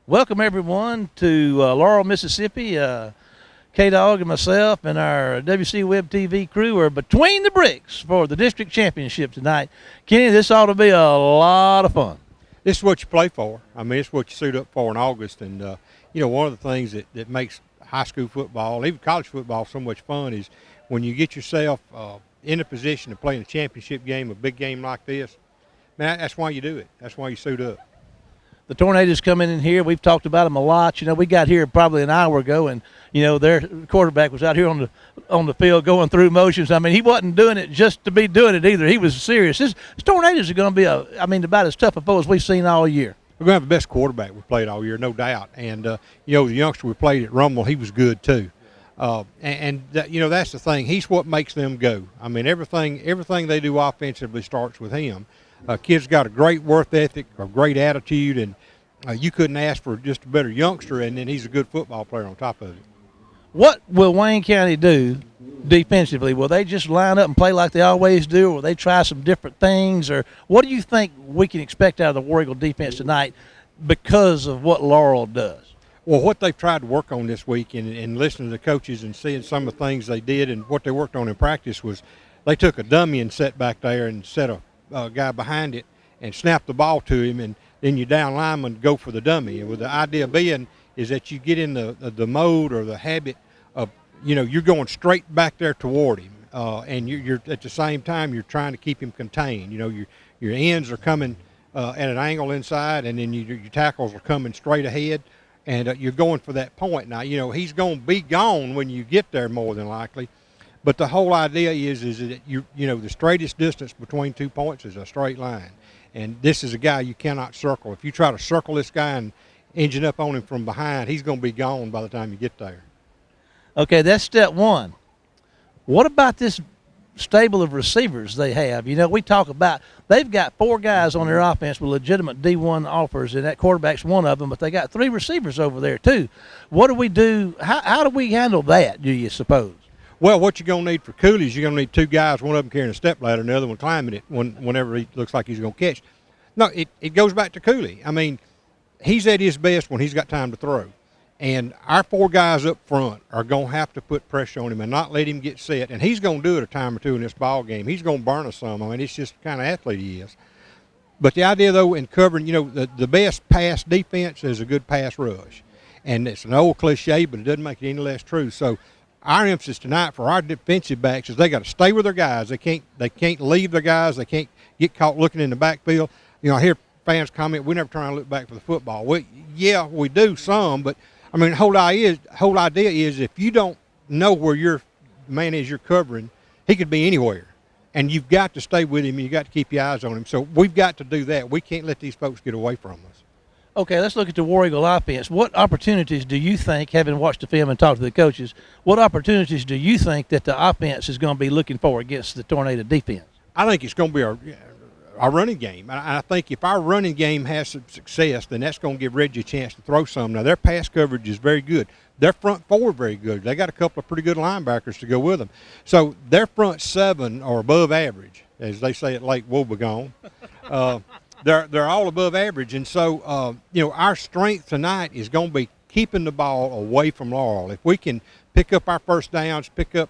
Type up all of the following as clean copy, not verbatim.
Welcome, everyone, to Laurel, Mississippi. K-Dog and myself and our WC Web TV crew are between the bricks for the district championship tonight. Kenny, this ought to be a lot of fun. This is what you play for. I mean, it's what you suit up for in August. And, one of the things that makes high school football, even college football, so much fun is when you get yourself in a position to play in a championship game, a big game like this. Man, that's why you do it. That's why you suit up. The Tornadoes coming in here. We've talked about them a lot. We got here probably an hour ago, and their quarterback was out here on the field going through motions. I mean, he wasn't doing it just to be doing it either. He was serious. This Tornadoes are going to be about as tough a foe as we've seen all year. We're going to have the best quarterback we played all year, no doubt. And the youngster we played at Rummel, he was good too. That's the thing. He's what makes them go. I mean, everything they do offensively starts with him. Kid's got a great work ethic, a great attitude, and you couldn't ask for just a better youngster, and then he's a good football player on top of it. What will Wayne County do defensively? Will they just line up and play like they always do, or will they try some different things? Or what do you think we can expect out of the War Eagle defense tonight because of what Laurel does? Well, what they've tried to work on this week and listening to the coaches and seeing some of the things they did and what they worked on in practice was they took a dummy and set back there and set a guy behind it and snap the ball to him, and then you down lineman go for the dummy. And with the idea being is that you get in the mode or the habit of, you're going straight back there toward him, and you're at the same time you're trying to keep him contained. Your ends are coming at an angle inside, and then your tackles are coming straight ahead, and you're going for that point. Now, he's going to be gone when you get there more than likely. But the whole idea is that the straightest distance between 2 points is a straight line, and this is a guy you cannot circle. If you try to circle this guy and engine up on him from behind, he's going to be gone by the time you get there. Okay, that's step one. What about this stable of receivers they have? We talk about they've got 4 guys on their offense with legitimate D1 offers, and that quarterback's one of them, but they got 3 receivers over there too. What do we do? How do we handle that, do you suppose? Well, what you're going to need for Cooley is you're going to need 2 guys, one of them carrying a stepladder and the other one climbing it whenever he looks like he's going to catch. No, it goes back to Cooley. I mean, he's at his best when he's got time to throw. And our 4 guys up front are going to have to put pressure on him and not let him get set. And he's going to do it a time or two in this ball game. He's going to burn us some. I mean, it's just the kind of athlete he is. But the idea, though, in covering, the best pass defense is a good pass rush. And it's an old cliche, but it doesn't make it any less true. So our emphasis tonight for our defensive backs is they got to stay with their guys. They can't leave their guys. They can't get caught looking in the backfield. I hear fans comment, we never try and look back for the football. Well, yeah, we do some, but I mean, the whole idea is if you don't know where your man is you're covering, he could be anywhere, and you've got to stay with him. You got to keep your eyes on him. So we've got to do that. We can't let these folks get away from us. Okay, let's look at the War Eagle offense. What opportunities do you think, having watched the film and talked to the coaches, what opportunities do you think that the offense is going to be looking for against the Tornado defense? I think it's going to be our running game. I think if our running game has some success, then that's going to give Reggie a chance to throw some. Now, their pass coverage is very good. Their front 4 very good. They got a couple of pretty good linebackers to go with them. So their front 7 are above average, as they say at Lake Wobegon. They're all above average, and so our strength tonight is going to be keeping the ball away from Laurel. If we can pick up our first downs, pick up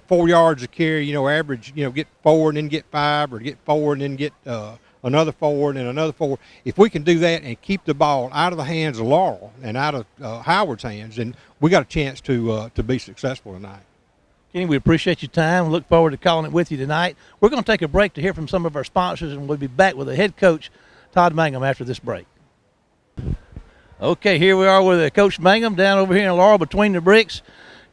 4 yards a carry, average, get 4 and then get 5, or get 4 and then get another 4 and then another 4. If we can do that and keep the ball out of the hands of Laurel and out of Howard's hands, then we got a chance to be successful tonight. Kenny, we appreciate your time. Look forward to calling it with you tonight. We're going to take a break to hear from some of our sponsors, and we'll be back with the head coach, Todd Mangum, after this break. Okay, here we are with Coach Mangum down over here in Laurel between the bricks.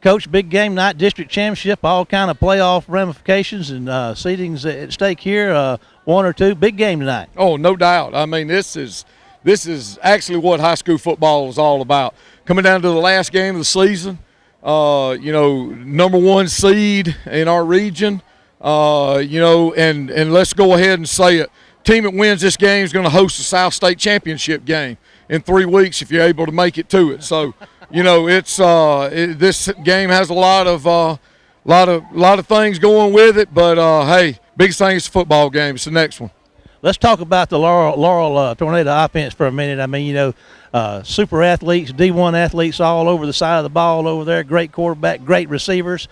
Coach, big game night, district championship, all kind of playoff ramifications and seedings at stake here, 1 or 2. Big game tonight. Oh, no doubt. I mean, this is actually what high school football is all about. Coming down to the last game of the season. Number 1 seed in our region, and let's go ahead and say it. Team that wins this game is going to host the South State Championship game in 3 weeks if you're able to make it to it. So, this game has a lot of things going with it, but hey, biggest thing is the football game. It's the next one. Let's talk about the Laurel Tornado offense for a minute. I mean, super athletes, D1 athletes all over the side of the ball over there. Great quarterback, great receivers.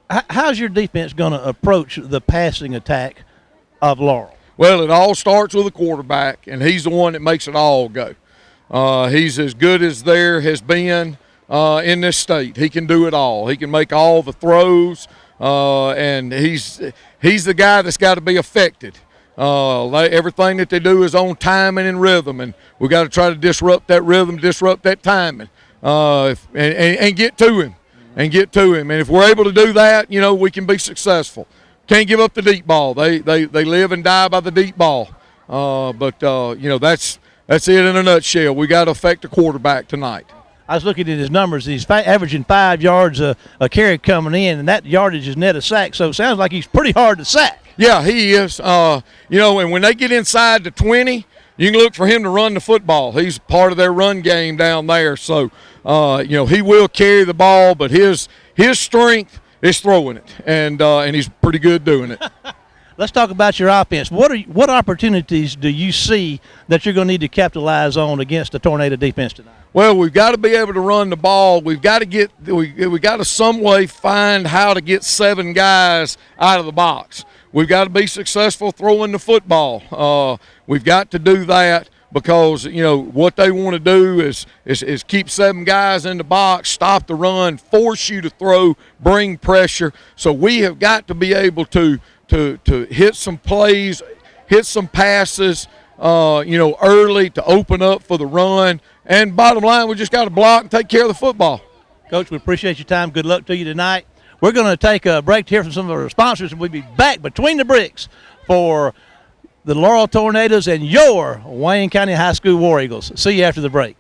How's your defense going to approach the passing attack of Laurel? Well, it all starts with a quarterback, and he's the one that makes it all go. He's as good as there has been in this state. He can do it all. He can make all the throws, and he's the guy that's got to be affected. Everything that they do is on timing and rhythm, and we got to try to disrupt that rhythm, disrupt that timing, and get to him, and if we're able to do that, we can be successful. Can't give up the deep ball. They live and die by the deep ball. But that's it in a nutshell. We got to affect the quarterback tonight. I was looking at his numbers. He's averaging 5 yards a carry coming in, and that yardage is net a sack. So it sounds like he's pretty hard to sack. Yeah, he is. And when they get inside the 20, you can look for him to run the football. He's part of their run game down there. So, he will carry the ball, but his strength is throwing it, and he's pretty good doing it. Let's talk about your offense. What opportunities do you see that you're going to need to capitalize on against the Tornado defense tonight? Well, we've got to be able to run the ball. We've got to we got to some way find how to get 7 guys out of the box. We've got to be successful throwing the football. We've got to do that because what they want to do is keep 7 guys in the box, stop the run, force you to throw, bring pressure. So we have got to be able to hit some plays, hit some passes, early to open up for the run. And bottom line, we just got to block and take care of the football. Coach, we appreciate your time. Good luck to you tonight. We're going to take a break to hear from some of our sponsors, and we'll be back between the bricks for the Laurel Tornadoes and your Wayne County High School War Eagles. See you after the break.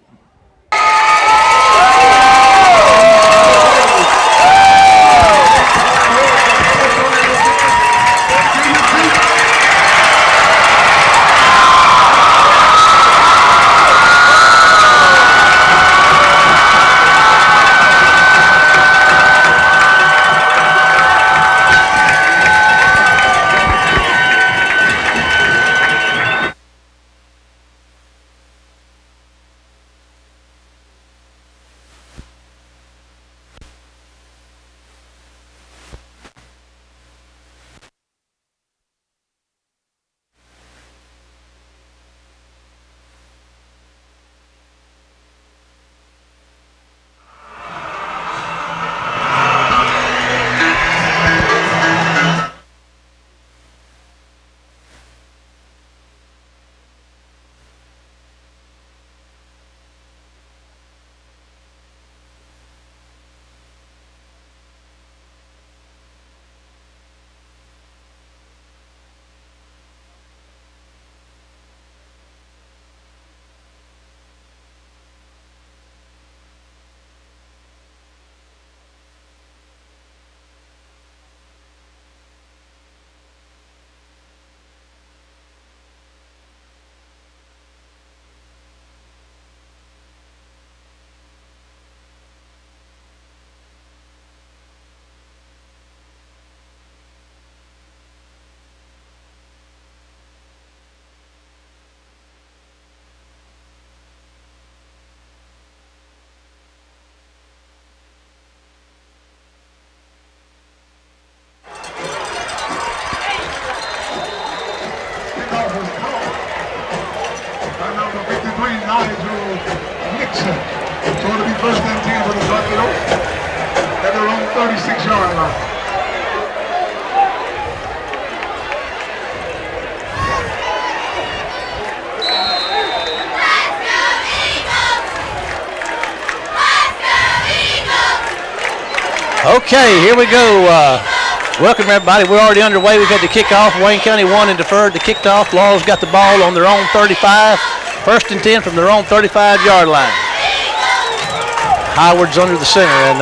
Nixon. So it'll be first and 10 for the Tornadoes at their own 36-yard line. Okay, here we go. Welcome, everybody. We're already underway. We've had the kickoff. Wayne County won and deferred the kickoff. Laurel's got the ball on their own 35. First and 10 from their own 35-yard line. Howard's under the center, and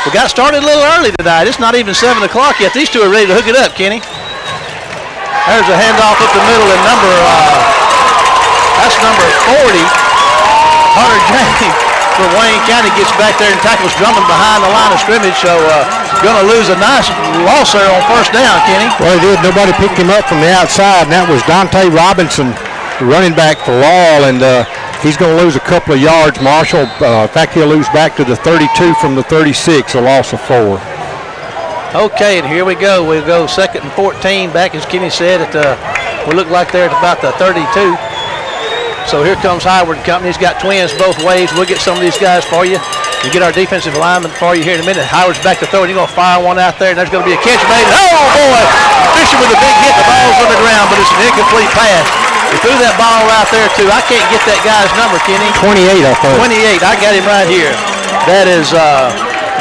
we got started a little early tonight. It's not even 7 o'clock yet. These two are ready to hook it up, Kenny. There's a handoff up the middle, and that's number 40, Hunter James for Wayne County, gets back there and tackles Drummond behind the line of scrimmage. So going to lose a nice loss there on first down, Kenny. Well, he did. Nobody picked him up from the outside, and that was Dante Robinson, the running back for Laurel, and he's going to lose a couple of yards, Marshall. In fact, he'll lose back to the 32 from the 36, a loss of 4. Okay, and here we go. We'll go 2nd and 14 back, as Kenny said. We look like they're at about the 32. So here comes Howard and Company. He's got twins both ways. We'll get some of these guys for you. We'll get our defensive lineman for you here in a minute. Howard's back to throw, and he's going to fire one out there, and there's going to be a catch made. Oh, boy! Fisher with a big hit. The ball's on the ground, but it's an incomplete pass. He threw that ball out there, too. I can't get that guy's number, Kenny. 28, I think. 28. I got him right here. That is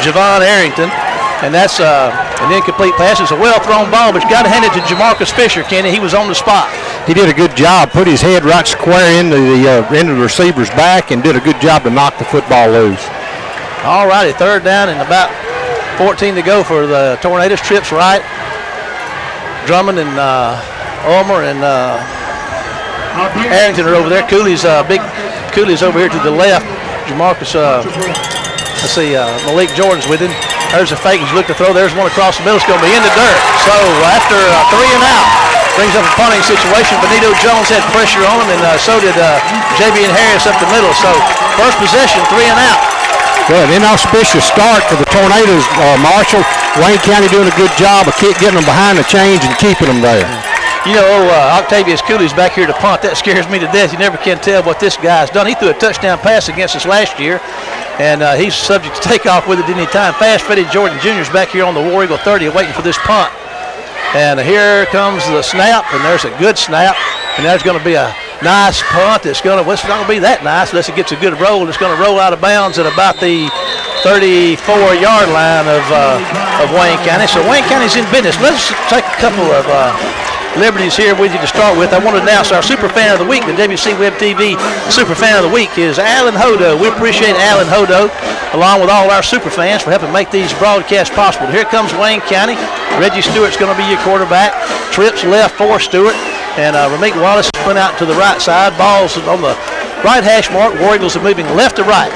Javon Arrington. And that's an incomplete pass. It's a well-thrown ball, but you got to hand it to Jamarcus Fisher, Kenny. He was on the spot. He did a good job. Put his head right square into the receiver's back and did a good job to knock the football loose. All righty, 3rd down and about 14 to go for the Tornadoes. Trips right. Drummond and Ulmer and Arrington are over there. Cooley's Cooley's over here to the left. Jamarcus, Malik Jordan's with him. There's a fake. He's looking to throw. There's one across the middle. It's going to be in the dirt. So after 3 and out, brings up a punting situation. Benito Jones had pressure on him, and so did Javian Harris up the middle. So first possession, 3 and out. Well, an inauspicious start for the Tornadoes, Marshall. Wayne County doing a good job of getting them behind the chains and keeping them there. You know, Octavius Cooley's back here to punt. That scares me to death. You never can tell what this guy's done. He threw a touchdown pass against us last year, and he's subject to take off with it any time fast. Freddie Jordan Jr. is back here on the War Eagle 30 waiting for this punt. And here comes the snap, and there's a good snap, and there's going to be a nice punt. It's not going to be that nice unless it gets a good roll. It's going to roll out of bounds at about the 34-yard line of Wayne County. So Wayne County's in business. Let's take a couple of liberties here with you to start with. I want to announce our Super Fan of the Week. The WC Web TV Super Fan of the Week is Alan Hodo. We appreciate Alan Hodo, along with all our super fans, for helping make these broadcasts possible. Here comes Wayne County. Reggie Stewart's going to be your quarterback. Trips left for Stewart. And Ramik Wallace went out to the right side. Ball's on the right hash mark. War Eagles are moving left to right.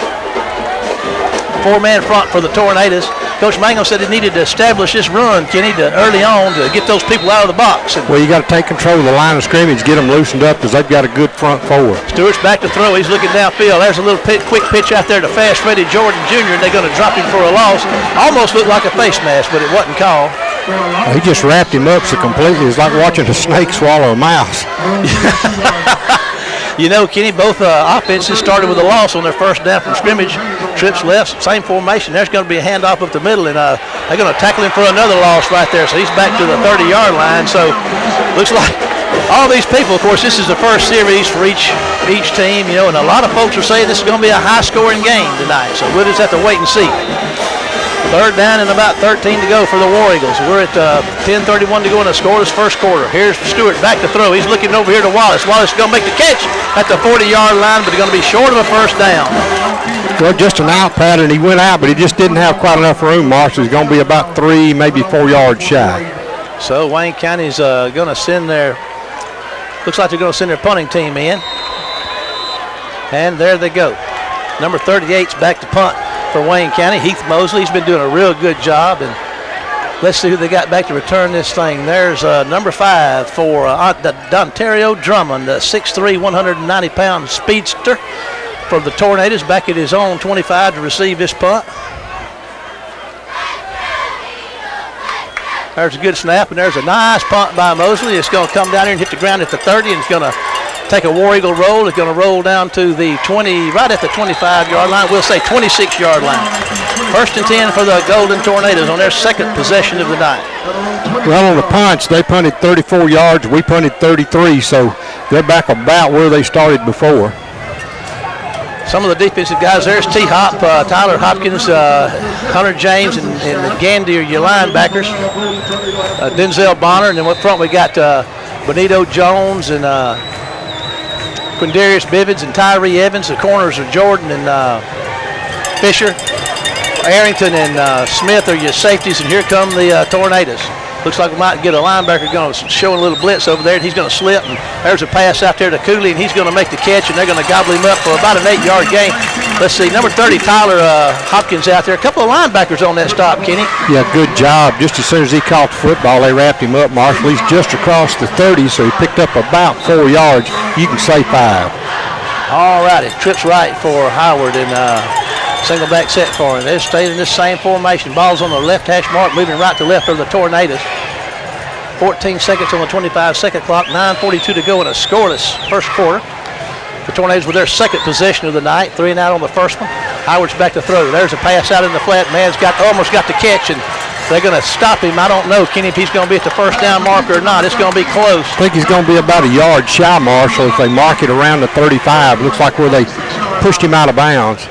4-man front for the Tornadoes. Coach Mangum said he needed to establish this run, Kenny, early on to get those people out of the box. And well, you got to take control of the line of scrimmage, get them loosened up because they've got a good front four. Stewart's back to throw. He's looking downfield. There's a little quick pitch out there to fast Freddie Jordan Jr., and they're going to drop him for a loss. Almost looked like a face mask, but it wasn't called. He just wrapped him up so completely. It's like watching a snake swallow a mouse. You know, Kenny, both offenses started with a loss on their first down from scrimmage. Trips left, same formation. There's going to be a handoff up the middle, and they're going to tackle him for another loss right there. So he's back to the 30-yard line. So looks like all these people, of course, this is the first series for each team, you know, and a lot of folks are saying this is going to be a high-scoring game tonight. So we'll just have to wait and see. 3rd down and about 13 to go for the War Eagles. We're at 10:31 to go in the scoreless first quarter. Here's Stewart back to throw. He's looking over here to Wallace. Wallace is going to make the catch at the 40-yard line, but he's going to be short of a first down. Well, just an out pattern. He went out, but he just didn't have quite enough room, Marshall. He's going to be about 3, maybe 4 yards shy. So Wayne County's going to send looks like they're going to send their punting team in. And there they go. Number 38's back to punt for Wayne County. Heath Mosley, he's been doing a real good job. And let's see who they got back to return this thing. There's number 5 for Dontario Drummond, the 6'3", 190-pound speedster for the Tornadoes, back at his own 25 to receive this punt. There's a good snap, and there's a nice punt by Mosley. It's going to come down here and hit the ground at the 30, and it's going to take a War Eagle roll. It's going to roll down to the 20, right at the 25-yard line. We'll say 26-yard line. 1st and 10 for the Golden Tornadoes on their second possession of the night. Well, on the punch, they punted 34 yards. We punted 33, so they're back about where they started before. Some of the defensive guys, there's T-Hop, Tyler Hopkins, Hunter James, and Gandy are your linebackers. Denzel Bonner, and then up front we got Benito Jones and Quindarius Bivens and Tyree Evans. The corners are Jordan and Fisher. Arrington and Smith are your safeties, and here come the Tornadoes. Looks like we might get a linebacker going to show a little blitz over there, and he's going to slip. And there's a pass out there to Cooley, and he's going to make the catch, and they're going to gobble him up for about an 8-yard gain. Let's see, number 30, Tyler Hopkins out there. A couple of linebackers on that stop, Kenny. Yeah, good job. Just as soon as he caught the football, they wrapped him up, Marshall. He's just across the 30, so he picked up about 4 yards. You can say 5. All righty, trips right for Howard and single back set for him. They're staying in this same formation. Ball's on the left hash mark, moving right to left of the Tornadoes. 14 seconds on the 25-second clock, 9:42 to go in a scoreless first quarter. The Tornadoes with their second possession of the night, 3 and out on the first one. Howard's back to throw. There's a pass out in the flat. Man's almost got the catch, and they're going to stop him. I don't know, Kenny, if he's going to be at the first down marker or not. It's going to be close. I think he's going to be about a yard shy, Marshall, if they mark it around the 35. Looks like where they pushed him out of bounds.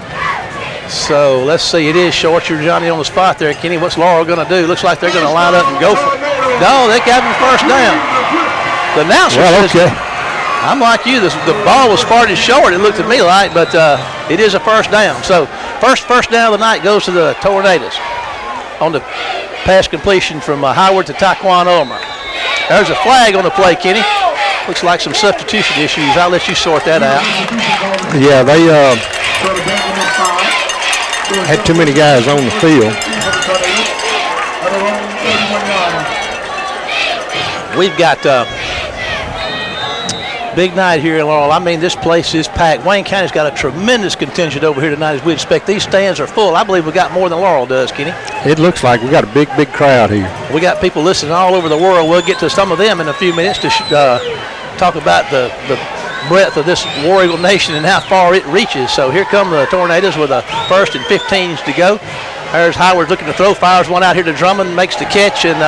So let's see. It is short. You're Johnny on the spot there, Kenny. What's Laurel going to do? Looks like they're going to line up and go for it. No, they got him first down. The announcer says, okay. I'm like you. The ball was farted short, it looked to me like, but it is a first down. So first down of the night goes to the Tornadoes on the pass completion from Howard to Taquan Ulmer. There's a flag on the play, Kenny. Looks like some substitution issues. I'll let you sort that out. Yeah, they had too many guys on the field. We've got big night here in Laurel. I mean, this place is packed. Wayne County's got a tremendous contingent over here tonight, as we expect. These stands are full. I believe we got more than Laurel does, Kenny. It looks like we got a big crowd here. We got people listening all over the world. We'll get to some of them in a few minutes to talk about the breadth of this War Eagle Nation and how far it reaches. So here come the Tornadoes with a 1st and 15s to go. There's Howard looking to throw, fires one out here to Drummond, makes the catch, and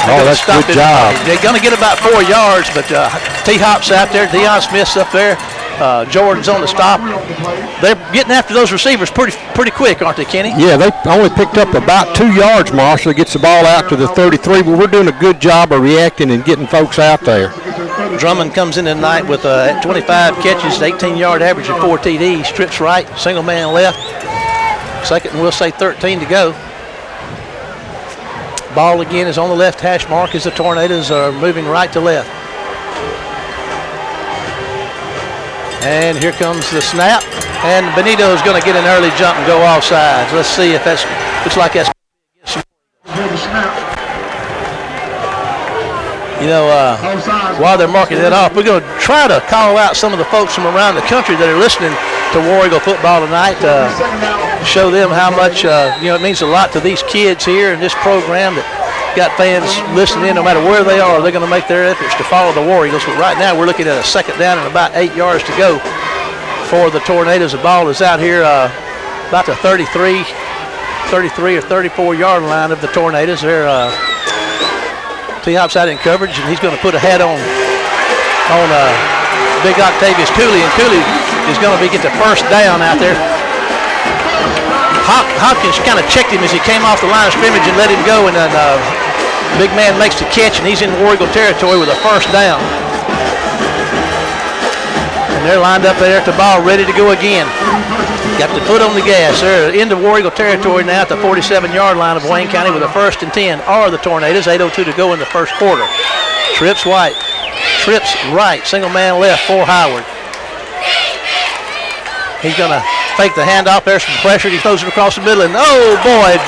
that's a good job. They're going to get about 4 yards, but T-Hop's out there, Deion Smith's up there, Jordan's on the stop. They're getting after those receivers pretty quick, aren't they, Kenny? Yeah, they only picked up about 2 yards, Marshall. Gets the ball out to the 33, but we're doing a good job of reacting and getting folks out there. Drummond comes in tonight with 25 catches, 18-yard average, and 4 TDs. Trips right, single man left. Second and we'll say 13 to go. Ball again is on the left hash mark as the Tornadoes are moving right to left. And here comes the snap. And Benito is going to get an early jump and go off sides. Let's see if that's, looks like that's. You know, while they're marking that off, we're going to try to call out some of the folks from around the country that are listening to War Eagle football tonight. Show them how much, it means a lot to these kids here in this program that got fans listening in no matter where they are. They're going to make their efforts to follow the War Eagles. But right now we're looking at a second down and about 8 yards to go for the Tornadoes. The ball is out here about the 33 or 34 yard line of the Tornadoes. They're T-Hop's out in coverage, and he's going to put a hat on big Octavius Cooley, and Cooley is going to get the first down out there. Hopkins kind of checked him as he came off the line of scrimmage and let him go, and then big man makes the catch, and he's in War Eagle territory with a first down. And they're lined up there at the ball, ready to go again. Got the foot on the gas. They're into War Eagle territory now at the 47-yard line of Wayne County with a 1st and 10 are the Tornadoes. 8:02 to go in the first quarter. Trips right, single man left for Howard. He's going to fake the handoff. There's some pressure. He throws it across the middle, and oh boy,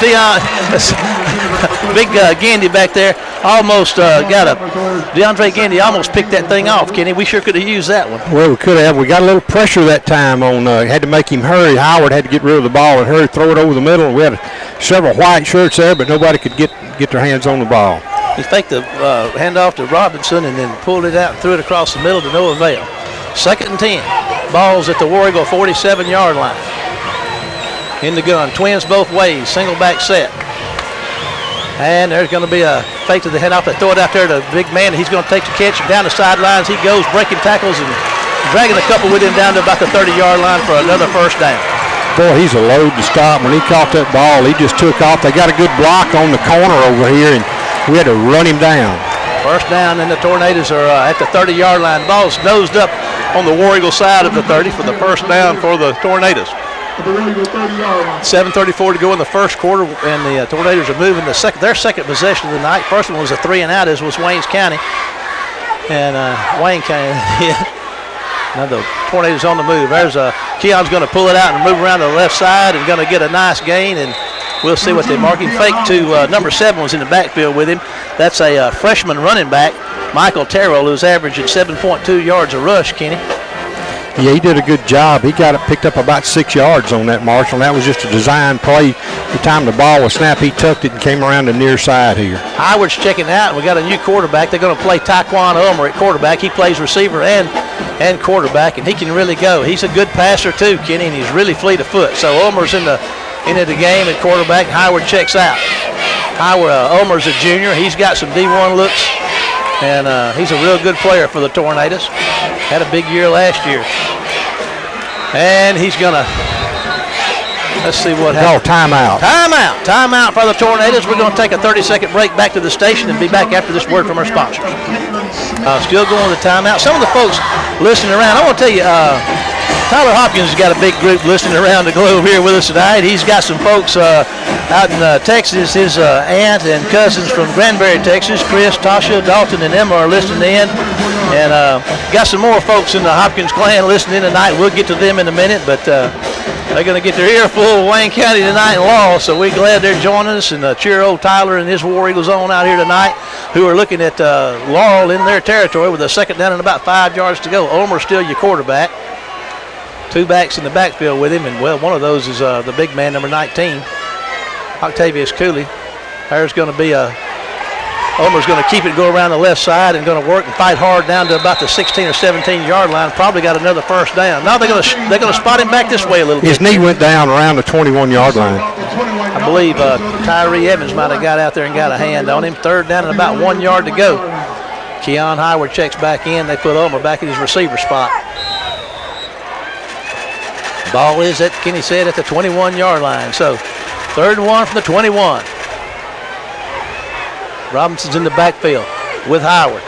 big Gandy back there almost DeAndre Gandy almost picked that thing off, Kenny. We sure could have used that one. Well, we could have. We got a little pressure that time on, had to make him hurry. Howard had to get rid of the ball and hurry, throw it over the middle. And we had several white shirts there, but nobody could get their hands on the ball. He faked the handoff to Robinson and then pulled it out and threw it across the middle to no avail. 2nd and 10. Ball's at the War Eagle 47-yard line. In the gun, twins both ways, single back set. And there's going to be a fake to the handoff. They throw it out there to the big man. He's going to take the catch, and down the sidelines he goes, breaking tackles and dragging a couple with him down to about the 30-yard line for another first down. Boy, he's a load to stop. When he caught that ball, he just took off. They got a good block on the corner over here, and we had to run him down. First down, and the Tornadoes are at the 30-yard line. Ball's nosed up on the War Eagle side of the 30 for the first down for the Tornadoes. 7:34 to go in the first quarter, and the Tornadoes are moving their second possession of the night. First one was a 3 and out, as was Wayne County. And Wayne County Now the Tornadoes on the move. There's Keon's going to pull it out and move around to the left side and going to get a nice gain, and we'll see what they mark him. Fake to number 7 was in the backfield with him. That's a freshman running back, Michael Terrell, who's averaging 7.2 yards a rush, Kenny. Yeah, he did a good job. He got it picked up about 6 yards on that, Marshall, and that was just a design play. The time the ball was snapped, he tucked it and came around the near side here. Howard's checking out, and we got a new quarterback. They're going to play Taquan Ulmer at quarterback. He plays receiver and quarterback, and he can really go. He's a good passer too, Kenny, and he's really fleet of foot. So Ulmer's into the game at quarterback. Howard checks out. Ulmer's a junior. He's got some D1 looks, and he's a real good player for the Tornadoes. Had a big year last year. And he's going to, let's see what happens. Timeout. Timeout for the Tornadoes. We're going to take a 30-second break back to the station and be back after this word from our sponsors. Still going with the timeout. Some of the folks listening around, I want to tell you, Tyler Hopkins has got a big group listening around the globe here with us tonight. He's got some folks out in Texas. His aunt and cousins from Granbury, Texas, Chris, Tasha, Dalton, and Emma are listening in. And got some more folks in the Hopkins clan listening in tonight. We'll get to them in a minute, but they're going to get their earful of Wayne County tonight in law, so we're glad they're joining us. And cheer old Tyler and his War Eagles on out here tonight, who are looking at Laurel in their territory with a second down and about 5 yards to go. Ulmer's still your quarterback. 2 backs in the backfield with him, and well, one of those is the big man, number 19, Octavius Cooley. There's going to be Ulmer's going to keep it, go around the left side, and going to work and fight hard down to about the 16 or 17 yard line. Probably got another first down. Now they're going to spot him back this way a little bit. His knee went down around the 21 yard line. I believe Tyree Evans might have got out there and got a hand on him. Third down and about 1 yard to go. Keon Howard checks back in. They put Ulmer back in his receiver spot. Ball is, at Kenny said, at the 21 yard line. So 3rd and 1 from the 21. Robinson's in the backfield with Howard.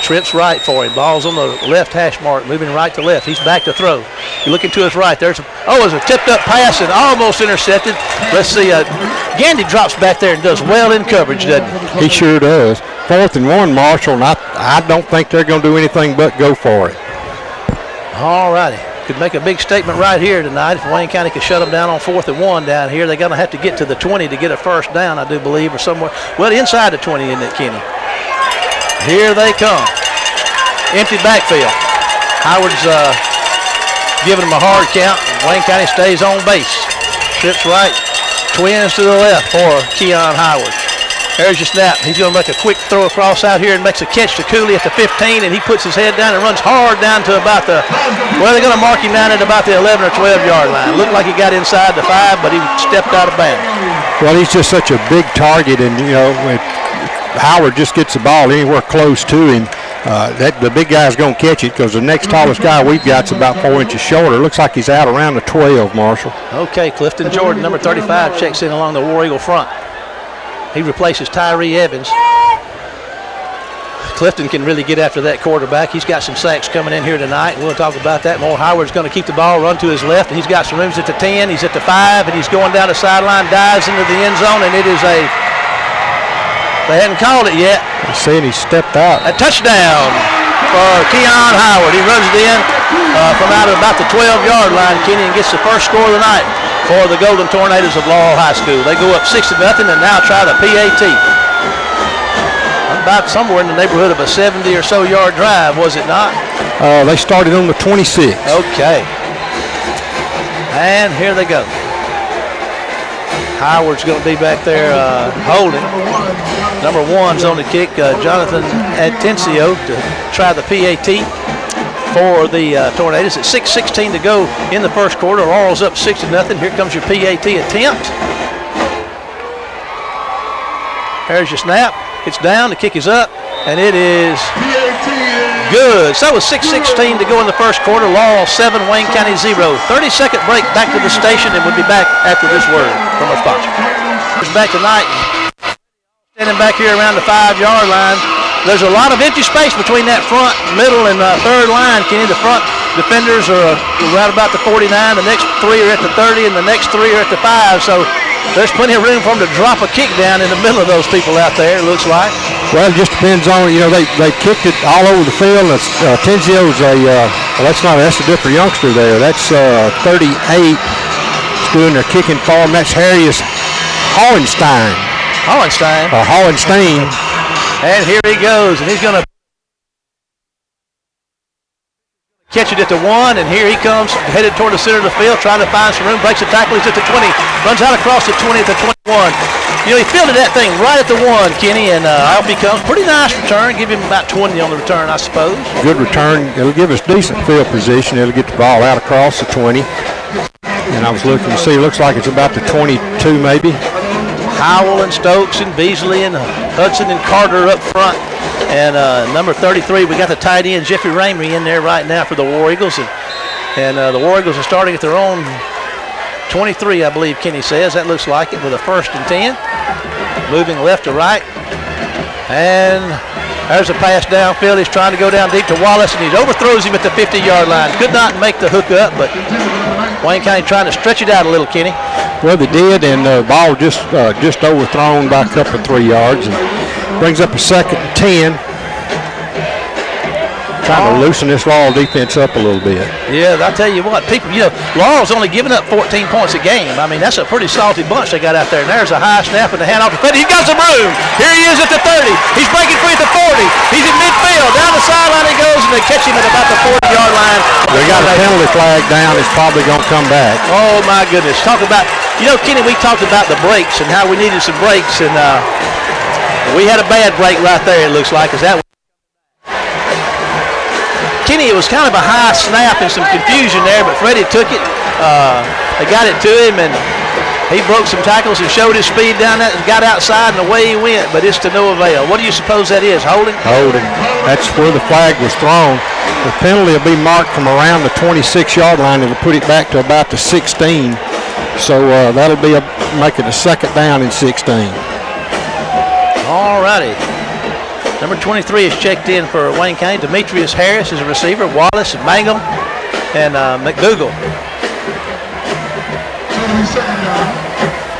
Trips right for him. Ball's on the left hash mark, moving right to left. He's back to throw. You looking to his right. There's a tipped up pass and almost intercepted. Let's see. Gandy drops back there and does well in coverage, doesn't he? He sure does. 4th and 1, Marshall, and I don't think they're going to do anything but go for it. All righty. Could make a big statement right here tonight if Wayne County could shut them down on 4th and 1 down here. They're going to have to get to the 20 to get a first down, I do believe, or somewhere. Well, inside the 20, isn't it, Kenny? Here they come. Empty backfield. Howard's giving them a hard count. Wayne County stays on base. Trips right. Twins to the left for Keon Howard. There's your snap. He's going to make a quick throw across out here and makes a catch to Cooley at the 15, and he puts his head down and runs hard down to about the, well, they're going to mark him down at about the 11 or 12 yard line. Looked like he got inside the 5, but he stepped out of bounds. Well, he's just such a big target, and, you know, when Howard just gets the ball anywhere close to him, the big guy's going to catch it, because the next tallest guy we've got is about 4 inches shorter. Looks like he's out around the 12, Marshall. Okay, Clifton Jordan, number 35, checks in along the War Eagle front. He replaces Tyree Evans. Clifton can really get after that quarterback. He's got some sacks coming in here tonight. We'll talk about that more. Howard's going to keep the ball, run to his left, and he's got some rooms at the 10. He's at the 5, and he's going down the sideline, dives into the end zone, and it is they hadn't called it yet. I'm saying he stepped out. A touchdown for Keon Howard. He runs it in from out of about the 12-yard line, Kenny, and gets the first score of the night for the Golden Tornadoes of Laurel High School. They go up 6-0 and now try the PAT. About somewhere in the neighborhood of a 70 or so yard drive, was it not? They started on the 26. Okay. And here they go. Howard's going to be back there holding. Number 1's on the kick, Jonathan Atencio, to try the PAT for the Tornadoes. At 6:16 to go in the first quarter. Laurel's up 6-0. Here comes your PAT attempt. There's your snap. It's down. The kick is up, and it is good. So with 6:16 to go in the first quarter, Laurel 7, Wayne County 0. 30-second break. Back to the station, and we'll be back after this word from our sponsor. Back tonight, standing back here around the 5-yard line. There's a lot of empty space between that front, middle, and third line, Kenny. The front defenders are right about the 49. The next 3 are at the 30, and the next 3 are at the 5. So there's plenty of room for them to drop a kick down in the middle of those people out there, it looks like. Well, it just depends on, they kicked it all over the field. Tenzio's that's a different youngster there. That's 38. He's doing their kicking for him. That's Harrius Hohenstein. Or Hohenstein. And here he goes, and he's going to catch it at the 1, and here he comes, headed toward the center of the field, trying to find some room, breaks the tackle, he's at the 20, runs out across the 20 at the 21. He fielded that thing right at the 1, Kenny, and out he comes. Pretty nice return, give him about 20 on the return, I suppose. Good return. It'll give us decent field position. It'll get the ball out across the 20. And I was looking to see, it looks like it's about the 22 maybe. Howell and Stokes and Beasley and Hudson and Carter up front. And number 33, we got the tight end, Jeffrey Ramey, in there right now for the War Eagles. And the War Eagles are starting at their own 23, I believe Kenny says. That looks like it with a 1st and 10. Moving left to right. And there's a pass downfield. He's trying to go down deep to Wallace, and he overthrows him at the 50-yard line. Could not make the hook up, but Wayne County trying to stretch it out a little, Kenny. Well, they did, and the ball just overthrown by a couple of 3 yards. And brings up a 2nd and 10. Trying to loosen this Laurel defense up a little bit. Yeah, I tell you what, people, Laurel's only giving up 14 points a game. I mean, that's a pretty salty bunch they got out there. And there's a high snap and the handoff to Fetty. He's got some room. Here he is at the 30. He's breaking free at the 40. He's in midfield. Down the sideline he goes, and they catch him at about the 40-yard line. They got a penalty flag down. It's probably going to come back. Oh, my goodness. Talk about, Kenny, we talked about the breaks and how we needed some breaks, and we had a bad break right there, it looks like, because that was Kenny, it was kind of a high snap and some confusion there, but Freddie took it. They got it to him, and he broke some tackles and showed his speed down that and got outside, and away he went, but it's to no avail. What do you suppose that is, holding? Holding. That's where the flag was thrown. The penalty will be marked from around the 26-yard line. It'll put it back to about the 16. So that'll be making a 2nd down and 16. All righty. Number 23 is checked in for Wayne County. Demetrius Harris is a receiver. Wallace and Mangum and McDougal.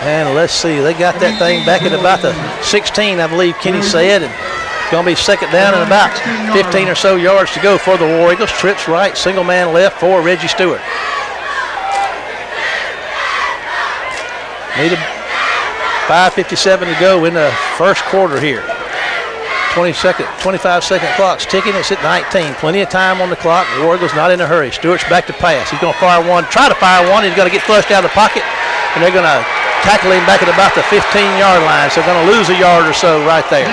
And let's see, they got that thing back at about the 16, I believe Kenny said. And it's going to be 2nd down and about 15 or so yards to go for the War Eagles. Trips right, single man left for Reggie Stewart. Needed 5:57 to go in the first quarter here. 25-second clock's ticking. It's at 19. Plenty of time on the clock. The War Eagles not in a hurry. Stewart's back to pass. He's going to fire one. Try to fire one. He's going to get flushed out of the pocket, and they're going to tackle him back at about the 15-yard line. So they're going to lose a yard or so right there.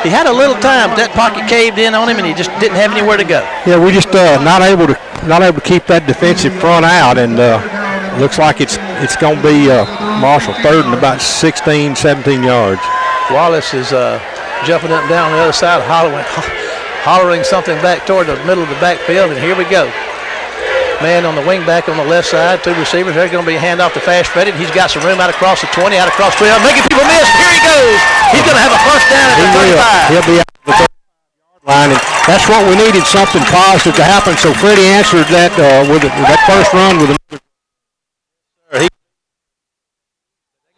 He had a little time, but that pocket caved in on him, and he just didn't have anywhere to go. Yeah, we just not able to keep that defensive front out, and looks like it's going to be Marshall 3rd and about 16, 17 yards. Wallace is jumping up and down on the other side, hollering something back toward the middle of the backfield, and here we go. Man on the wing back on the left side, 2 receivers. There's going to be a handoff to Fast Freddy. He's got some room out across the 20, out across 12, making people miss. Here he goes. He's going to have a 1st down at the 35. He'll be out the 30-yard line, and that's what we needed, something positive to happen. So Freddie answered that with that first run with another.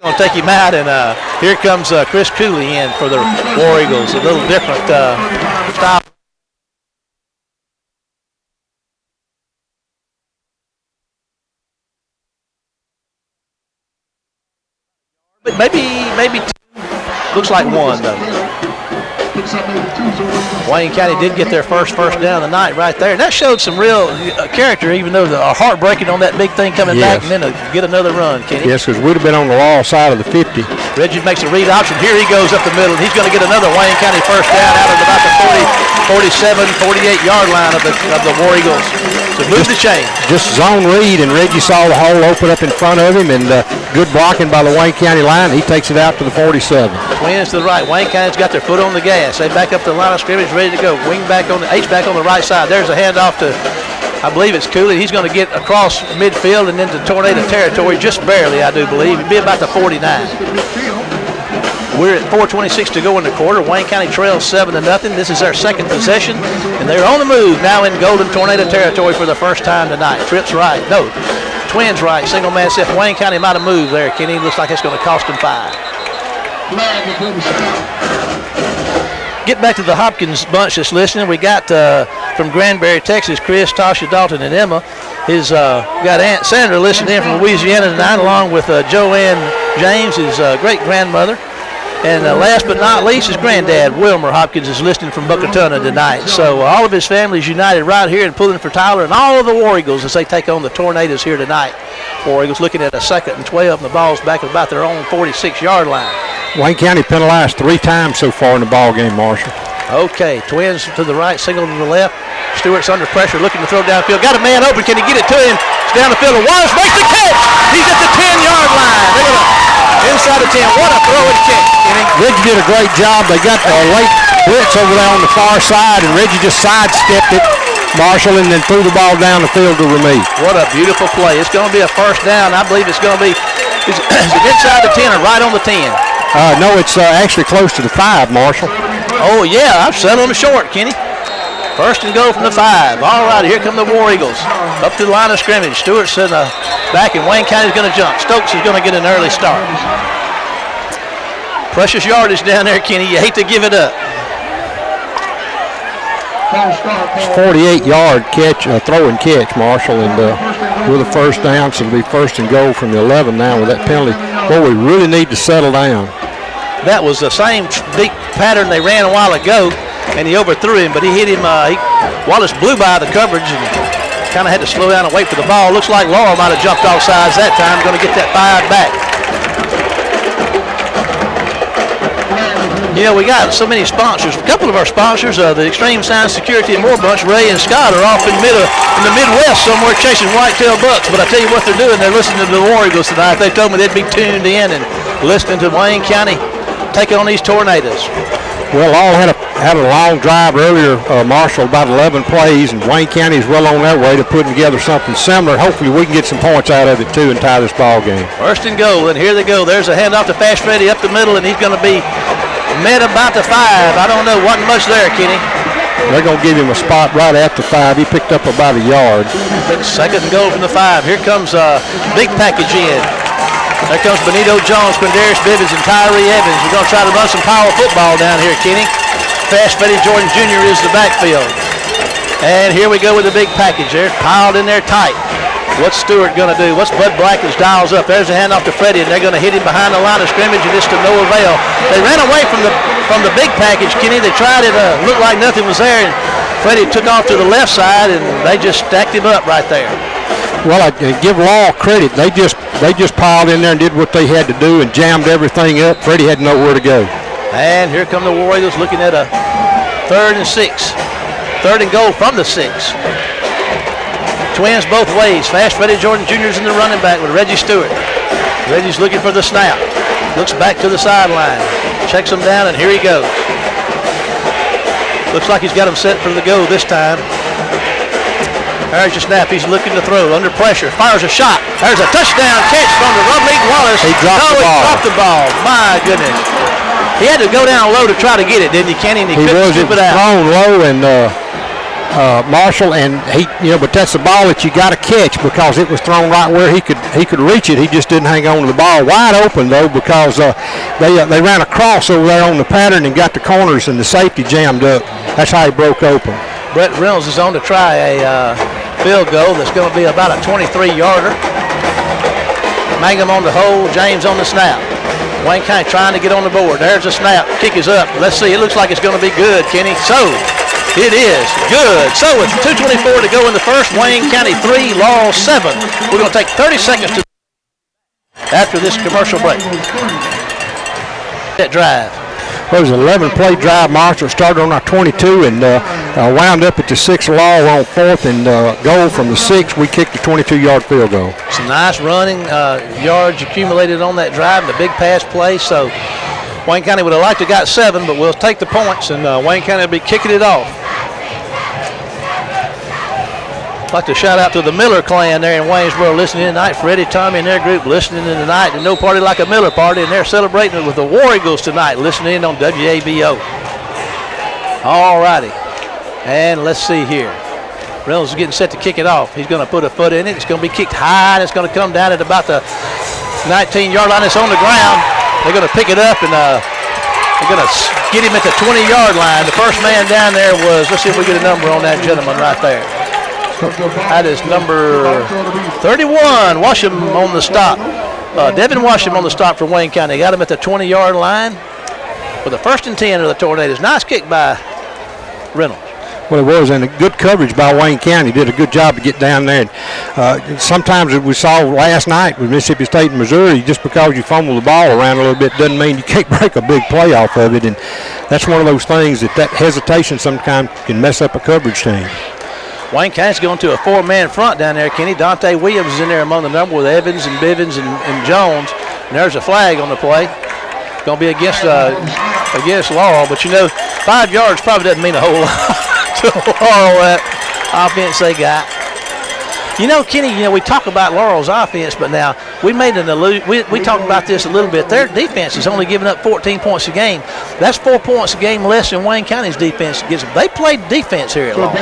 Going to take him out, and here comes Chris Cooley in for the War Eagles. A little different style. But maybe two. Looks like 1 though. Wayne County did get their first down of the night right there. And that showed some real character, even though the heartbreaking on that big thing coming back and then to get another run, Kenny. Yes, because we'd have been on the Laurel side of the 50. Reggie makes a read option. Here he goes up the middle, and he's going to get another Wayne County 1st down out of about the 47, 48-yard line of the War Eagles. So move the chain. Just zone read, and Reggie saw the hole open up in front of him, and good blocking by the Wayne County line. He takes it out to the 47. Twins to the right. Wayne County's got their foot on the gas. They back up the line of scrimmage, ready to go. H-back on the right side. There's a handoff to, I believe it's Cooley. He's going to get across midfield and into Tornado territory just barely, I do believe. He'd be about the 49. We're at 4:26 to go in the quarter. Wayne County trails 7-0. This is their 2nd possession, and they're on the move now in Golden Tornado territory for the first time tonight. Trips right. No, Twins right. Single man set. Wayne County might have moved there, Kenny. Looks like it's going to cost them 5. Flag before the snap. Get back to the Hopkins bunch that's listening. We got from Granbury, Texas, Chris, Tasha, Dalton, and Emma. His got Aunt Sandra listening in from Louisiana tonight, along with Joanne James, his great-grandmother. And last but not least, his granddad, Wilmer Hopkins, is listening from Buckatuna tonight. So all of his family is united right here and pulling for Tyler and all of the War Eagles as they take on the Tornadoes here tonight. War Eagles looking at a 2nd and 12, and the ball's back at about their own 46-yard line. Wayne County penalized 3 times so far in the ball game, Marshall. Okay, Twins to the right, single to the left. Stewart's under pressure, looking to throw downfield. Got a man open. Can he get it to him? It's down the field. And Wallace makes the catch. He's at the 10-yard line. They're going to inside the 10. What a throw and catch, Kenny. Reggie did a great job. They got a late blitz over there on the far side, and Reggie just sidestepped it, Marshall, and then threw the ball down the field to Ramee. What a beautiful play. It's going to be a first down. I believe it's going to be is it inside the 10 or right on the 10? No, it's actually close to the 5, Marshall. Oh, yeah, I've settled them short, Kenny. First and goal from the 5. All right, here come the War Eagles. Up to the line of scrimmage. Stewart's in the back, and Wayne County's going to jump. Stokes is going to get an early start. Precious yardage down there, Kenny. You hate to give it up. It's 48-yard catch, throw and catch, Marshall, and with a first down, so it'll be first and goal from the 11 now with that penalty. Boy, we really need to settle down. That was the same deep pattern they ran a while ago, and he overthrew him, but he hit him. Wallace blew by the coverage and kind of had to slow down and wait for the ball. Looks like Laurel might have jumped off sides that time, going to get that 5 back. You know, we got so many sponsors. A couple of our sponsors, the Extreme Science Security and More Bunch, Ray and Scott, are off in the Midwest somewhere chasing whitetail bucks. But I tell you what they're doing. They're listening to the War Eagles tonight. They told me they'd be tuned in and listening to Wayne County taking on these Tornadoes. Well, all had a long drive earlier, Marshall, about 11 plays, and Wayne County is well on their way to putting together something similar. Hopefully we can get some points out of it, too, and tie this ball game. First and goal, and here they go. There's a handoff to Fast Freddy up the middle, and he's going to be met about the 5. I don't know. Wasn't much there, Kenny. They're going to give him a spot right at the 5. He picked up about a yard. Second and goal from the 5. Here comes big package in. There comes Benito Jones, Quindarius Bivens, and Tyree Evans. We're going to try to run some power football down here, Kenny. Fast Freddy Jordan Jr. is the backfield. And here we go with the big package. They're piled in there tight. What's Stewart going to do? What's Bud Blackledge dials up? There's a handoff to Freddie, and they're going to hit him behind the line of scrimmage, and it's to no avail. They ran away from the big package, Kenny. They tried it. Looked like nothing was there, and Freddie took off to the left side, and they just stacked him up right there. Well, I give Law credit. They just piled in there and did what they had to do and jammed everything up. Freddie had nowhere to go. And here come the War Eagles looking at a 3rd and 6. 3rd and goal from the 6. Twins both ways. Fast Freddie Jordan Jr. is in the running back with Reggie Stewart. Reggie's looking for the snap. Looks back to the sideline. Checks him down, and here he goes. Looks like he's got him set for the go this time. There's your snap. He's looking to throw under pressure. Fires a shot. There's a touchdown catch from the Rummeek Wallace. He dropped the ball. My goodness. He had to go down low to try to get it, didn't he, Kenny? And he couldn't scoop it out. Thrown low, and Marshall, and but that's the ball that you got to catch because it was thrown right where he could reach it. He just didn't hang on to the ball. Wide open though, because they ran a cross over there on the pattern and got the corners, and the safety jammed up. That's how he broke open. Brett Reynolds is on to try a field goal that's going to be about a 23-yarder. Mangum on the hole, James on the snap. Wayne County trying to get on the board. There's a snap. Kick is up. Let's see. It looks like it's going to be good, Kenny. So it is good. So with 2:24 to go in the first, Wayne County 3, Laurel 7. We're going to take 30 seconds to after this commercial break. That drive. Well, it was an 11-play drive. Marshall started on our 22 and wound up at the 6 Laurel on 4th and goal from the 6. We kicked a 22-yard field goal. Some nice running yards accumulated on that drive and the big pass play. So Wayne County would have liked to have got 7, but we'll take the points, and Wayne County will be kicking it off. I'd like to shout out to the Miller clan there in Waynesboro listening in tonight. Freddie, Tommy, and their group listening in tonight. And no party like a Miller party, and they're celebrating it with the War Eagles tonight, listening in on WABO. All righty. And let's see here. Reynolds is getting set to kick it off. He's going to put a foot in it. It's going to be kicked high, and it's going to come down at about the 19-yard line. It's on the ground. They're going to pick it up, and they're going to get him at the 20-yard line. The first man down there was, let's see if we get a number on that gentleman right there. That is number 31, Washam on the stop. Devin Washam on the stop for Wayne County. Got him at the 20-yard line for the 1st and 10 of the Tornadoes. Nice kick by Reynolds. Well, it was, and a good coverage by Wayne County. Did a good job to get down there. And, sometimes we saw last night with Mississippi State and Missouri, just because you fumble the ball around a little bit doesn't mean you can't break a big play off of it. And that's one of those things that hesitation sometimes can mess up a coverage team. Wayne County's going to a 4-man front down there, Kenny. Dante Williams is in there among the number with Evans and Bivens and Jones. And there's a flag on the play. Going to be against Laurel, but 5 yards probably doesn't mean a whole lot to Laurel, that offense they got. Kenny, we talk about Laurel's offense, but now we made an we talked about this a little bit. Their defense is only giving up 14 points a game. That's 4 points a game less than Wayne County's defense gives them. They played defense here at Laurel.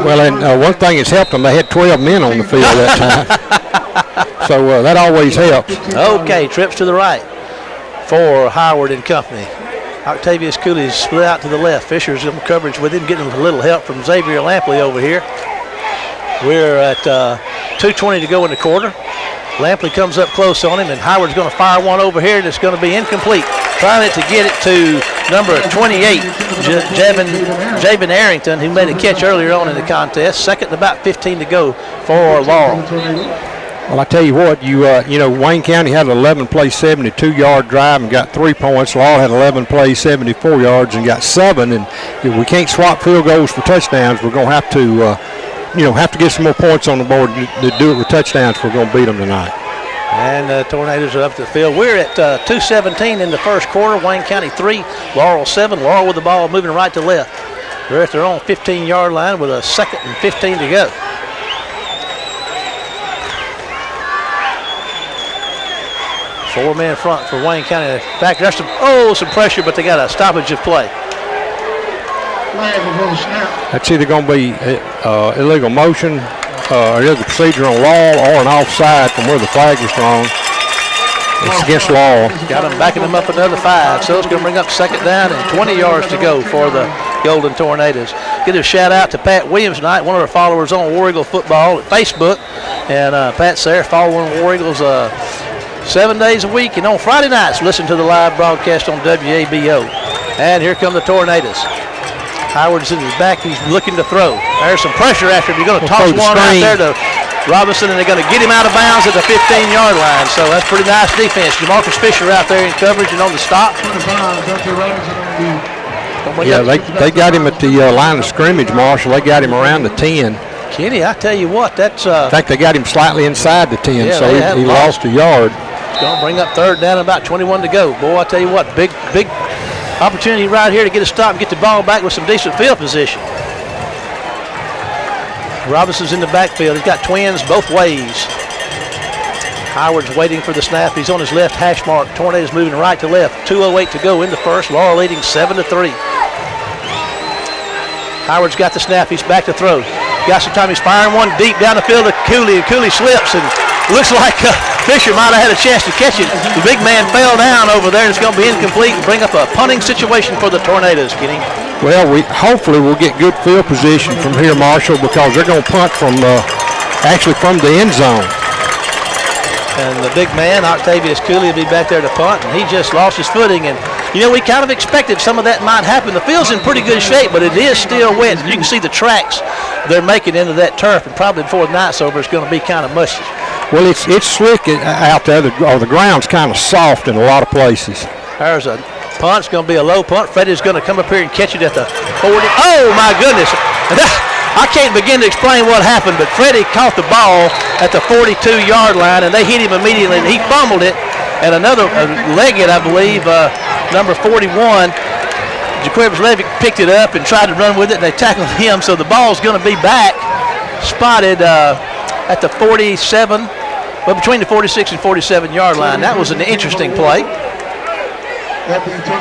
Well, and one thing that's helped them, they had 12 men on the field that time. So that always helps. Okay, trips to the right for Howard and company. Octavius Cooley split out to the left. Fisher's in coverage with him, getting a little help from Xavier Lampley over here. We're at 2:20 to go in the quarter. Lampley comes up close on him, and Howard's going to fire one over here that's going to be incomplete. Trying to get it to number 28, Javen Arrington, who made a catch earlier on in the contest. 2nd and about 15 to go for Laurel. Well, I tell you what, Wayne County had an 11-play 72-yard drive and got 3 points. Laurel had 11 plays, 74 yards and got 7. And if we can't swap field goals for touchdowns, we're going to have to get some more points on the board to do it with touchdowns if we're going to beat them tonight. And the Tornadoes are up the field. We're at 2:17 in the first quarter. Wayne County 3, Laurel 7. Laurel with the ball moving right to left. They're at their own 15-yard line with a 2nd and 15 to go. Four-man front for Wayne County. In fact, there's some pressure, but they got a stoppage of play. That's either going to be illegal motion, illegal procedure on Laurel, or an offside from where the flag is thrown. It's against Laurel. Got them backing them up another 5, so it's going to bring up 2nd down and 20 yards to go for the Golden Tornadoes. Get a shout out to Pat Williams tonight, one of our followers on War Eagle Football at Facebook. And Pat's there following War Eagles 7 days a week, and on Friday nights, listen to the live broadcast on WABO. And here come the Tornadoes. Howard's in his back. He's looking to throw. There's some pressure after him. You're going to toss one out there to Robinson, and they're going to get him out of bounds at the 15-yard line. So that's pretty nice defense. Jamarcus Fisher out there in coverage and on the stop. Yeah, they got him at the line of scrimmage, Marshall. They got him around the 10. Kenny, I tell you what, that's... in fact, they got him slightly inside the 10, yeah, so he lost a yard. It's going to bring up 3rd down and about 21 to go. Boy, I tell you what, big opportunity right here to get a stop and get the ball back with some decent field position. Robinson's in the backfield. He's got twins both ways. Howard's waiting for the snap. He's on his left hash mark. Tornadoes moving right to left. 2:08 to go in the first. Laurel leading 7-3. Howard's got the snap. He's back to throw. Got some time. He's firing one deep down the field to Cooley, and Cooley slips, and looks like Fisher might have had a chance to catch it. The big man fell down over there, and it's going to be incomplete and bring up a punting situation for the Tornadoes, Kenny. Well, hopefully we'll get good field position from here, Marshall, because they're going to punt from the end zone. And the big man, Octavius Cooley, will be back there to punt, and he just lost his footing. And, we kind of expected some of that might happen. The field's in pretty good shape, but it is still wet. And you can see the tracks they're making into that turf, and probably before the night's over, it's going to be kind of mushy. Well, it's slick out there. The ground's kind of soft in a lot of places. There's a punt. It's going to be a low punt. Freddie's going to come up here and catch it at the 40. Oh, my goodness. I can't begin to explain what happened, but Freddie caught the ball at the 42-yard line, and they hit him immediately, and he fumbled it. And another Leggett, I believe, number 41, Jaquibs Levitt picked it up and tried to run with it, and they tackled him, so the ball's going to be back, spotted at the 47, well, between the 46 and 47-yard line. That was an interesting play.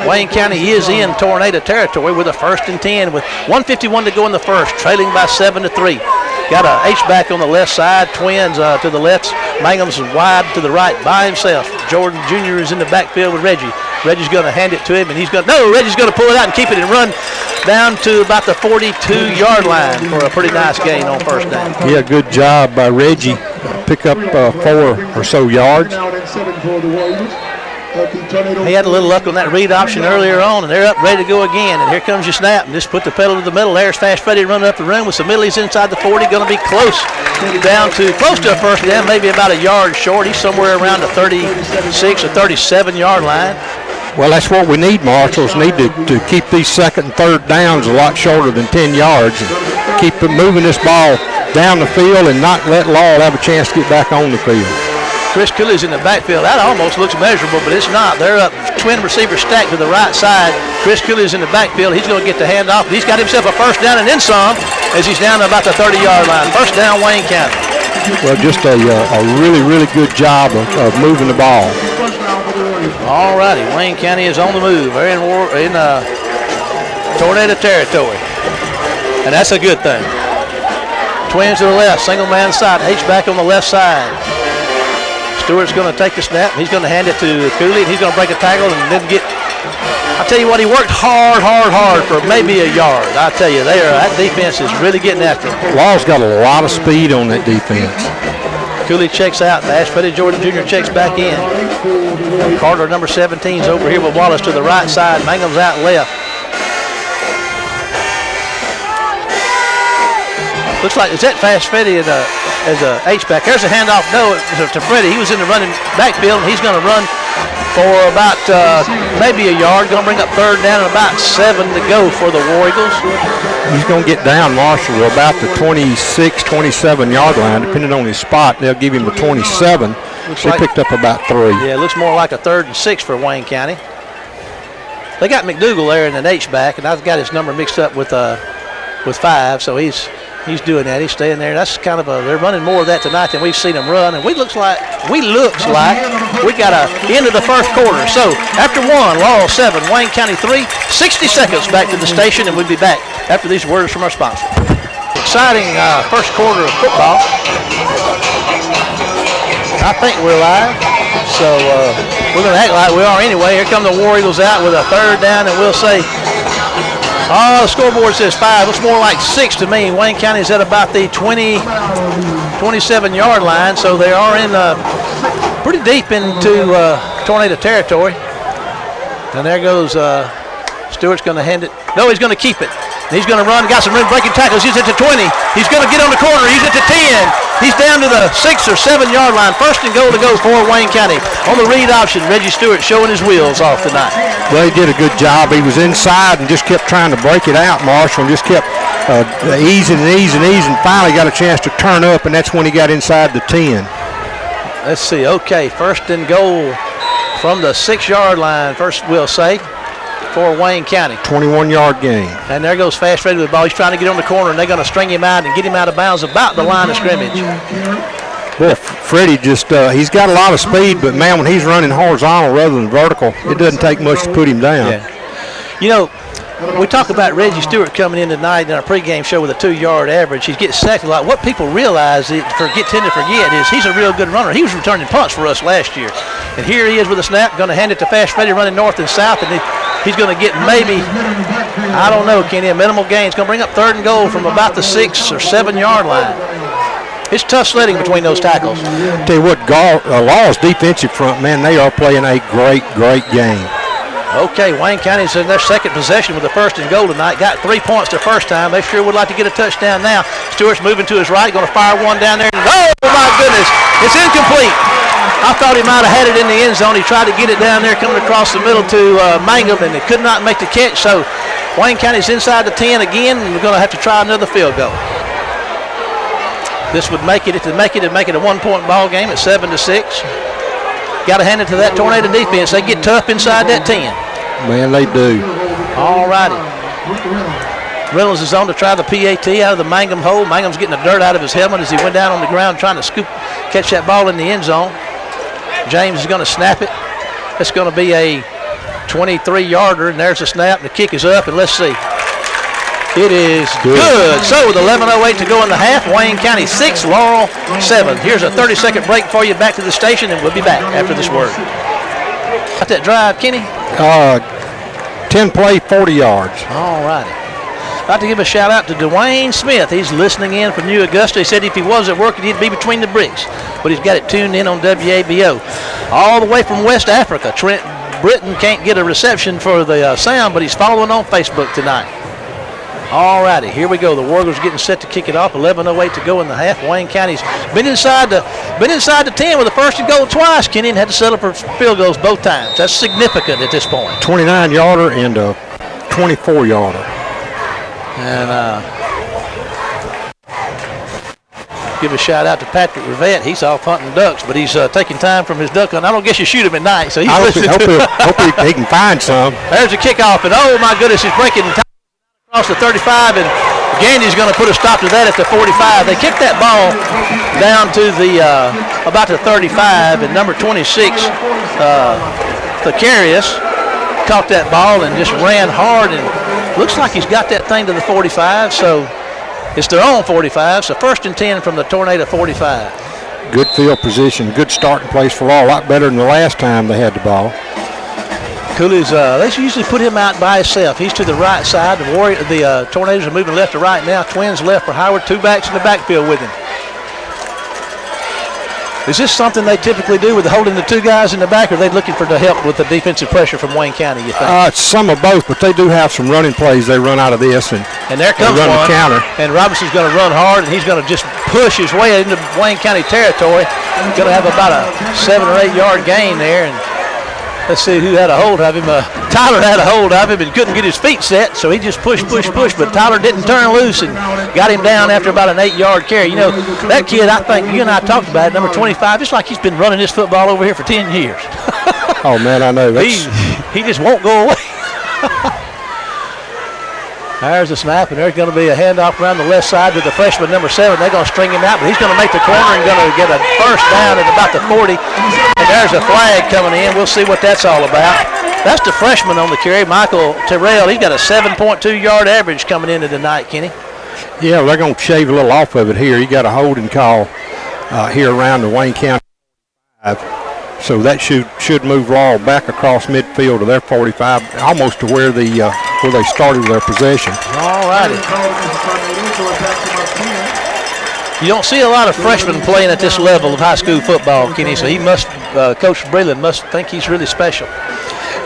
Wayne County is in Tornado territory with a 1st and 10 with 1:51 to go in the first, trailing by 7-3. Got a H-back on the left side, twins to the left, Mangum's wide to the right by himself. Jordan Jr. is in the backfield with Reggie. Reggie's going to hand it to him, and Reggie's going to pull it out and keep it and run down to about the 42-yard line for a pretty nice gain on first down. Yeah, good job by Reggie. Pick up 4 or so yards. He had a little luck on that read option earlier on, and they're up ready to go again. And here comes your snap, and just put the pedal to the middle. There's Fast Freddie running up the room with some millies inside the 40. Going to be close to a first down, maybe about a yard short. He's somewhere around the 36 or 37-yard line. Well, that's what we need, Marshals. Need to keep these second and third downs a lot shorter than 10 yards and keep moving this ball down the field and not let Laurel have a chance to get back on the field. Chris Cooley's in the backfield. That almost looks measurable, but it's not. They're up twin receiver stacked to the right side. Chris Cooley's in the backfield. He's going to get the handoff. He's got himself a first down and then some as he's down to about the 30-yard line. First down, Wayne County. Well, just a really, really good job of moving the ball. All righty, Wayne County is on the move. They're in tornado territory, and that's a good thing. Twins to the left, single man side, H-back on the left side. Stewart's going to take the snap. He's going to hand it to Cooley, and he's going to break a tackle and then get. I tell you what, he worked hard for maybe a yard. I tell you, that defense is really getting after him. Law's got a lot of speed on that defense. Cooley checks out. Fast Freddie Jordan Jr. checks back in. Carter, number 17, is over here with Wallace to the right side. Mangum's out left. Looks like, is that Fast Freddie as a H-back? There's a handoff, no, to Freddie. He was in the running backfield, and he's going to run for about maybe a yard. Going to bring up third down and about 7 to go for the War Eagles. He's going to get down, Marshall, to about the 26, 27-yard line. Depending on his spot, they'll give him the 27. He picked up about 3. Yeah, it looks more like a 3rd and 6 for Wayne County. They got McDougal there in an H-back, and I've got his number mixed up with 5, so he's doing that. He's staying there. That's kind of they're running more of that tonight than we've seen them run. And we looks like we got a end of the first quarter. So after 1, Laurel 7, Wayne County 3, 60 seconds back to the station, and we'll be back after these words from our sponsor. Exciting first quarter of football. I think we're live. So we're going to act like we are anyway. Here come the War Eagles out with a third down, and we'll say, the scoreboard says 5. Looks more like 6 to me. Wayne County's at about the 27-yard line, so they are in pretty deep into tornado territory. And there goes Stewart's going to hand it. No, he's going to keep it. He's going to run. Got some room breaking tackles. He's at the 20. He's going to get on the corner. He's at the 10. He's down to the 6 or 7-yard line. First and goal to go for Wayne County. On the read option, Reggie Stewart showing his wheels off tonight. Well, he did a good job. He was inside and just kept trying to break it out, Marshall, and just kept easing and finally got a chance to turn up, and that's when he got inside the 10. Let's see. Okay, first and goal from the 6-yard line. First, we'll say, for Wayne County. 21-yard gain. And there goes Fast Freddie with the ball. He's trying to get on the corner, and they're going to string him out and get him out of bounds about the line of scrimmage. Well, Freddie just, he's got a lot of speed, but, man, when he's running horizontal rather than vertical, it doesn't take much to put him down. Yeah. You know, we talk about Reggie Stewart coming in tonight in our pregame show with a 2-yard average. He gets sacked a lot. What people realize, tend to forget, is he's a real good runner. He was returning punts for us last year. And here he is with a snap, going to hand it to Fast Freddie running north and south, and he's going to get maybe, I don't know, Kenny, a minimal gain. It's going to bring up third and goal from about the 6 or 7-yard line. It's tough sledding between those tackles. Tell you what, Law's defensive front, man, they are playing a great game. Okay, Wayne County's in their second possession with the first and goal tonight. Got 3 points the first time. They sure would like to get a touchdown now. Stewart's moving to his right, going to fire one down there. Oh, my goodness, it's incomplete. I thought he might have had it in the end zone. He tried to get it down there coming across the middle to Mangum, and he could not make the catch. So Wayne County's inside the 10 again, and we're going to have to try another field goal. This would make it, it'd make it a 1-point ball game at 7-6. Got to hand it to that Tornado defense. They get tough inside that 10. Man, they do. All righty. Reynolds is on to try the PAT out of the Mangum hole. Mangum's getting the dirt out of his helmet as he went down on the ground trying to catch that ball in the end zone. James is going to snap it. It's going to be a 23-yarder, and there's the snap. The kick is up, and let's see. It is good. So with 11:08 to go in the half, Wayne County 6, Laurel 7. Here's a 30-second break for you back to the station, and we'll be back after this word. Got that drive, Kenny? 10 play, 40 yards. All righty. I'd like to give a shout out to Dwayne Smith. He's listening in from New Augusta. He said if he was at work, he'd be between the bricks, but he's got it tuned in on WABO. All the way from West Africa, Trent Britton can't get a reception for the sound, but he's following on Facebook tonight. All righty, here we go. The Warriors getting set to kick it off. 11:08 to go in the half. Wayne County's been inside the 10 with a first and goal twice, Kenny, and had to settle for field goals both times. That's significant at this point. 29-yarder and a 24-yarder. And give a shout out to Patrick Rivette. He's off hunting ducks, but he's taking time from his duck hunt. I don't guess you shoot him at night, so he's listening to hope he can find some. There's a kickoff, and oh my goodness, he's breaking time across the 35, and Gandy's going to put a stop to that at the 45. They kicked that ball down to the about the 35, and number 26, Thacarius, caught that ball and just ran hard, and looks like he's got that thing to the 45, so it's their own 45, so 1st and 10 from the Tornado 45. Good field position, good starting place for all, a lot better than the last time they had the ball. Cooley's, they usually put him out by himself. He's to the right side. The Tornadoes are moving left to right now. Twins left for Howard, 2 backs in the backfield with him. Is this something they typically do with holding the 2 guys in the back, or are they looking for the help with the defensive pressure from Wayne County, you think? Some of both, but they do have some running plays they run out of this. And there comes run one. The counter. And Robinson's going to run hard, and he's going to just push his way into Wayne County territory. Going to have about a 7 or 8 yard gain there. And let's see who had a hold of him. Tyler had a hold of him and couldn't get his feet set, so he just pushed, but Tyler didn't turn loose and got him down after about an 8 yard carry. You know, that kid, I think you and I talked about it, number 25, just like he's been running this football over here for 10 years. Oh, man, I know. He just won't go away. There's the snap, and there's going to be a handoff around the left side to the freshman, number 7. They're going to string him out, but he's going to make the corner and going to get a first down at about the 40. And there's a flag coming in. We'll see what that's all about. That's the freshman on the carry, Michael Terrell. He's got a 7.2 yard average coming into tonight, Kenny. Yeah, they're going to shave a little off of it here. He got a holding call here around the Wayne County 5. So that should move Laurel back across midfield to their 45, almost to where they started their possession. All righty. You don't see a lot of freshmen playing at this level of high school football, Kenny, so he must, Coach Breland must think he's really special.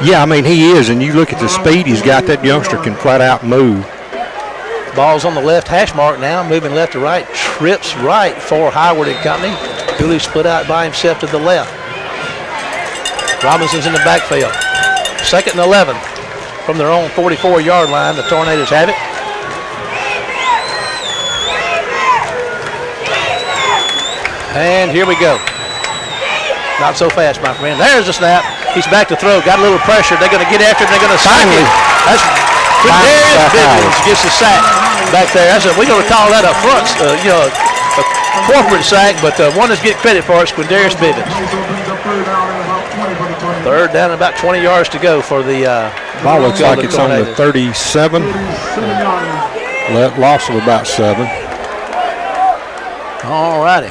Yeah, I mean, he is, and you look at the speed he's got, that youngster can flat out move. Ball's on the left hash mark now, moving left to right, trips right for Howard and company. Cooley split out by himself to the left. Robinson's in the backfield. 2nd and 11 from their own 44 yard line. The Tornadoes have it. And here we go. Not so fast, my friend. There's the snap. He's back to throw. Got a little pressure. They're going to get after him. They're going to sack him. That's Quindarius Bivens gets the sack back there. We're going to call that a front, a corporate sack, but one that's getting credit for it is Quindarius Bivens. 3rd down and about 20 yards to go for the ball looks like it's on the 37. Loss of about 7. All righty.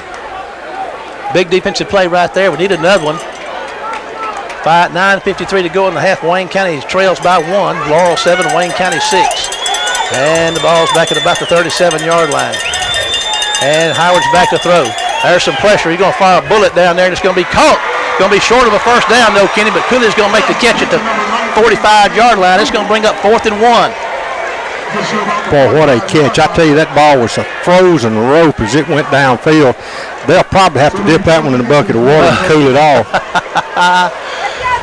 Big defensive play right there. We need another one. 9:53 to go in the half. Wayne County trails by 1. Laurel 7, Wayne County 6. And the ball's back at about the 37-yard line. And Howard's back to throw. There's some pressure. He's going to fire a bullet down there, and it's going to be caught. Going to be short of a first down, though, Kenny, but Cooley's going to make the catch at the 45-yard line. It's going to bring up 4th and 1. Boy, what a catch. I tell you, that ball was a frozen rope as it went downfield. They'll probably have to dip that one in a bucket of water and cool it off.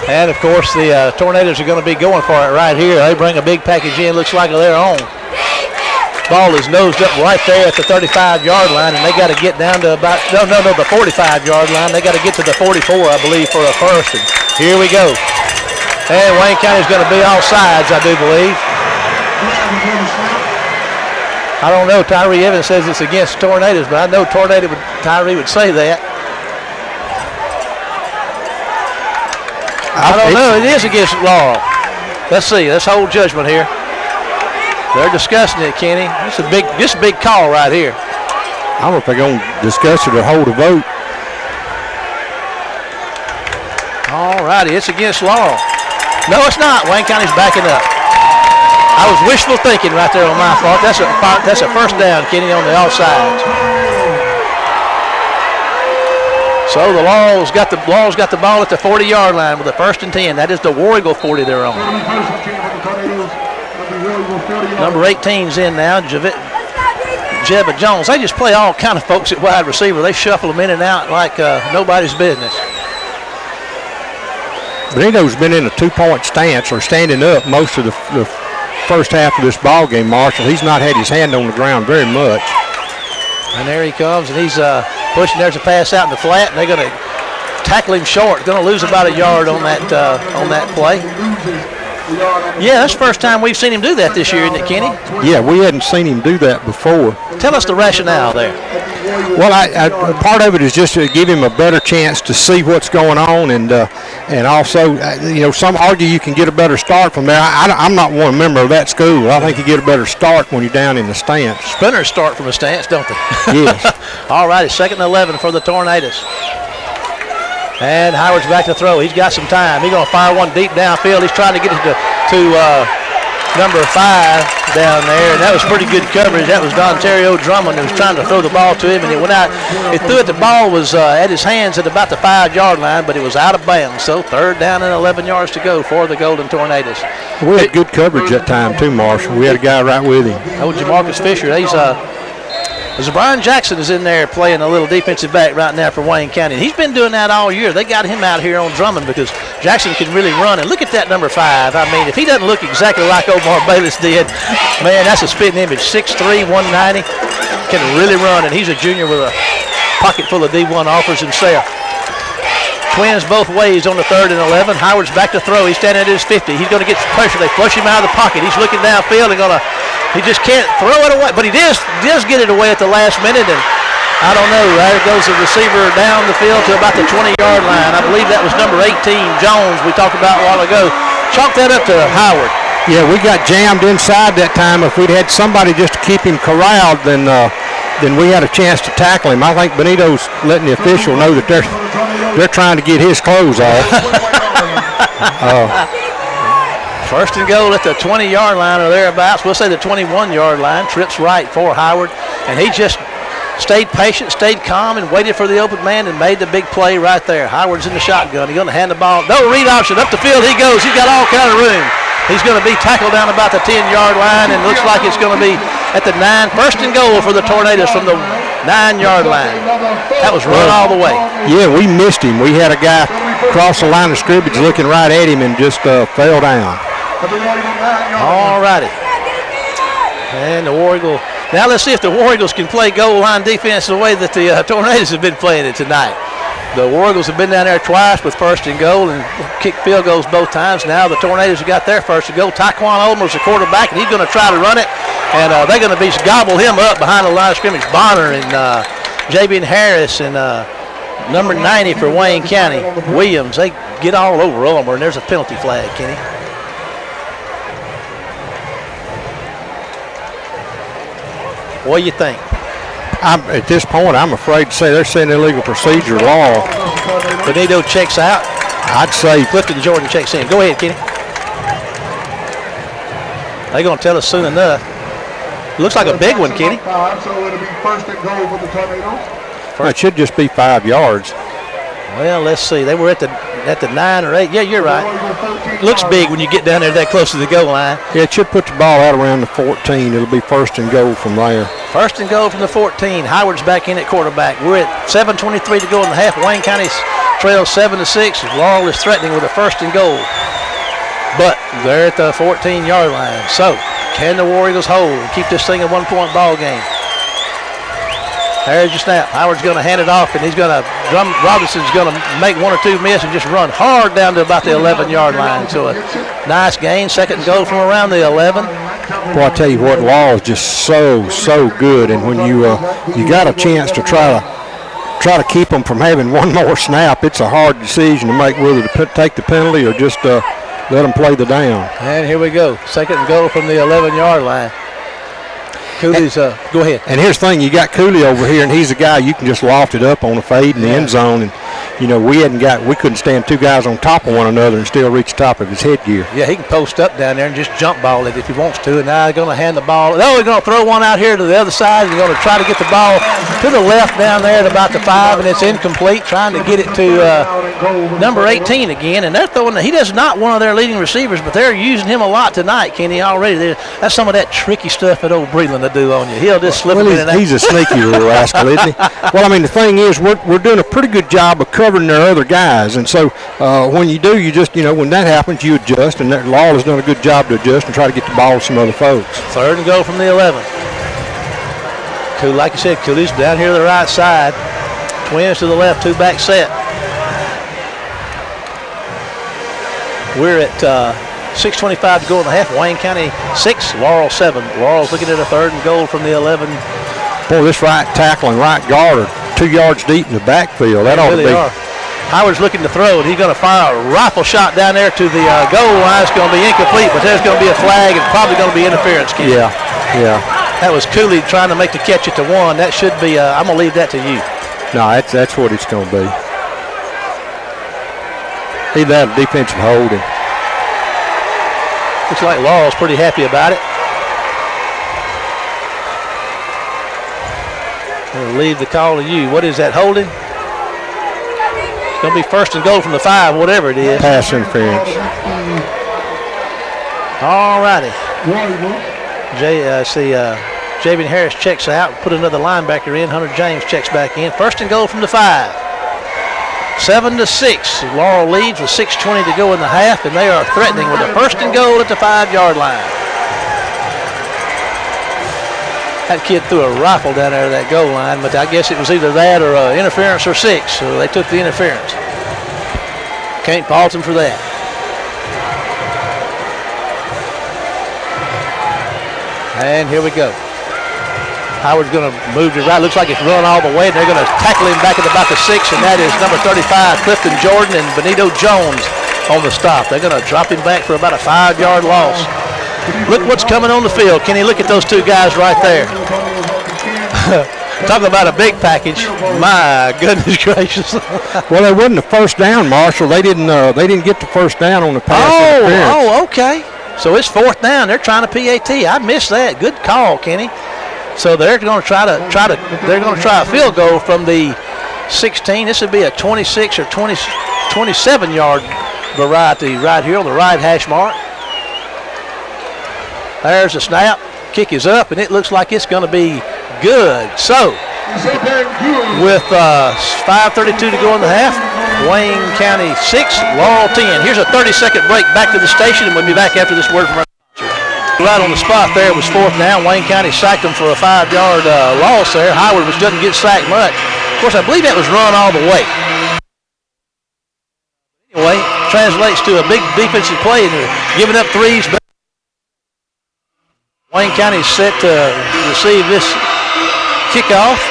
And, of course, the Tornadoes are going to be going for it right here. They bring a big package in. Looks like their own. Ball is nosed up right there at the 35-yard line, and they got to get down to about, the 45-yard line. They got to get to the 44, I believe, for a first. And here we go. And Wayne County's going to be all sides, I do believe. I don't know. Tyree Evans says it's against Tornadoes, but I know Tyree would say that. I don't know. It is against Laurel. Let's see. Let's hold judgment here. They're discussing it, Kenny. This is a big call right here. I don't know if they're going to discuss it or hold a vote. All righty, it's against Laurel. No, it's not. Wayne County's backing up. I was wishful thinking right there on my part. That's a first down, Kenny, on the offsides. So the Laurel's got the ball at the 40-yard line with a 1st and 10. That is the War Eagle 40 they're on. Number 18's in now, Jebba Jones. They just play all kind of folks at wide receiver. They shuffle them in and out like nobody's business. Benito's been in a 2-point stance or standing up most of the first half of this ball game, Marshall. He's not had his hand on the ground very much. And there he comes, and he's pushing. There's a pass out in the flat, and they're going to tackle him short. Going to lose about a yard on that play. Yeah, that's the first time we've seen him do that this year, isn't it, Kenny? Yeah, we hadn't seen him do that before. Tell us the rationale there. Well, part of it is just to give him a better chance to see what's going on, and also, some argue you can get a better start from there. I'm not one member of that school. I think you get a better start when you're down in the stance. Spinners start from a stance, don't they? Yes. All righty, 2nd and 11 for the Tornadoes. And Howard's back to throw. He's got some time. He's going to fire one deep downfield. He's trying to get it to number 5 down there, and that was pretty good coverage. That was Dontario Drummond who was trying to throw the ball to him, and it went out. It threw it. The ball was at his hands at about the 5-yard line, but it was out of bounds. So 3rd down and 11 yards to go for the Golden Tornadoes. We had good coverage that time too, Marshall. We had a guy right with him. Oh, Jamarcus Fisher. He's Brian Jackson is in there playing a little defensive back right now for Wayne County. And he's been doing that all year. They got him out here on Drummond because Jackson can really run. And look at that number 5. I mean, if he doesn't look exactly like Omar Bayless did, man, that's a spitting image. 6'3", 190. Can really run. And he's a junior with a pocket full of D1 offers himself. Twins both ways on the 3rd and 11. Howard's back to throw. He's standing at his 50. He's going to get some pressure. They flush him out of the pocket. He's looking downfield and he just can't throw it away. But he does get it away at the last minute. And I don't know. There goes the receiver down the field to about the 20-yard line. I believe that was number 18, Jones, we talked about a while ago. Chalk that up to Howard. Yeah, we got jammed inside that time. If we'd had somebody just to keep him corralled, then we had a chance to tackle him. I think Benito's letting the official know that they're trying to get his clothes off. 1st and goal at the 20-yard line or thereabouts. We'll say the 21-yard line. Trips right for Howard. And he just stayed patient, stayed calm, and waited for the open man and made the big play right there. Howard's in the shotgun. He's going to hand the ball. No read option. Up the field he goes. He's got all kind of room. He's going to be tackled down about the 10-yard line, and looks like it's going to be at the 9. 1st and goal for the Tornadoes from the 9-yard line. That was run all the way. Yeah, we missed him. We had a guy cross the line of scrimmage looking right at him and just fell down. All righty. And the War Eagle. Now let's see if the War Eagles can play goal line defense the way that the Tornadoes have been playing it tonight. The War Eagles have been down there twice with 1st and goal and kicked field goals both times. Now the Tornadoes have got their 1st and goal. Taquan Olmer's the quarterback, and he's going to try to run it. And they're going to gobble him up behind the line of scrimmage. Bonner and Jabian Harris and number 90 for Wayne County, Williams. They get all over Olmer, and there's a penalty flag, Kenny. What do you think? At this point, I'm afraid to say they're saying illegal procedure law. Benito checks out. I'd say Clifton Jordan checks in. Go ahead, Kenny. They're going to tell us soon enough. Looks like a big one, Kenny. So it'll be 1st and goal for the Tornadoes. it should just be 5 yards. Well, let's see. They were at the 9 or 8. Yeah, you're right. Looks big when you get down there that close to the goal line. Yeah, it should put the ball out around the 14. It'll be 1st and goal from there. 1st and goal from the 14. Howard's back in at quarterback. We're at 7:23 to go in the half. Wayne County's trails 7-6. Laurel is threatening with a 1st and goal. But they're at the 14-yard line. So, can the War Eagles hold and keep this thing a 1-point ball game? There's your snap. Howard's going to hand it off, and Robinson's going to make 1 or 2 miss and just run hard down to about the 11-yard line. So a nice gain. 2nd and goal from around the 11. Boy, I tell you what, Law is just so good. And when you got a chance to try to keep them from having one more snap, it's a hard decision to make whether to take the penalty or just let them play the down. And here we go. 2nd and goal from the 11-yard line. Cooley's, go ahead. And here's the thing, you got Cooley over here, and he's a guy you can just loft it up on a fade in the end zone. And, you know, we couldn't stand two guys on top of one another and still reach the top of his headgear. Yeah, he can post up down there and just jump ball it if he wants to. And now they're going to hand the ball. No, they're going to throw one out here to the other side. They're going to try to get the ball to the left down there at about the 5, and it's incomplete, trying to get it to number 18 again. And they're throwing, he is not one of their leading receivers, but they're using him a lot tonight, Kenny, already. That's some of that tricky stuff that old Breland will do on you. He'll just slip it in and out. He's a sneaky little rascal, isn't he? Well, I mean, the thing is, we're doing a pretty good job of covering their other guys. And so when you do, you just, when that happens, you adjust. And Law has done a good job to adjust and try to get the ball to some other folks. 3rd and goal from the 11. Cooley, like you said, Cooley's down here to the right side. Twins to the left, 2-back set. We're at 6:25 to go in the half. Wayne County 6, Laurel 7. Laurel's looking at a 3rd and goal from the 11. Boy, this right tackle and right guard are 2 yards deep in the backfield. That ought to be. Are. Howard's looking to throw, and he's going to fire a rifle shot down there to the goal line. It's going to be incomplete, but there's going to be a flag and probably going to be interference. Ken. Yeah. That was Cooley trying to make the catch at the 1. That should be, I'm going to leave that to you. No, that's what it's going to be. Either that or defensive holding. Looks like Laurel's pretty happy about it. We'll leave the call to you. What is that, holding? It's going to be 1st and goal from the 5, whatever it is. Pass interference. All righty. Javian Harris checks out, put another linebacker in. Hunter James checks back in. 1st and goal from the 5. 7-6. Laurel leads with 6:20 to go in the half, and they are threatening with a 1st and goal at the 5-yard line. That kid threw a rifle down there to that goal line, but I guess it was either that or interference or 6, so they took the interference. Can't fault them for that. And here we go. Howard's going to move to the right. Looks like it's run all the way, and they're going to tackle him back at about the 6, and that is number 35, Clifton Jordan, and Benito Jones on the stop. They're going to drop him back for about a 5-yard loss. Look what's coming on the field. Can you look at those 2 guys right there? Talking about a big package. My goodness gracious. Well, it wasn't the 1st down, Marshall. They didn't get the 1st down on the pass interference. Oh, okay. So it's 4th down. They're trying to PAT. I missed that. Good call, Kenny. So they're going to try a field goal from the 16. This would be a 26 or 27-yard variety right here on the right hash mark. There's a snap. Kick is up, and it looks like it's going to be good. So with 5:32 to go in the half, Wayne County 6, Laurel 10. Here's a 30-second break back to the station, and we'll be back after this word from our sponsor. Right on the spot there was 4th down. Wayne County sacked them for a 5-yard loss there. Howard doesn't get sacked much. Of course, I believe that was run all the way. Anyway, translates to a big defensive play, and they're giving up 3s. Wayne County is set to receive this kickoff.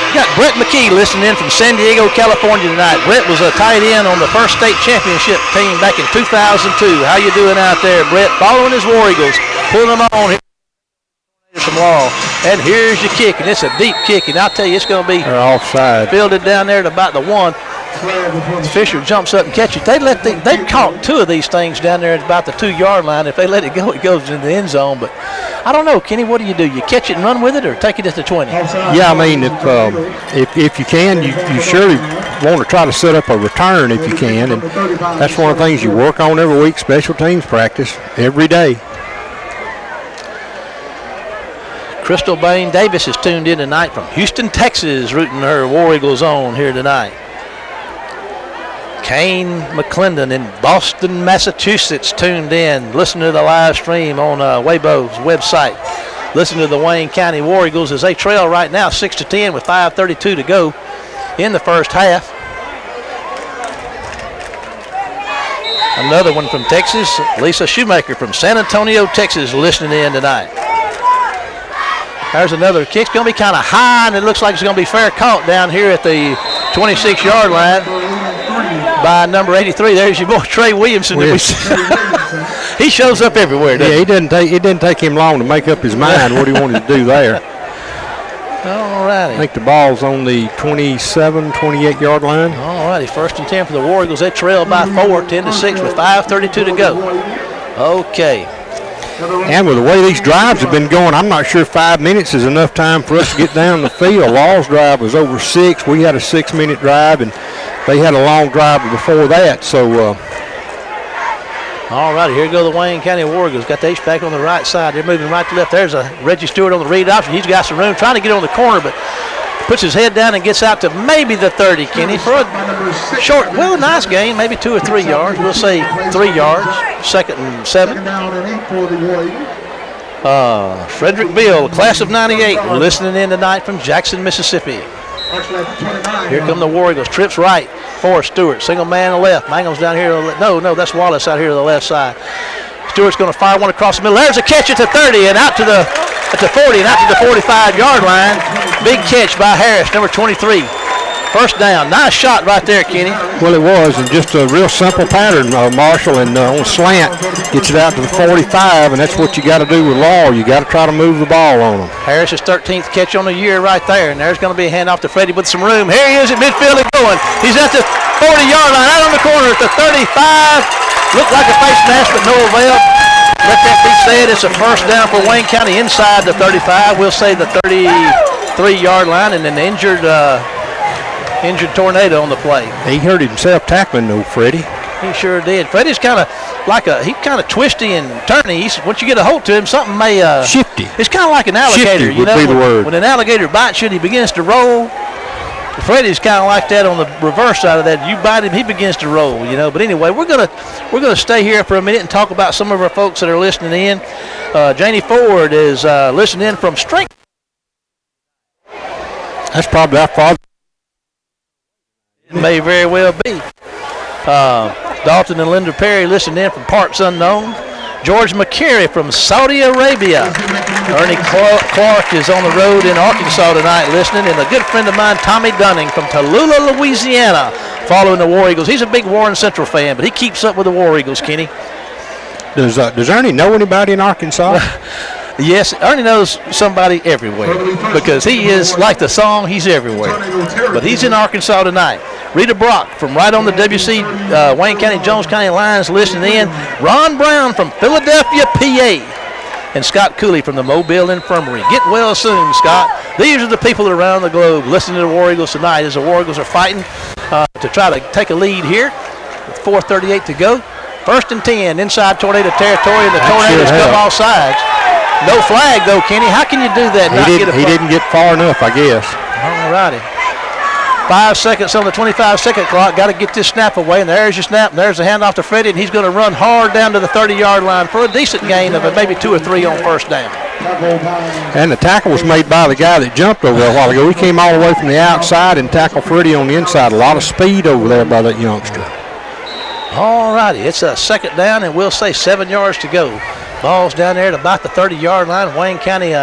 We got Brett McKee listening in from San Diego, California tonight. Brett was a tight end on the first state championship team back in 2002. How you doing out there, Brett? Following his War Eagles, pulling them on here from Laurel. And here's your kick, and it's a deep kick, and I'll tell you, it's going to be offside. Fielded down there at about the 1. Fisher jumps up and catches it. They've caught 2 of these things down there at about the 2-yard line. If they let it go, it goes into the end zone. But I don't know, Kenny, what do? You catch it and run with it, or take it at the 20? Yeah, I mean, if you can, you surely want to try to set up a return if you can, and that's one of the things you work on every week. Special teams practice every day. Crystal Bain Davis is tuned in tonight from Houston, Texas, rooting her War Eagles on here tonight. Kane McClendon in Boston, Massachusetts, tuned in, listening to the live stream on Weibo's website. Listen to the Wayne County War Eagles as they trail right now 6-10 with 5:32 to go in the first half. Another one from Texas, Lisa Shoemaker from San Antonio, Texas, listening in tonight. There's another kick. It's going to be kind of high, and it looks like it's going to be fair caught down here at the 26-yard line by number 83. There's your boy Trey Williamson. He He shows up everywhere, doesn't Yeah, it didn't take him long to make up his mind what he wanted to do there. All righty. I think the ball's on the 27, 28-yard line. All righty, 1st and 10 for the War Eagles. They trail by 4, 10-6 with 5:32 to go. Okay. And with the way these drives have been going, I'm not sure 5 minutes is enough time for us to get down the field. Law's drive was over 6. We had a 6-minute drive, and they had a long drive before that. So, all righty, here go the Wayne County War Eagles. Got the H-back on the right side. They're moving right to left. There's a Reggie Stewart on the read option. He's got some room, trying to get on the corner, but puts his head down and gets out to maybe the 30, Kenny, for a short, well, a nice gain, maybe 2 or 3 yards. We'll say 3 yards, 2nd and 7. Frederick Bill, class of 98, listening in tonight from Jackson, Mississippi. Here come the War Eagles. Trips right for Stewart. Single man on the left. Mangum's down here. No, that's Wallace out here to the left side. Stewart's going to fire one across the middle. There's a catch at the 30 and out to the 40 and out to the 45-yard line. Big catch by Harris, number 23. 1st down. Nice shot right there, Kenny. well, it was, and just a real simple pattern, Marshall, and on slant, gets it out to the 45, and that's what you got to do with Law. You got to try to move the ball on them. Harris's 13th catch on the year right there, and there's going to be a handoff to Freddie with some room. Here he is at midfield and going. He's at the 40-yard line, out on the corner at the 35. Looked like a face mask, but no avail. Let that be said. It's a 1st down for Wayne County inside the 35. We'll say the 33-yard line, and an injured Tornado on the play. He hurt himself tackling, though, Freddie. He sure did. Freddie's kind of he's kind of twisty and turny. Once you get a hold to him, something may shifty. It's kind of like an alligator. Shifty would be the word. When an alligator bites you and he begins to roll, Freddie's kind of like that on the reverse side of that. You bite him, he begins to roll. But anyway, we're gonna stay here for a minute and talk about some of our folks that are listening in. Janie Ford is listening in from Strength. That's probably our father. It may very well be. Dalton and Linda Perry listening in from Parts Unknown. George McCary from Saudi Arabia. Ernie Clark is on the road in Arkansas tonight listening. And a good friend of mine, Tommy Dunning from Tallulah, Louisiana, following the War Eagles. He's a big Warren Central fan, but he keeps up with the War Eagles, Kenny. Does Ernie know anybody in Arkansas? Yes, Ernie knows somebody everywhere because he is, like the song, he's everywhere. But he's in Arkansas tonight. Rita Brock from right on the WC Wayne County, Jones County lines listening in. Ron Brown from Philadelphia, PA. And Scott Cooley from the Mobile Infirmary. Get well soon, Scott. These are the people around the globe listening to the War Eagles tonight as the War Eagles are fighting to try to take a lead here with 4:38 to go. 1st and 10 inside Tornado territory, and the Tornadoes come all sides. No flag, though, Kenny. How can you do that? He didn't get far enough, I guess. All righty. 5 seconds on the 25-second clock. Got to get this snap away, and there's your snap. And there's the handoff to Freddie, and he's going to run hard down to the 30-yard line for a decent gain of maybe 2 or 3 on 1st down. And the tackle was made by the guy that jumped over there a while ago. He came all the way from the outside and tackled Freddie on the inside. A lot of speed over there by that youngster. All righty. It's a 2nd down, and we'll say 7 yards to go. Ball's down there at about the 30-yard line. Wayne County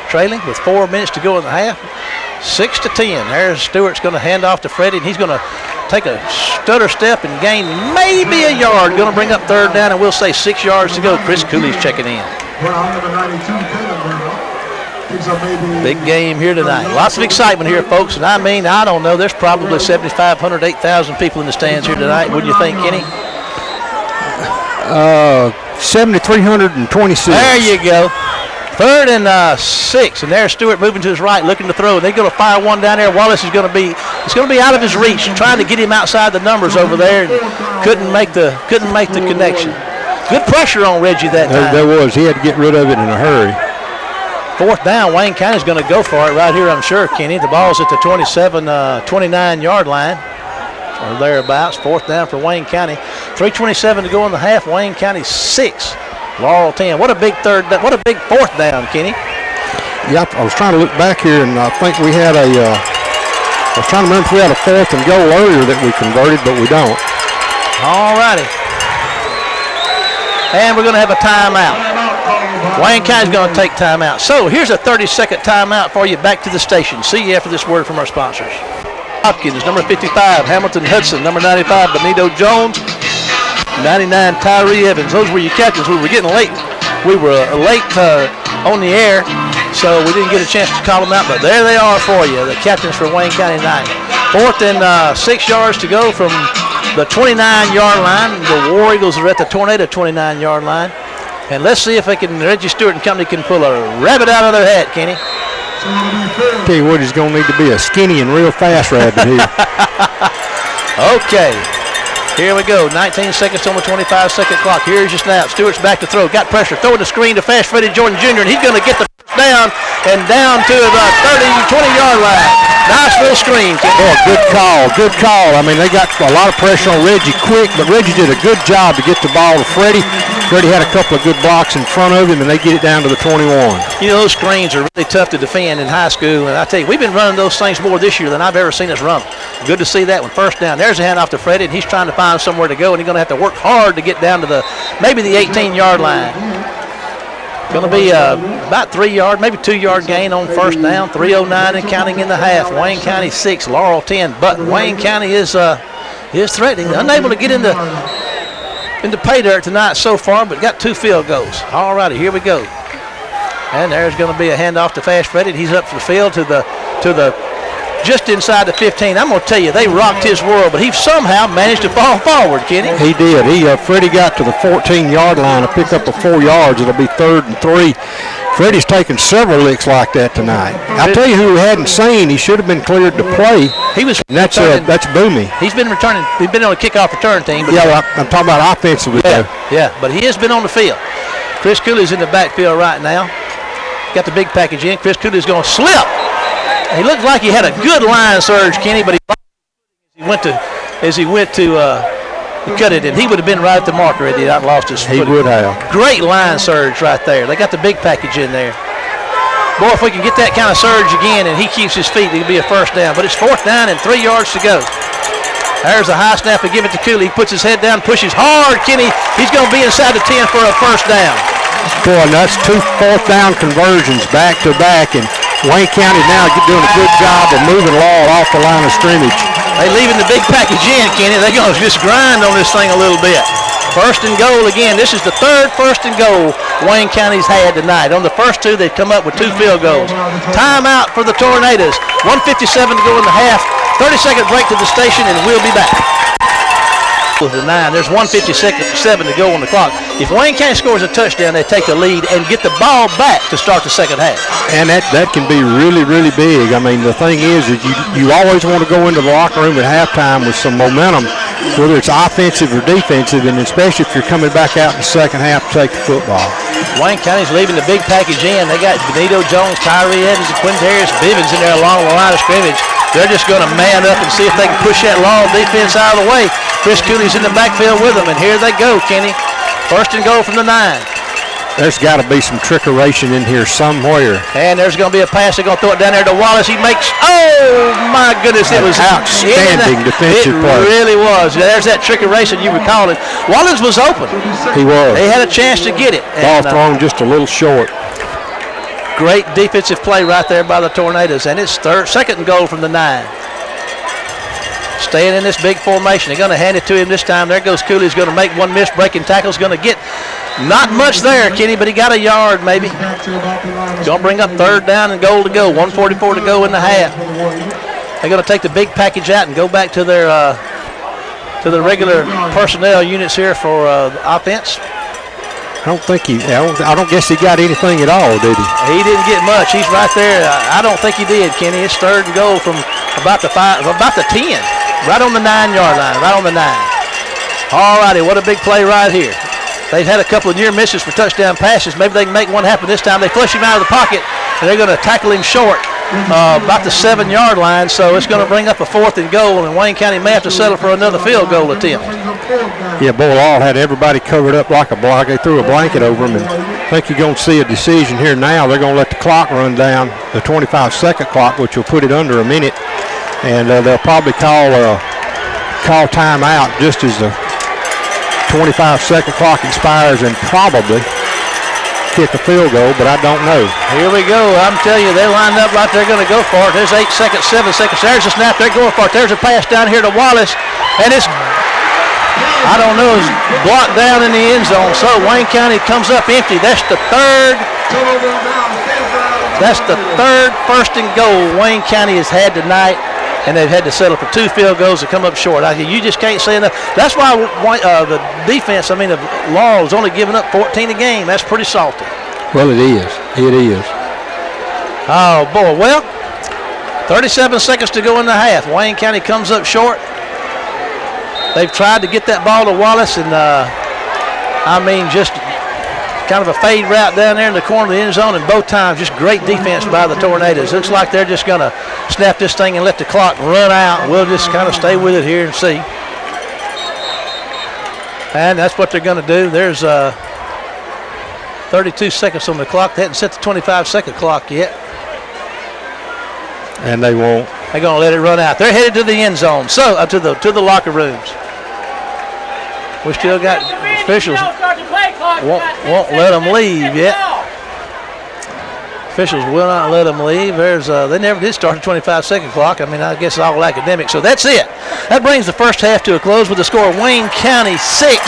trailing with 4 minutes to go in the half. 6-10. There's Stewart's going to hand off to Freddie, and he's going to take a stutter step and gain maybe a yard. Going to bring up 3rd down, and we'll say 6 yards to go. Chris Cooley's checking in. Big game here tonight. Lots of excitement here, folks. And I don't know, there's probably 7,500, 8,000 people in the stands here tonight. Wouldn't you think, Kenny? 7,326. There you go. 3rd and 6, and there's Stewart moving to his right, looking to throw. They're going to fire one down there. Wallace is going to be out of his reach, trying to get him outside the numbers over there, and couldn't make the connection. Good pressure on Reggie that time. There was. He had to get rid of it in a hurry. 4th down. Wayne County's going to go for it right here, I'm sure, Kenny. The ball's at the 29-yard line, or thereabouts. 4th down for Wayne County. 3:27 to go in the half. Wayne County 6. Laurel 10. What a big 4th down, Kenny. Yeah, I was trying to look back here, and I think we had I was trying to remember if we had a 4th and goal earlier that we converted, but we don't. All righty. And we're going to have a timeout. Wayne County's going to take timeout. So here's a 30-second timeout for you back to the station. See you after this word from our sponsors. Hopkins, number 55. Hamilton Hudson, number 95. Benito Jones. 99, Tyree Evans. Those were your captains. We were getting late. We were late on the air, so we didn't get a chance to call them out. But there they are for you, the captains for Wayne County Knight. 4th and 6 yards to go from the 29-yard line. The War Eagles are at the Tornado 29-yard line. And let's see if Reggie Stewart and company can pull a rabbit out of their hat, Kenny. Tell you what, he's going to need to be a skinny and real fast rabbit here. Okay. Here we go. 19 seconds on the 25-second clock. Here's your snap. Stewart's back to throw. Got pressure. Throwing the screen to Fast Freddie Jordan Jr. And he's going to get the first down and down to the 20-yard line. Nice little screen. Boy, good call. Good call. I mean, they got a lot of pressure on Reggie quick, but Reggie did a good job to get the ball to Freddie. Freddie had a couple of good blocks in front of him, and they get it down to the 21. You know, those screens are really tough to defend in high school, and I tell you, we've been running those things more this year than I've ever seen us run. Good to see that one. First down. There's a handoff to Freddie, and he's trying to find somewhere to go, and he's going to have to work hard to get down to maybe the 18-yard line. Going to be about 3-yard, maybe 2-yard gain on first down. 3:09 and counting in the half. Wayne County 6, Laurel 10. But Wayne County is threatening. Unable to get into pay dirt tonight so far, but got 2 field goals. All righty, here we go. And there's going to be a handoff to Fast Freddie. He's up the field to the just inside the 15. I'm going to tell you, they rocked his world, but he somehow managed to fall forward, Kenny. He did. Freddie got to the 14-yard line to pick up 4 yards. It'll be 3rd and 3. Freddie's taken several licks like that tonight. I'll tell you who we hadn't seen. He should have been cleared to play. He was. And that's Boomy. He's been returning. He's been on the kickoff return team. But yeah, I'm talking about offensively. Yeah, but he has been on the field. Chris Cooley's in the backfield right now. Got the big package in. Chris Cooley's going to slip. He looked like he had a good line surge, Kenny, but as he went to cut it, and he would have been right at the marker had he not lost his footing. He would have. Great line surge right there. They got the big package in there. Boy, if we can get that kind of surge again and he keeps his feet, it'll be a first down. But it's 4th down and 3 yards to go. There's a high snap to give it to Cooley. He puts his head down, pushes hard, Kenny. He's going to be inside the 10 for a first down. Boy, and that's 2 4th-down conversions back to back, and Wayne County now doing a good job of moving Laurel off the line of scrimmage. They leaving the big package in, Kenny. They're going to just grind on this thing a little bit. First and goal again. This is the 3rd first and goal Wayne County's had tonight. On the first 2, they've come up with 2 field goals. Timeout for the Tornadoes. 1:57 to go in the half. 30-second break to the station, and we'll be back. With the 9, there's 1:57 to go on the clock. If Wayne County scores a touchdown, they take the lead and get the ball back to start the second half. And that can be really, really big. I mean, the thing is you always want to go into the locker room at halftime with some momentum, whether it's offensive or defensive, and especially if you're coming back out in the second half to take the football. Wayne County's leaving the big package in. They got Benito Jones, Tyree Evans, and Quintarius Bivens in there along the line of scrimmage. They're just going to man up and see if they can push that Laurel defense out of the way. Chris Cooley's in the backfield with them, and here they go, Kenny. First and goal from the 9. There's got to be some trickeration in here somewhere. And there's going to be a pass. They're going to throw it down there to Wallace. He makes, oh, my goodness, it was outstanding defensive play. It really was. There's that trickeration you were calling. Wallace was open. He was. They had a chance to get it. Ball thrown just a little short. Great defensive play right there by the Tornadoes. And it's 2nd and goal from the 9. Staying in this big formation. They're going to hand it to him this time. There goes Cooley. He's going to make one miss. Breaking tackle is going to get not much there, Kenny, but he got a yard maybe. Going to bring up 3rd down and goal to go. 1:44 to go in the half. They're going to take the big package out and go back to their regular personnel units here for offense. I don't guess he got anything at all, did he? He didn't get much. He's right there. I don't think he did, Kenny. It's 3rd and goal from about the 10. Right on the 9-yard line. Right on the 9. All righty. What a big play right here. They've had a couple of near misses for touchdown passes. Maybe they can make one happen this time. They flush him out of the pocket, and they're going to tackle him short about the 7-yard line. So it's going to bring up a 4th and goal, and Wayne County may have to settle for another field goal attempt. Yeah, boy, Laurel had everybody covered up like a block. They threw a blanket over them, and I think you're going to see a decision here now. They're going to let the clock run down, the 25-second clock, which will put it under a minute, and they'll probably call timeout just as the 25-second clock expires and probably kick a field goal, but I don't know. Here we go. I'm telling you, they're lined up like they're going to go for it. There's 8 seconds, 7 seconds. There's a snap. They're going for it. There's a pass down here to Wallace, and it's I don't know, is blocked down in the end zone. So Wayne County comes up empty. That's the third. That's the third first and goal Wayne County has had tonight, and they've had to settle for 2 field goals to come up short. You just can't say enough. That's why the defense, of Laurel, is only giving up 14 a game. That's pretty salty. Well, it is. It is. Oh, boy. Well, 37 seconds to go in the half. Wayne County comes up short. They've tried to get that ball to Wallace, and just kind of a fade route down there in the corner of the end zone, and both times just great defense by the Tornadoes. Looks like they're just going to snap this thing and let the clock run out. We'll just kind of stay with it here and see. And that's what they're going to do. There's 32 seconds on the clock. They hadn't set the 25-second clock yet. And they won't. They're going to let it run out. They're headed to the end zone, so to the locker rooms. We still got officials won't let them leave yet. Officials will not let them leave. They never did start the 25-second clock. I guess it's all academic. So that's it. That brings the first half to a close with the score Wayne County 6,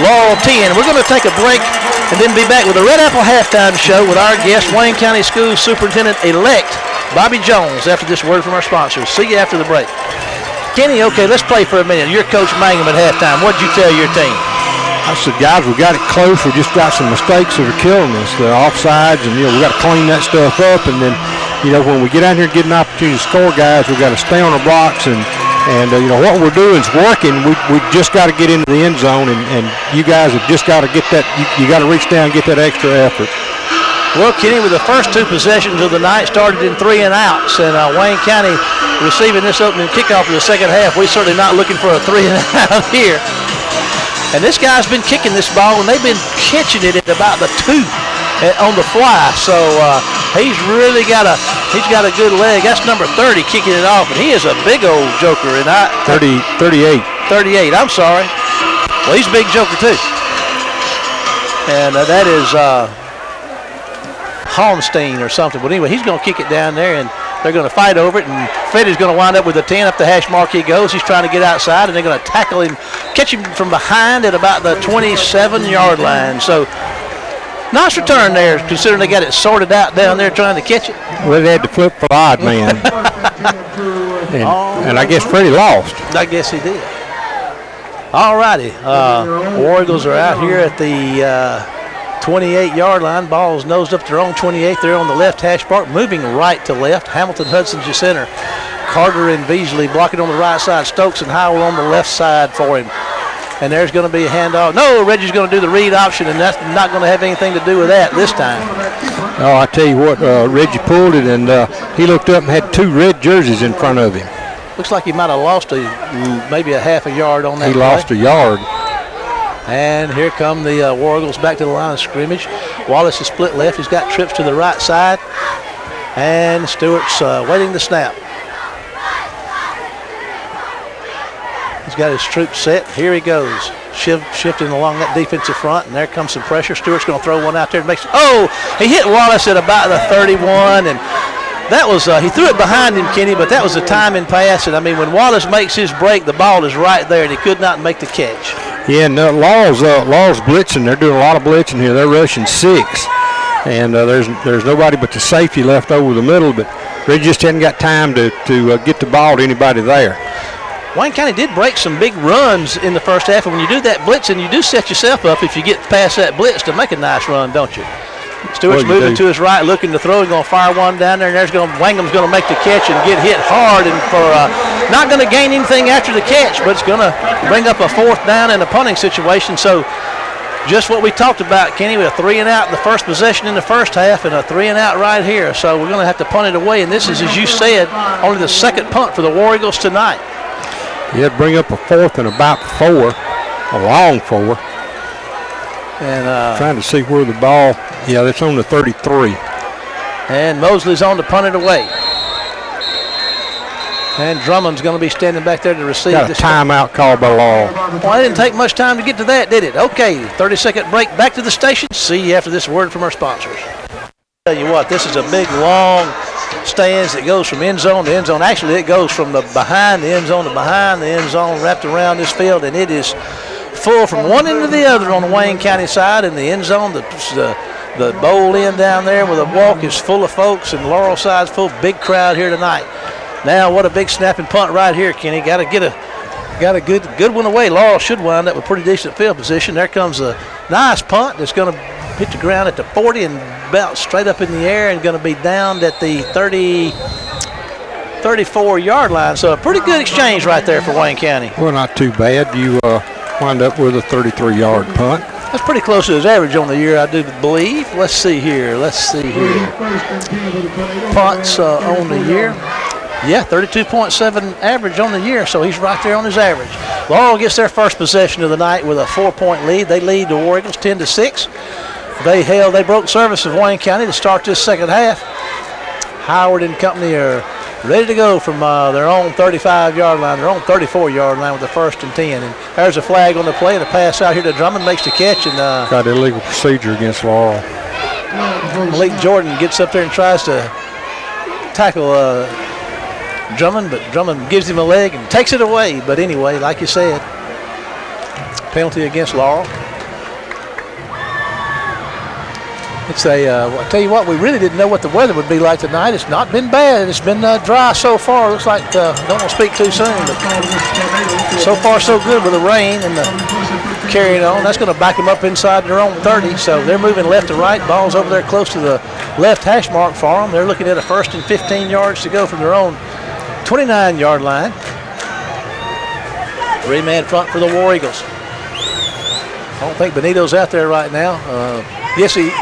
Laurel 10. We're going to take a break and then be back with a Red Apple halftime show with our guest, Wayne County School Superintendent-elect Bobby Jones, after this word from our sponsors. See you after the break. Kenny, okay, let's play for a minute. You're Coach Mangum at halftime. What'd you tell your team? I said, guys, we got it close. We just got some mistakes that are killing us. The offsides, and we got to clean that stuff up. And then, when we get out here and get an opportunity to score, guys, we got to stay on our blocks. And what we're doing is working. We just got to get into the end zone, and you guys have just got to get that. You got to reach down and get that extra effort. Well, Kenny, with the first 2 possessions of the night started in 3 and outs, and Wayne County receiving this opening kickoff in the second half. We're certainly not looking for a 3 and out here. And this guy's been kicking this ball, and they've been catching it at about the 2 on the fly. So he's really got a good leg. That's number 30 kicking it off, and he is a big old joker. And 38. 38. I'm sorry. Well, he's a big joker too. And that is Holmstein or something. But anyway, he's going to kick it down there, and they're going to fight over it, and Freddie's going to wind up with a 10 up the hash mark he goes. He's trying to get outside, and they're going to tackle him, catch him from behind at about the 27-yard line. So nice return there, considering they got it sorted out down there trying to catch it. Well, they had to flip for the odd man. and I guess Freddie lost. I guess he did. All righty. War Eagles are out here at the 28-yard line. Ball's nosed up to their own 28. They're on the left hash mark, moving right to left. Hamilton, Hudson's your center. Carter and Beasley blocking on the right side. Stokes and Howell on the left side for him. And there's going to be a handoff. No, Reggie's going to do the read option, and that's not going to have anything to do with that this time. Oh, I tell you what, Reggie pulled it, and he looked up and had 2 red jerseys in front of him. Looks like he might have lost maybe a half a yard on that He play. lost a yard. And here come the War Eagles back to the line of scrimmage. Wallace is split left. He's got trips to the right side. And Stewart's waiting to snap. He's got his troops set. Here he goes. Shifting along that defensive front. And there comes some pressure. Stewart's going to throw one out there. He hit Wallace at about the 31. And that was, he threw it behind him, Kenny, but that was a timing pass. And, when Wallace makes his break, the ball is right there, and he could not make the catch. Yeah, and Law's blitzing. They're doing a lot of blitzing here. They're rushing 6. And there's nobody but the safety left over the middle, but they just hadn't got time to get the ball to anybody there. Wayne County did break some big runs in the first half, and when you do that blitzing, you do set yourself up if you get past that blitz to make a nice run, don't you? Stewart's moving to his right, looking to throw. He's going to fire one down there, and Wangham's going to make the catch and get hit hard, and for not going to gain anything after the catch, but it's going to bring up a 4th down in a punting situation. So just what we talked about, Kenny, with a 3 and out in the first possession in the first half and a 3 and out right here. So we're going to have to punt it away, and this is, as you said, only the second punt for the War Eagles tonight. You had to bring up a 4th and about 4, a long 4. And trying to see where the ball, that's on the 33. And Mosley's on to punt it away. And Drummond's going to be standing back there to receive Got a this timeout called by Law. Well, it didn't take much time to get to that, did it? Okay, 30-second break. Back to the station. See you after this word from our sponsors. Tell you what, this is a big, long stands. It goes from end zone to end zone. Actually, it goes from the behind the end zone to behind the end zone, wrapped around this field, and it is full from one end to the other on the Wayne County side. In the end zone, the bowl end down there where the walk is full of folks, and Laurel side's full. Big crowd here tonight. Now, what a big snapping punt right here, Kenny. Got a good one away. Laurel should wind up with pretty decent field position. There comes a nice punt that's going to hit the ground at the 40 and bounce straight up in the air and going to be downed at the 34-yard line. So a pretty good exchange right there for Wayne County. Well, not too bad. You wind up with a 33-yard punt. That's pretty close to his average on the year, I do believe. Let's see here. Punts on the year. Yeah, 32.7 average on the year, so he's right there on his average. Laurel gets their first possession of the night with a 4-point lead. They lead the War Eagles 10-6. They broke service of Wayne County to start this second half. Howard and company are ready to go from their own 35-yard line, their own 34-yard line with the 1st and 10. And there's a flag on the play, and a pass out here to Drummond makes the catch. And got illegal procedure against Laurel. Malik Jordan gets up there and tries to tackle Drummond, but Drummond gives him a leg and takes it away. But anyway, like you said, penalty against Laurel. It's I tell you what, we really didn't know what the weather would be like tonight. It's not been bad. It's been dry so far. Looks like, don't want to speak too soon, but so far so good with the rain and the carrying on. That's going to back them up inside their own 30. So they're moving left to right. Ball's over there close to the left hash mark for them. They're looking at a 1st and 15 yards to go from their own 29-yard line. 3-man front for the War Eagles. I don't think Benito's out there right now. Yes, he's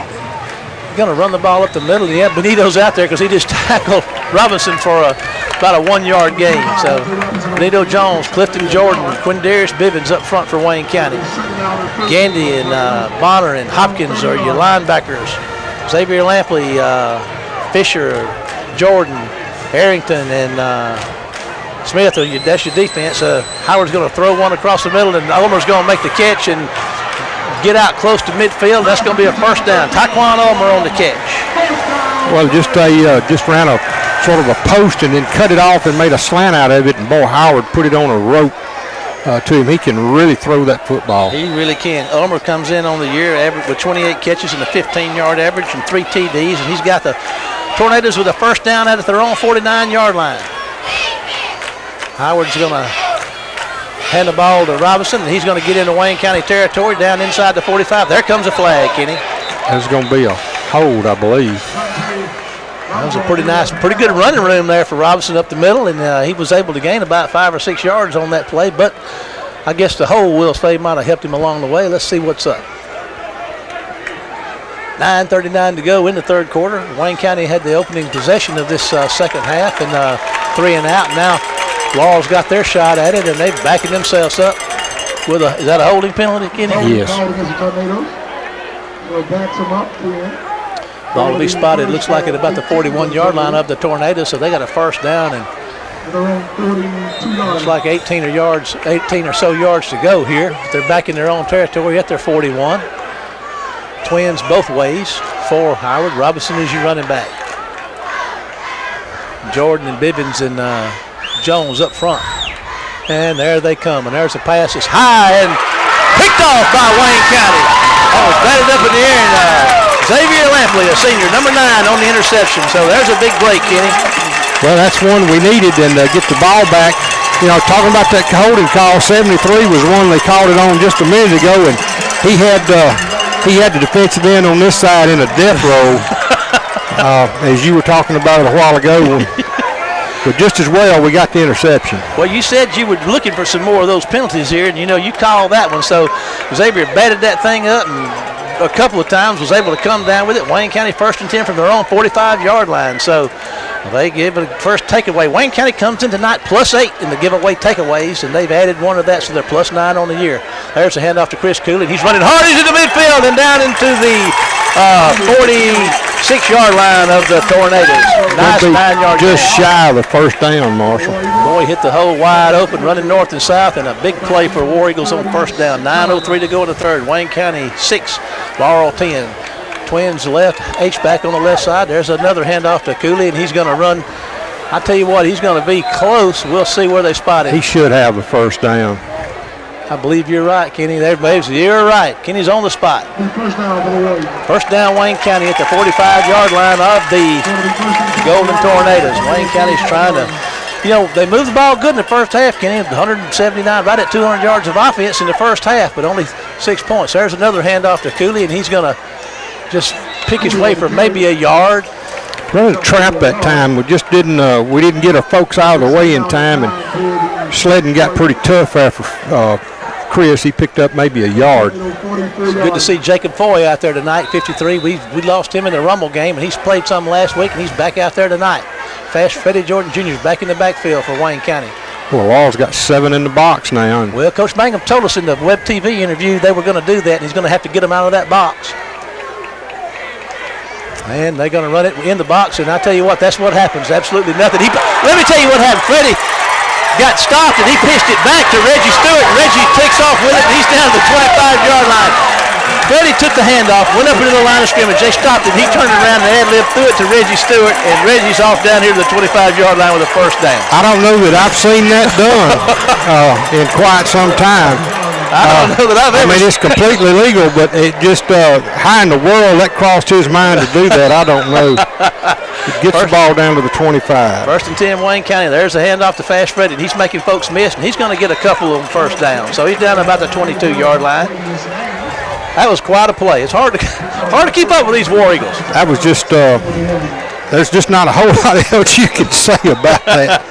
going to run the ball up the middle. Yeah, Benito's out there because he just tackled Robinson for about a 1-yard gain. So Benito Jones, Clifton Jordan, Quindarius Bivens up front for Wayne County. Gandy and Bonner and Hopkins are your linebackers. Xavier Lampley, Fisher, Jordan, Harrington, and Smith, that's your defense. Howard's going to throw one across the middle, and Ulmer's going to make the catch and get out close to midfield. That's going to be a first down. Taquan Ulmer on the catch. Well, just ran a sort of a post and then cut it off and made a slant out of it, and boy, Howard put it on a rope to him. He can really throw that football. He really can. Ulmer comes in on the year average with 28 catches and a 15-yard average and 3 TDs, and he's got the Tornadoes with a first down out at their own 49-yard line. Howard's going to hand the ball to Robinson, and he's going to get into Wayne County territory down inside the 45. There comes a flag, Kenny. That's going to be a hold, I believe. That was a pretty good running room there for Robinson up the middle, and he was able to gain about 5 or 6 yards on that play, but I guess the hold, Will say, might have helped him along the way. Let's see what's up. 9:39 to go in the third quarter. Wayne County had the opening possession of this second half, and 3 and out. Now Laurel's got their shot at it, and they're backing themselves up with is that a holding penalty, Kenny? Yes. Ball will be spotted, looks like at about the 41-yard line of the Tornadoes, so they got a first down, and looks like 18 or so yards to go here. They're back in their own territory at their 41. Twins both ways for Howard. Robinson is your running back. Jordan and Bivens and Jones up front. And there they come. And there's a pass. It's high and picked off by Wayne County. Oh, it's batted up in the air. And Xavier Lampley, a senior, number 9 on the interception. So there's a big break, Kenny. Well, that's one we needed, and get the ball back. You know, talking about that holding call, 73 was one they called it on just a minute ago, and he had the defensive end on this side in a death roll, as you were talking about it a while ago. But just as well, we got the interception. Well, you said you were looking for some more of those penalties here, and, you called that one. So Xavier batted that thing up and a couple of times was able to come down with it. Wayne County 1st and 10 from their own 45-yard line. So they give it a first takeaway. Wayne County comes in tonight +8 in the giveaway takeaways, and they've added one of that, so they're +9 on the year. There's a handoff to Chris Cooley. He's running hard. He's in the midfield and down into the 46-yard line of the Tornadoes. Nice 9-yard just gain. shy of the first down, Marshall. Boy, hit the hole wide open, running north and south, and a big play for War Eagles on first down. 9:03 to go in the third. Wayne County 6, Laurel 10. Twins left, H-back on the left side. There's another handoff to Cooley, and he's going to run. I tell you what, he's going to be close. We'll see where they spot him. He should have the first down. I believe you're right, Kenny. There, babes. You're right. Kenny's on the spot. First down for the Warriors. First down, Wayne County at the 45-yard line of the Golden Tornadoes. Wayne County's trying to, they moved the ball good in the first half, Kenny. 179, right at 200 yards of offense in the first half, but only 6 points. There's another handoff to Cooley, and he's going to just pick his way for maybe a yard. Running a trap that time. We just didn't get our folks out of the way in time, and Sledden got pretty tough after Chris. He picked up maybe a yard. It's good to see Jacob Foy out there tonight, 53. We lost him in the Rumble game, and he's played some last week, and he's back out there tonight. Fast Freddie Jordan Jr. is back in the backfield for Wayne County. Well, Law's got 7 in the box now. Well, Coach Mangum told us in the Web TV interview they were going to do that, and he's going to have to get them out of that box. And they're going to run it in the box, and I tell you what, that's what happens. Absolutely nothing. Let me tell you what happened. Freddie got stopped, and he pitched it back to Reggie Stewart, and Reggie takes off with it, and he's down to the 25-yard line. Freddie took the handoff, went up into the line of scrimmage. They stopped it, and he turned around and ad-lib threw it to Reggie Stewart, and Reggie's off down here to the 25-yard line with a first down. I don't know that I've seen that done in quite some time. I don't know that I've ever. I mean, it's completely legal, but it just how in the world that crossed his mind to do that, I don't know. It gets the ball down to the 25. First and 10, Wayne County. There's a handoff to Fast Freddie, and he's making folks miss, and he's going to get a couple of them first down. So he's down about the 22-yard line. That was quite a play. It's hard to keep up with these War Eagles. That was just there's just not a whole lot else you can say about that.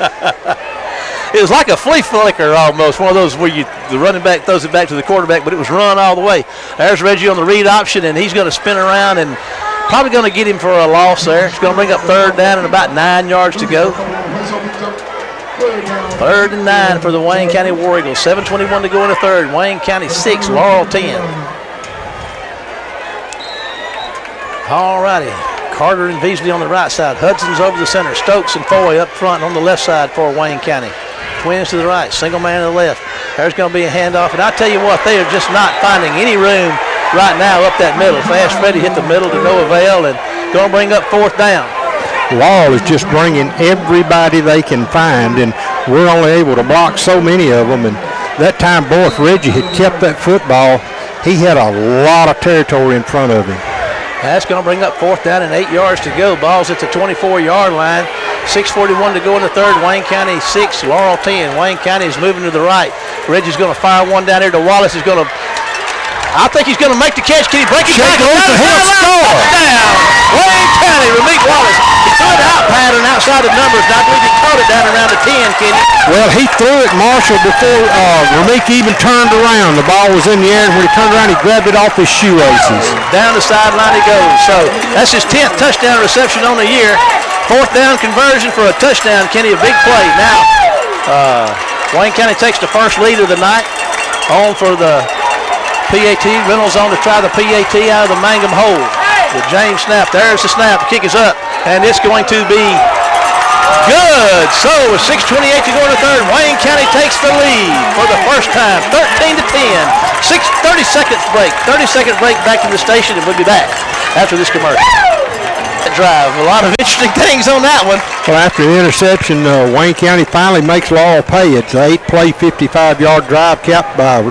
It was like a flea flicker almost, one of those where the running back throws it back to the quarterback, but it was run all the way. There's Reggie on the read option, and he's going to spin around and probably going to get him for a loss there. It's going to bring up third down and about 9 yards to go. 3rd and 9 for the Wayne County War Eagles. 7:21 to go in the third. Wayne County 6, Laurel 10. All righty. Carter and Beasley on the right side. Hudson's over the center. Stokes and Foy up front on the left side for Wayne County. Twins to the right. Single man to the left. There's going to be a handoff. And I tell you what, they are just not finding any room right now up that middle. Fast Freddie hit the middle to no avail and going to bring up 4th down. Law is just bringing everybody they can find, and we're only able to block so many of them. And that time, boy, if Reggie had kept that football, he had a lot of territory in front of him. That's going to bring up 4th down and 8 yards to go. Ball's at the 24-yard line. 6:41 to go in the third. Wayne County 6, Laurel 10. Wayne County is moving to the right. Reggie's going to fire one down here to Wallace. I think he's going to make the catch. Can he break it back? Touchdown! Wayne County, Ramik Wallace. He threw it out pattern outside the numbers, and I believe he caught it down around the 10, Kenny. Well, he threw it, Marshall, before Ramik even turned around. The ball was in the air, and when he turned around, he grabbed it off his shoelaces. Down the sideline he goes. So that's his 10th touchdown reception on the year. 4th down conversion for a touchdown, Kenny, a big play. Now, Wayne County takes the first lead of the night. On for the PAT. Reynolds on to try the PAT out of the Mangum hole. The James snap. There's the snap. The kick is up, and it's going to be good. So with 6:28 to go in the third, Wayne County takes the lead for the first time, 13-10. 30-second break. 30-second break back to the station, and we'll be back after this commercial. Drive. A lot of interesting things on that one. Well, after the interception, Wayne County finally makes Laurel pay. It's an 8-play, 55-yard drive capped by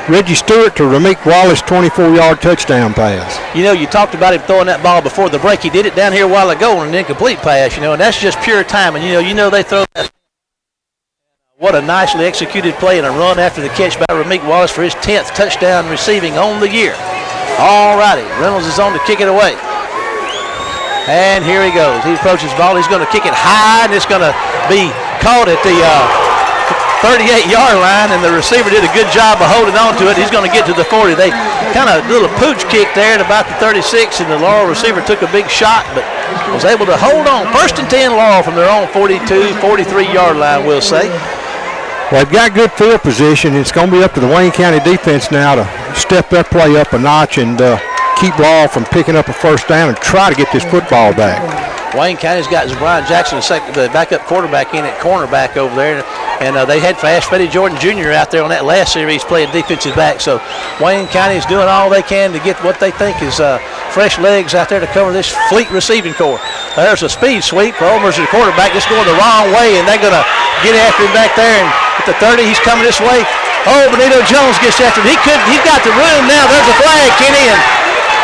Reggie Stewart to Ramik Wallace 24-yard touchdown pass. You talked about him throwing that ball before the break. He did it down here a while ago on an incomplete pass, and that's just pure timing. They throw that. What a nicely executed play and a run after the catch by Ramik Wallace for his 10th touchdown receiving on the year. All righty. Reynolds is on to kick it away. And here he goes. He approaches the ball. He's going to kick it high, and it's going to be caught at the 38-yard line, and the receiver did a good job of holding on to it. He's going to get to the 40. They kind of little pooch kick there at about the 36, and the Laurel receiver took a big shot, but was able to hold on. 1st and 10 Laurel from their own 42, 43-yard line, we'll say. Well, they've got good field position. It's going to be up to the Wayne County defense now to step their play up a notch and keep Laurel from picking up a first down and try to get this football back. Wayne County's got Brian Jackson, the backup quarterback in at cornerback over there, and they had Fast Freddie Jordan Jr. out there on that last series playing defensive back. So Wayne County is doing all they can to get what they think is fresh legs out there to cover this fleet receiving corps. There's a speed sweep. Ulmer's the quarterback, just going the wrong way, and they're going to get after him back there. And at the 30, he's coming this way. Oh, Benito Jones gets after him. He's got the room now. There's a flag, Kenny, and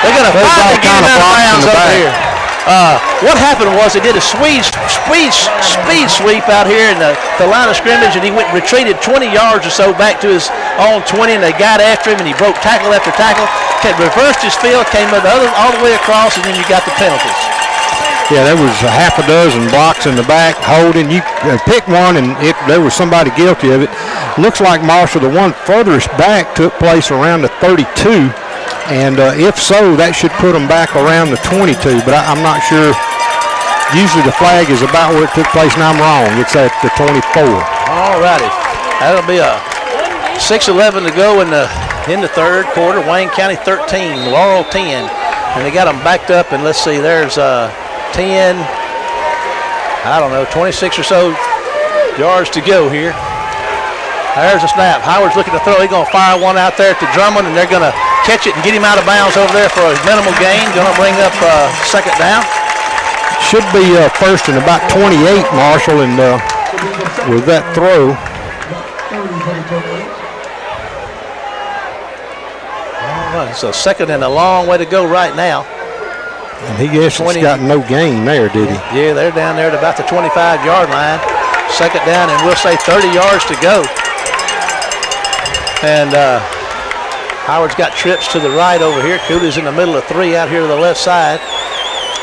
they're going to finally get him out of bounds over here. What happened was they did a speed sweep out here in the line of scrimmage, and he retreated 20 yards or so back to his own 20, and they got after him, and he broke tackle after tackle, reversed his field, came all the way across, and then you got the penalties. Yeah, there was a half a dozen blocks in the back, holding. You pick one, and there was somebody guilty of it. Looks like, Marshall, the one furthest back took place around the 32. And if so, that should put them back around the 22, but I'm not sure. Usually the flag is about where it took place, and I'm wrong. It's at the 24. All righty. That'll be a 6:11 to go in the third quarter. Wayne County 13, Laurel 10. And they got them backed up, and let's see, there's 10, 26 or so yards to go here. There's a snap. Howard's looking to throw. He's going to fire one out there to Drummond, and they're going to catch it and get him out of bounds over there for a minimal gain. Going to bring up second down. Should be first and about 28, Marshall, and with that throw. All right, so second and a long way to go right now. And he guess he's got no gain there, did he? Yeah, they're down there at about the 25-yard line. Second down, and we'll say 30 yards to go. And Howard's got trips to the right over here. Cooley's in the middle of three out here to the left side.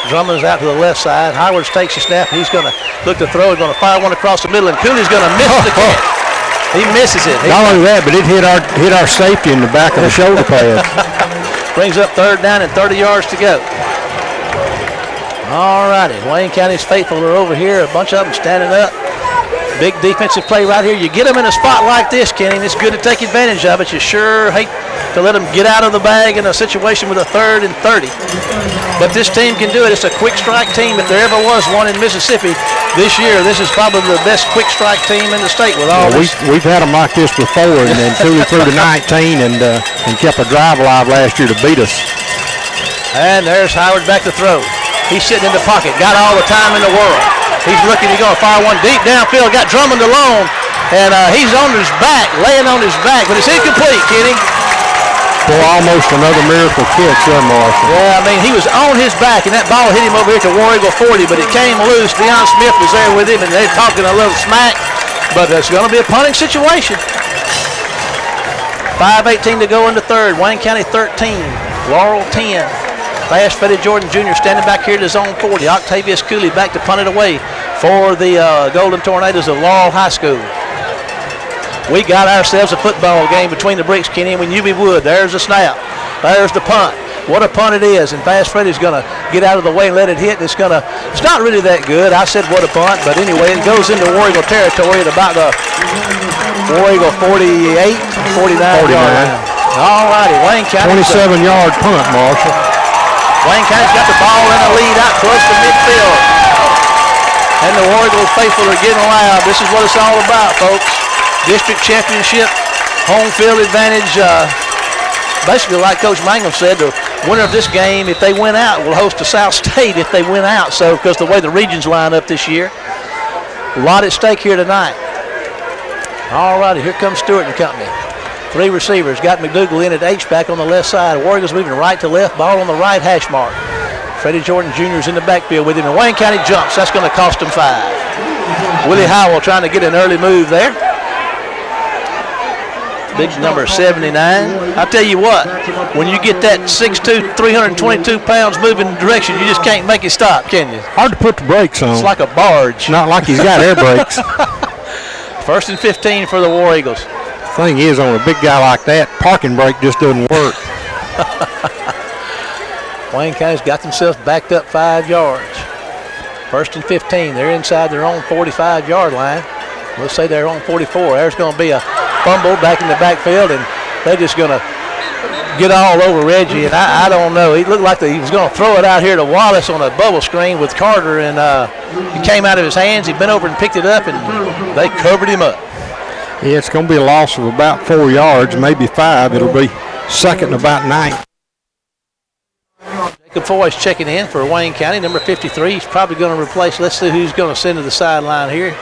Drummond's out to the left side. Howard takes a snap. He's going to look to throw. He's going to fire one across the middle, and Cooley's going to miss the catch. He misses it. Not only that, but it hit our safety in the back of the shoulder pad. Brings up third down and 30 yards to go. All righty. Wayne County's faithful are over here. A bunch of them standing up. Big defensive play right here. You get them in a spot like this, Kenny, and it's good to take advantage of it. You sure hate to let them get out of the bag in a situation with a 3rd and 30. But this team can do it. It's a quick strike team. If there ever was one in Mississippi this year, this is probably the best quick strike team in the state with all this. We've had them like this before, and then Cooley threw to 19 and kept a drive alive last year to beat us. And there's Howard back to throw. He's sitting in the pocket. Got all the time in the world. He's looking. He's going to fire one deep downfield. Got Drummond alone, and he's on his back, laying on his back, but it's incomplete, Kenny. Boy, almost another miracle catch there, Marshall. Yeah, I mean, he was on his back, and that ball hit him over here to War Eagle 40, but it came loose. Deion Smith was there with him, and they're talking a little smack, but it's going to be a punting situation. 5:18 to go in the third. Wayne County 13, Laurel 10. Fast Freddie Jordan Jr. standing back here to zone 40. Octavius Cooley back to punt it away for the Golden Tornadoes of Laurel High School. We got ourselves a football game between the bricks, Kenny, and we knew we would. There's the snap. There's the punt. What a punt it is, and Fast Freddie's going to get out of the way and let it hit. It's not really that good. I said what a punt, but anyway, it goes into War Eagle territory at about the War Eagle 48, 49 yard line. All righty, Wayne County. 27-yard punt, Marshall. Wayne County's got the ball in the lead out close to midfield. And the War Eagle faithful are getting loud. This is what it's all about, folks. District championship, home field advantage. Basically, like Coach Mangum said, the winner of this game, if they win out, will host to South State if they win out. So, because the way the regions line up this year, a lot at stake here tonight. All righty, here comes Stewart and company. Three receivers. Got McDougal in at H-back on the left side. War Eagles moving right to left. Ball on the right hash mark. Freddie Jordan Jr. is in the backfield with him. And Wayne County jumps. That's going to cost him 5. Willie Howell trying to get an early move there. Big number 79. I tell you what, when you get that 6'2", 322 pounds moving direction, you just can't make it stop, can you? Hard to put the brakes on. It's like a barge. Not like he's got air brakes. 1st and 15 for the War Eagles. Thing is, on a big guy like that, parking brake just doesn't work. Wayne County's got themselves backed up 5 yards. 1st and 15. They're inside their own 45-yard line. We'll say they're on 44. There's going to be a fumble back in the backfield, and they're just going to get all over Reggie. And I don't know. He looked like he was going to throw it out here to Wallace on a bubble screen with Carter, and it came out of his hands. He bent over and picked it up, and they covered him up. Yeah, it's going to be a loss of about 4 yards, maybe 5. It'll be second and about 9. Jacob Foy's checking in for Wayne County, number 53. He's probably going to replace. Let's see who's going to send to the sideline here.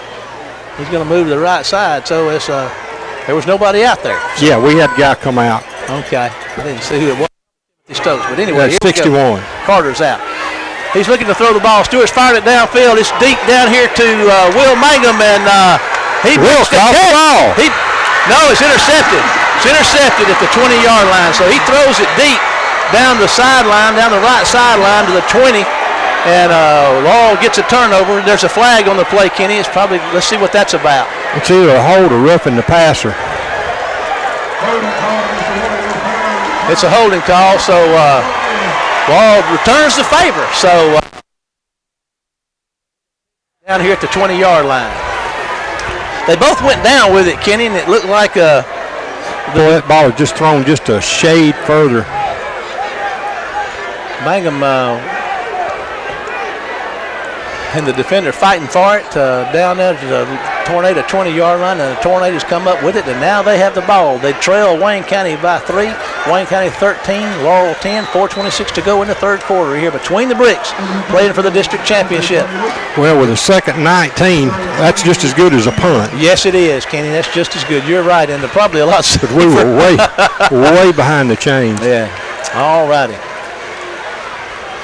He's going to move to the right side. So it's there was nobody out there. Yeah, we had a guy come out. Okay, I didn't see who it was. Stokes, but anyway, Yeah, here we go. 61. Carter's out. He's looking to throw the ball. Stewart's fired it downfield. It's deep down here to Will Mangum, and he Will makes the caught the catch. ball. No, it's intercepted. It's intercepted at the 20-yard line. So he throws it deep down the sideline, down the right sideline to the 20, and Laurel gets a turnover. There's a flag on the play, Kenny. It's probably, let's see what that's about. It's either a hold or roughing the passer. It's a holding call, so Laurel returns the favor. So down here at the 20-yard line. They both went down with it, Kenny, and it looked like Boy, that ball was just thrown just a shade further. Mangum and the defender fighting for it down there to the Tornado 20-yard line, and the Tornadoes come up with it, and now they have the ball. They trail Wayne County by 3. Wayne County 13, Laurel 10, 4:26 to go in the third quarter here between the bricks, playing for the district championship. Well, with a second 19, that's just as good as a punt. Yes, it is, Kenny. That's just as good. You're right, and they're probably a lot safer. But we were way behind the chains. Yeah. All righty.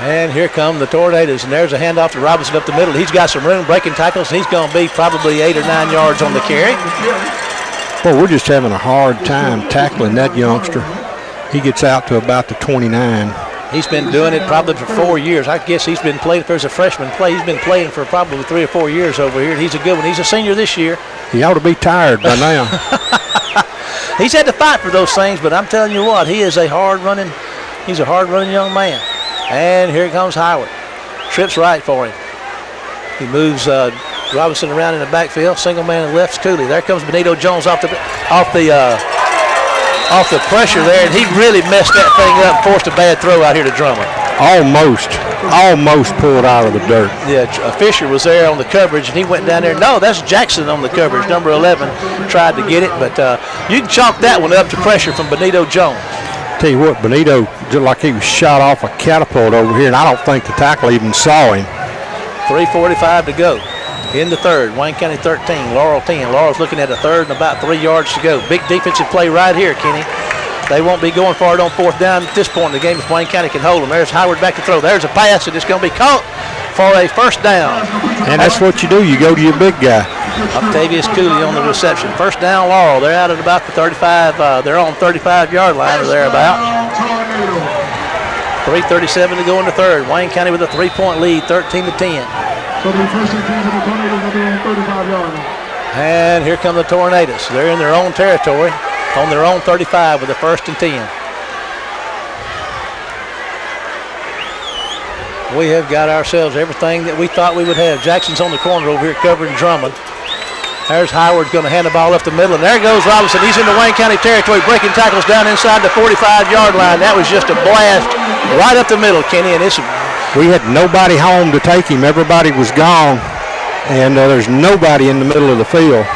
And here come the Tornadoes, and there's a handoff to Robinson up the middle. He's got some room, breaking tackles, and he's going to be probably 8 or 9 yards on the carry. Well, we're just having a hard time tackling that youngster. He gets out to about the 29. He's been doing it probably for 4 years. I guess he's been playing, if there's a freshman play, he's been playing for probably 3 or 4 years over here, and he's a good one. He's a senior this year. He ought to be tired by now. He's had to fight for those things, but I'm telling you what, he's a hard-running young man. And here comes Howard. Trips right for him. He moves Robinson around in the backfield. Single man and left Cooley. There comes Benito Jones off the pressure there, and he really messed that thing up and forced a bad throw out here to Drummond. Almost pulled out of the dirt. Yeah, Fisher was there on the coverage, and he went down there. No, that's Jackson on the coverage. Number 11 tried to get it, but you can chalk that one up to pressure from Benito Jones. Tell you what, Benito, just like he was shot off a catapult over here, and I don't think the tackle even saw him. 3:45 to go in the third. Wayne County 13, Laurel 10. Laurel's looking at a third and about 3 yards to go. Big defensive play right here, Kenny. They won't be going for it on fourth down at this point in the game if Wayne County can hold them. There's Howard back to throw. There's a pass, and it's going to be caught for a first down. And that's what you do. You go to your big guy. Octavius Cooley on the reception. First down, Laurel. They're out at about the 35. They're on 35-yard line or thereabout. 3:37 to go in the third. Wayne County with a 3-point lead, 13-10. So the first and 10 for the Tornadoes will be on 35-yard line. And here come the Tornadoes. They're in their own territory, on their own 35 with a first and 10. We have got ourselves everything that we thought we would have. Jackson's on the corner over here covering Drummond. There's Howard going to hand the ball up the middle, and there goes Robinson. He's in the Wayne County territory, breaking tackles down inside the 45-yard line. That was just a blast right up the middle, Kenny, and it's We had nobody home to take him. Everybody was gone, and there's nobody in the middle of the field.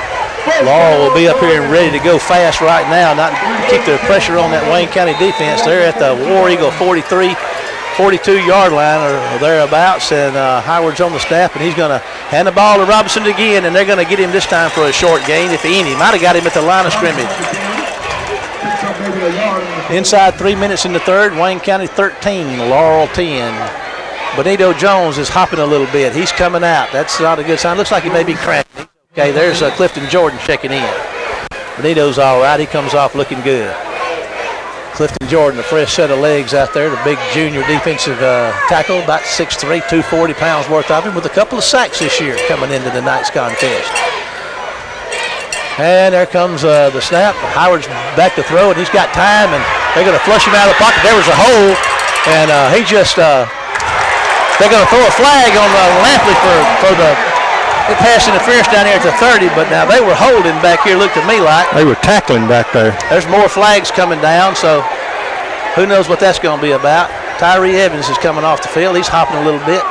Laurel will be up here and ready to go fast right now, not keep the pressure on that Wayne County defense. They're at the War Eagle 42-yard line or thereabouts, and Howard's on the snap, and he's going to hand the ball to Robinson again, and they're going to get him this time for a short gain, if any. Might have got him at the line of scrimmage. Inside 3 minutes in the third, Wayne County 13, Laurel 10. Benito Jones is hopping a little bit. He's coming out. That's not a good sign. Looks like he may be cramping. Okay, there's Clifton Jordan checking in. Benito's all right. He comes off looking good. Clifton Jordan, a fresh set of legs out there, the big junior defensive tackle, about 6'3", 240 pounds worth of him, with a couple of sacks this year coming into the night's contest. And there comes the snap. Howard's back to throw, and he's got time, and they're going to flush him out of the pocket. There was a hole, and he just, they're going to throw a flag on Lampley for the pass interference down here at the 30, but now they were holding back here, looked to me like. They were tackling back there. There's more flags coming down, so who knows what that's going to be about. Tyree Evans is coming off the field. He's hopping a little bit.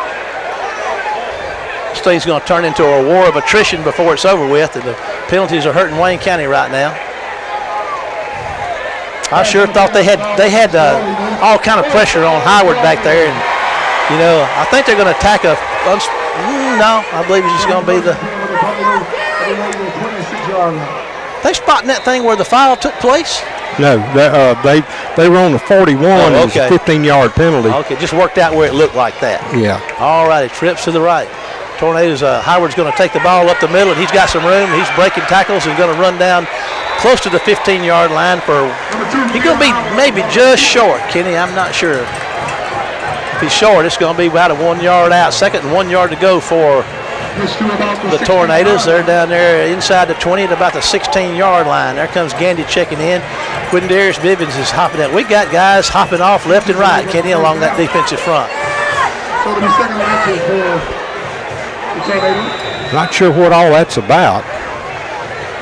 This thing's going to turn into a war of attrition before it's over with, and the penalties are hurting Wayne County right now. I sure thought they had all kind of pressure on Howard back there, and You know, I think they're going to attack a. No, I believe it's just going to be the. They spotting that thing where the foul took place? No, they were on the 41. Oh, It was a 15-yard penalty. Okay, just worked out where it looked like that. Yeah. All right, it trips to the right. Tornadoes, Howard's going to take the ball up the middle, and he's got some room. He's breaking tackles and going to run down close to the 15-yard line for. He's going to be maybe just short, Kenny. I'm not sure. If he's short, it's going to be about a 1 yard out. 2nd and 1 yard to go for the Tornadoes. They're down there inside the 20 at about the 16-yard line. There comes Gandy checking in. Quindarius Bivens is hopping out. We got guys hopping off left and right, Kenny, along that defensive front. So it'll be second and inches for the Tornadoes. Not sure what all that's about.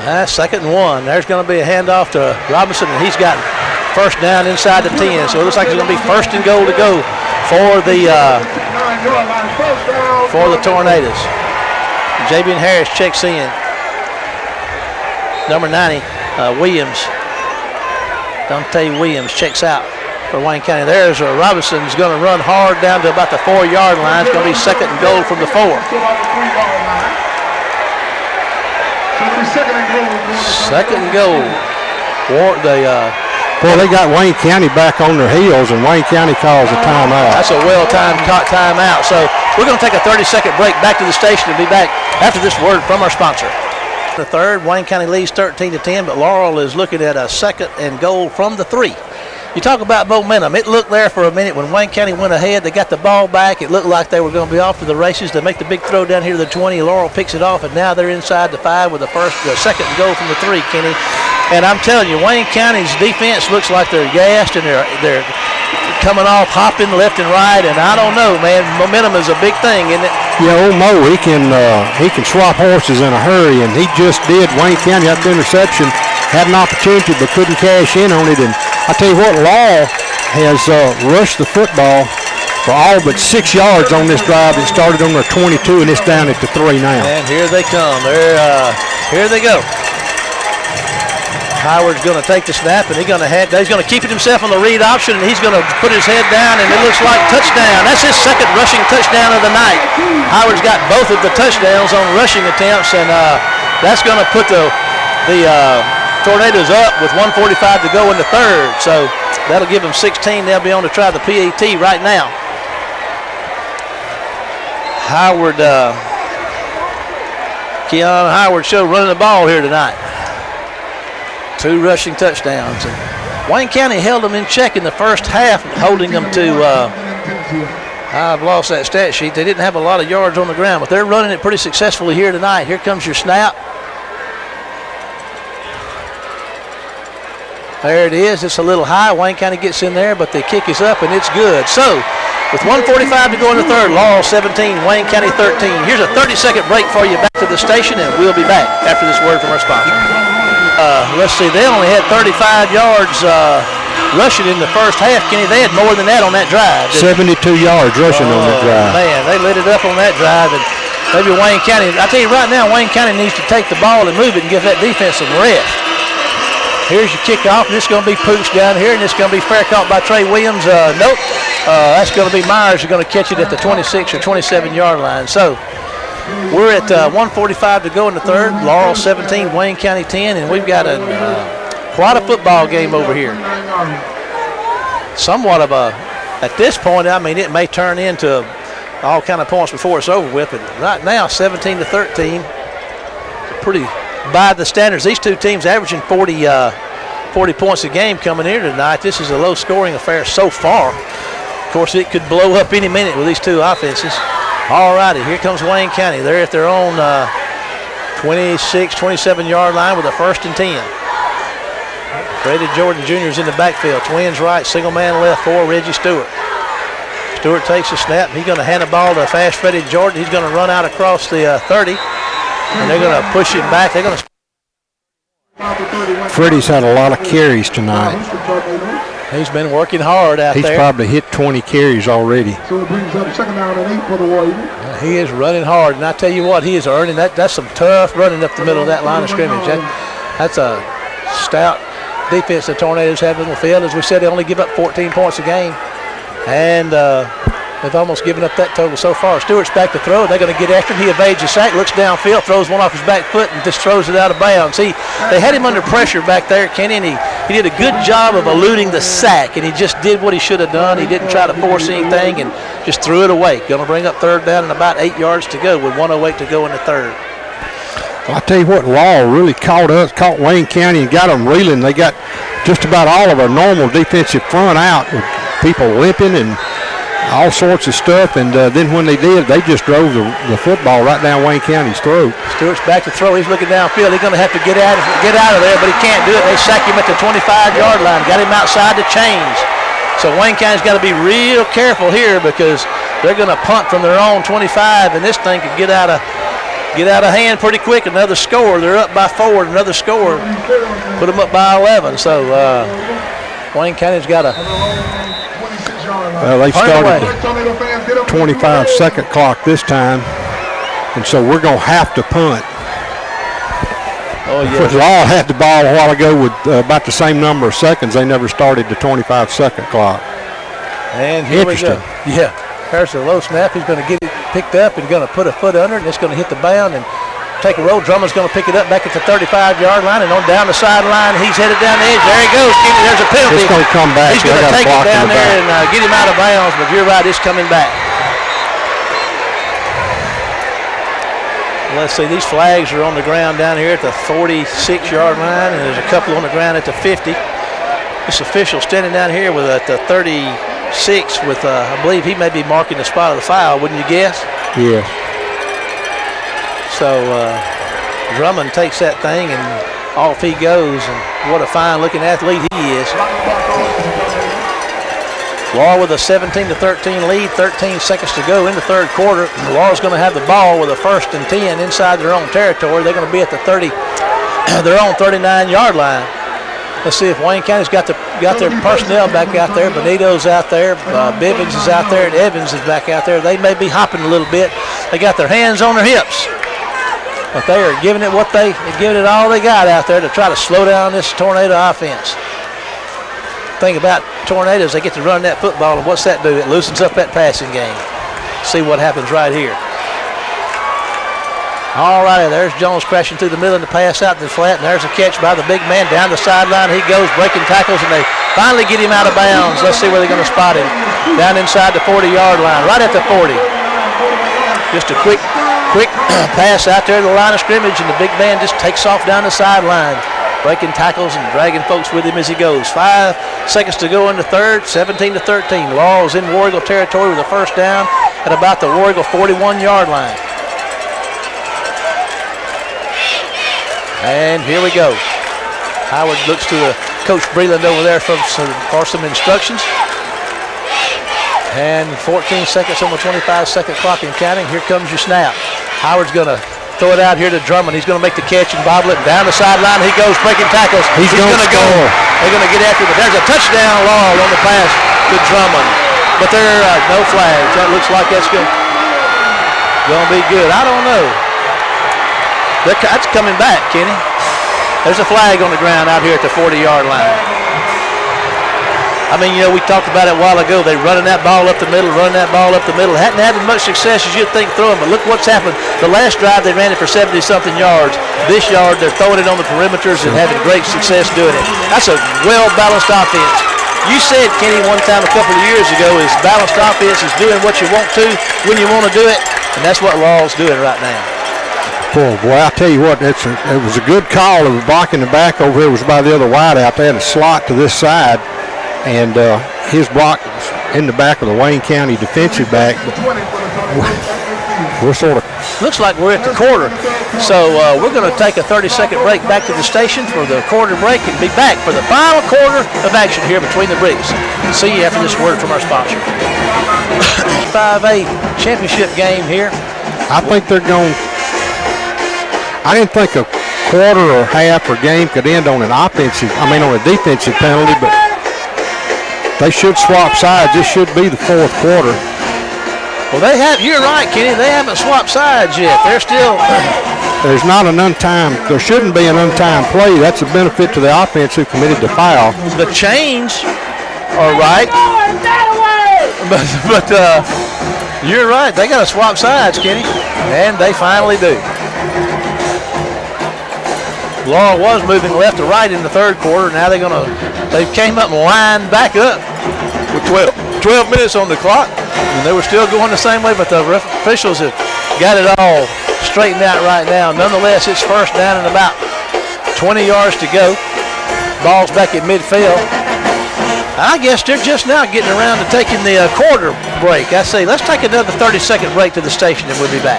2nd and 1. There's going to be a handoff to Robinson, and he's got first down inside the 10. So it looks like it's going to be 1st and goal to go for the Tornadoes. Jabian Harris checks in. Number 90, Williams. Dante Williams checks out for Wayne County. There's Robinson's going to run hard down to about the 4 yard line. It's going to be 2nd and goal from the 4. Second and goal. Well, they got Wayne County back on their heels, and Wayne County calls a timeout. That's a well-timed timeout. So we're going to take a 30-second break back to the station and be back after this word from our sponsor. The third, Wayne County leads 13-10, but Laurel is looking at a 2nd and goal from the 3. You talk about momentum. It looked there for a minute when Wayne County went ahead. They got the ball back. It looked like they were going to be off to the races. They make the big throw down here to the 20. Laurel picks it off, and now they're inside the 5 with the 2nd and goal from the 3, Kenny. And I'm telling you, Wayne County's defense looks like they're gassed, and they're coming off, hopping left and right. And I don't know, man. Momentum is a big thing, isn't it? Yeah, old Mo, he can swap horses in a hurry, and he just did. Wayne County after interception had an opportunity but couldn't cash in on it. And I tell you what, Law has rushed the football for all but 6 yards on this drive. It started on their 22, and it's down at the 3 now. And here they come. Here they go. Howard's going to take the snap, and he's going to keep it himself on the read option, and he's going to put his head down, and it looks like touchdown. That's his 2nd rushing touchdown of the night. Howard's got both of the touchdowns on rushing attempts, and that's going to put the Tornadoes up with 1:45 to go in the 3rd. So that'll give them 16. They'll be on to try the PAT right now. Howard, Keon Howard show running the ball here tonight. 2 rushing touchdowns. And Wayne County held them in check in the first half, holding them to, I've lost that stat sheet. They didn't have a lot of yards on the ground, but they're running it pretty successfully here tonight. Here comes your snap. There it is. It's a little high. Wayne County gets in there, but the kick is up, and it's good. So, with 1:45 to go in the 3rd, Laurel 17, Wayne County 13. Here's a 30-second break for you back to the station, and we'll be back after this word from our sponsor. Let's see, they only had 35 yards rushing in the first half. Kenny, they had more than that on that drive. 72 yards rushing on that drive. Man, they lit it up on that drive. And maybe Wayne County, I tell you right now, Wayne County needs to take the ball and move it and give that defense some rest. Here's your kickoff, and it's going to be Pooch down here, and it's going to be fair caught by Trey Williams. Nope, that's going to be Myers who's going to catch it at the 26 or 27-yard line. So we're at 1:45 to go in the 3rd. Laurel 17, Wayne County 10, and we've got quite a football game over here. Somewhat of at this point, I mean, it may turn into all kind of points before it's over with, but right now, 17-13, pretty by the standards. These two teams averaging 40 points a game coming here tonight. This is a low-scoring affair so far. Of course, it could blow up any minute with these two offenses. All righty, here comes Wayne County. They're at their own 26, 27-yard line with a 1st and 10. Freddie Jordan Jr. is in the backfield. Twins right, single man left for Reggie Stewart. Stewart takes a snap. He's going to hand the ball to fast Freddie Jordan. He's going to run out across the 30, and they're going to push him back. They're going to. Freddie's had a lot of carries tonight. He's been working hard out there. He's probably hit 20 carries already. So it brings up 2nd down and 8 for the Warriors. He is running hard, and I tell you what, he is earning that. That's some tough running up the middle of that line of scrimmage. That's a stout defense the Tornadoes have in the field. As we said, they only give up 14 points a game. And They've almost given up that total so far. Stewart's back to throw. They're going to get after him. He evades the sack, looks downfield, throws one off his back foot, and just throws it out of bounds. They had him under pressure back there, Kenny, and he did a good job of eluding the sack, and he just did what he should have done. He didn't try to force anything and just threw it away. Going to bring up third down and about 8 yards to go with 1:08 to go in the third. Well, I tell you what, Law really caught Wayne County and got them reeling. They got just about all of our normal defensive front out with people limping and all sorts of stuff, and then when they did, they just drove the football right down Wayne County's throat. Stewart's back to throw. He's looking downfield. He's going to have to get out of there, but he can't do it. They sack him at the 25-yard line. Got him outside the chains. So Wayne County's got to be real careful here because they're going to punt from their own 25, and this thing could get out of hand pretty quick. Another score. They're up by 4. Another score. Put them up by 11. So Wayne County's got a. Well, they started the 25-second clock this time, and so we're going to have to punt. Oh, yeah. Law had the ball a while ago with about the same number of seconds. They never started the 25-second clock. And here we go. Yeah. There's a low snap. He's going to get it picked up and going to put a foot under it, and it's going to hit the bound and take a roll. Drummond's going to pick it up back at the 35-yard line and on down the sideline. He's headed down the edge. There he goes. There's a penalty. It's going to come back. He's going to take it down there and get him out of bounds, but you're right, it's coming back. Let's see, these flags are on the ground down here at the 46-yard line, and there's a couple on the ground at the 50. This official standing down here with at the 36 with, I believe he may be marking the spot of the foul, wouldn't you guess? Yeah. So Drummond takes that thing and off he goes, and what a fine-looking athlete he is. Law with a 17-13 lead, 13 seconds to go in the third quarter. Law's going to have the ball with a 1st and 10 inside their own territory. They're going to be at the 30, their own 39-yard line. Let's see if Wayne County's got their personnel back out there. Benito's out there, Bivens is out there, and Evans is back out there. They may be hopping a little bit. They got their hands on their hips, but they are giving it all they got out there to try to slow down this Tornado offense. Thing about Tornadoes, they get to run that football, and what's that do? It loosens up that passing game. See what happens right here. All righty, there's Jones crashing through the middle and the pass out to the flat, and there's a catch by the big man down the sideline. He goes breaking tackles, and they finally get him out of bounds. Let's see where they're going to spot him. Down inside the 40-yard line, right at the 40. Just a quick pass out there to the line of scrimmage, and the big man just takes off down the sideline, breaking tackles and dragging folks with him as he goes. 5 seconds to go in the third, 17-13. Law's in War Eagle territory with a first down at about the War Eagle 41-yard line. And here we go. Howard looks to Coach Breland over there for some instructions. And 14 seconds on the 25-second clock and counting. Here comes your snap. Howard's going to throw it out here to Drummond. He's going to make the catch and bobble it. Down the sideline he goes, breaking tackles. He's going to go. They're going to get after it. But there's a touchdown Law on the pass to Drummond. But there are no flags. That looks like that's going to be good. I don't know. That's coming back, Kenny. There's a flag on the ground out here at the 40-yard line. I mean, we talked about it a while ago. They running that ball up the middle. Hadn't had as much success as you'd think throwing, but look what's happened. The last drive, they ran it for 70-something yards. This yard, they're throwing it on the perimeters and having great success doing it. That's a well-balanced offense. You said, Kenny, one time a couple of years ago, is balanced offense is doing what you want to when you want to do it, and that's what Law's doing right now. Boy, I'll tell you what, it was a good call. It was blocking the back over here. It was by the other wide out. They had a slot to this side, and his block was in the back of the Wayne County defensive back. But we're sort of... Looks like we're at the quarter. So we're going to take a 30-second break back to the station for the quarter break and be back for the final quarter of action here between the Bricks. See you after this word from our sponsor. 5A championship game here. I think they're going... I didn't think a quarter or half or game could end on a defensive penalty, but they should swap sides. This should be the fourth quarter. Well, you're right, Kenny. They haven't swapped sides yet. They're still... There shouldn't be an untimed play. That's a benefit to the offense who committed the foul. The chains are right. But You're right. They got to swap sides, Kenny. And they finally do. Laurel was moving left to right in the third quarter. Now they came up and lined back up with 12 minutes on the clock. And they were still going the same way, but the officials have got it all straightened out right now. Nonetheless, it's first down and about 20 yards to go. Ball's back at midfield. I guess they're just now getting around to taking the quarter break. I say, let's take another 30-second break to the station and we'll be back.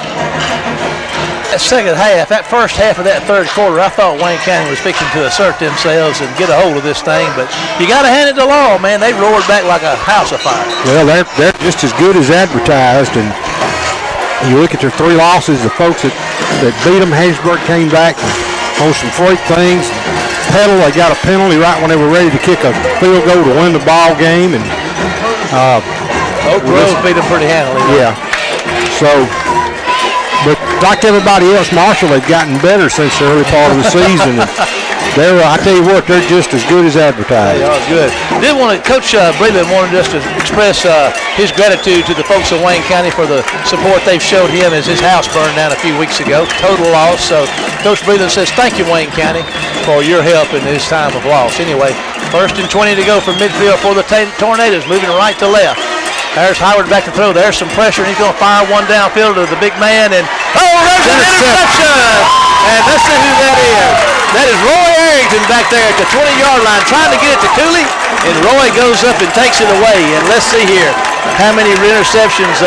That second half, that first half of that third quarter, I thought Wayne County was fixing to assert themselves and get a hold of this thing, but you got to hand it to Laurel, man. They roared back like a house of fire. Well, they're just as good as advertised, and you look at their 3 losses, the folks that beat them, Hattiesburg came back on some freak things. Petal, they got a penalty right when they were ready to kick a field goal to win the ball game, and Oak Grove beat them pretty handily. Yeah. So, but like everybody else, Marshall, they've gotten better since the early part of the season. And I tell you what, they're just as good as advertised. They are good. Coach Breland wanted us to express his gratitude to the folks of Wayne County for the support they've showed him as his house burned down a few weeks ago. Total loss. So Coach Breland says, thank you, Wayne County, for your help in this time of loss. Anyway, 1st and 20 to go from midfield for the Tornadoes, moving right to left. There's Howard back to throw. There's some pressure, and he's going to fire one downfield to the big man. And there's an interception! And let's see who that is. That is Roy Arrington back there at the 20-yard line trying to get it to Cooley. And Roy goes up and takes it away. And let's see here how many interceptions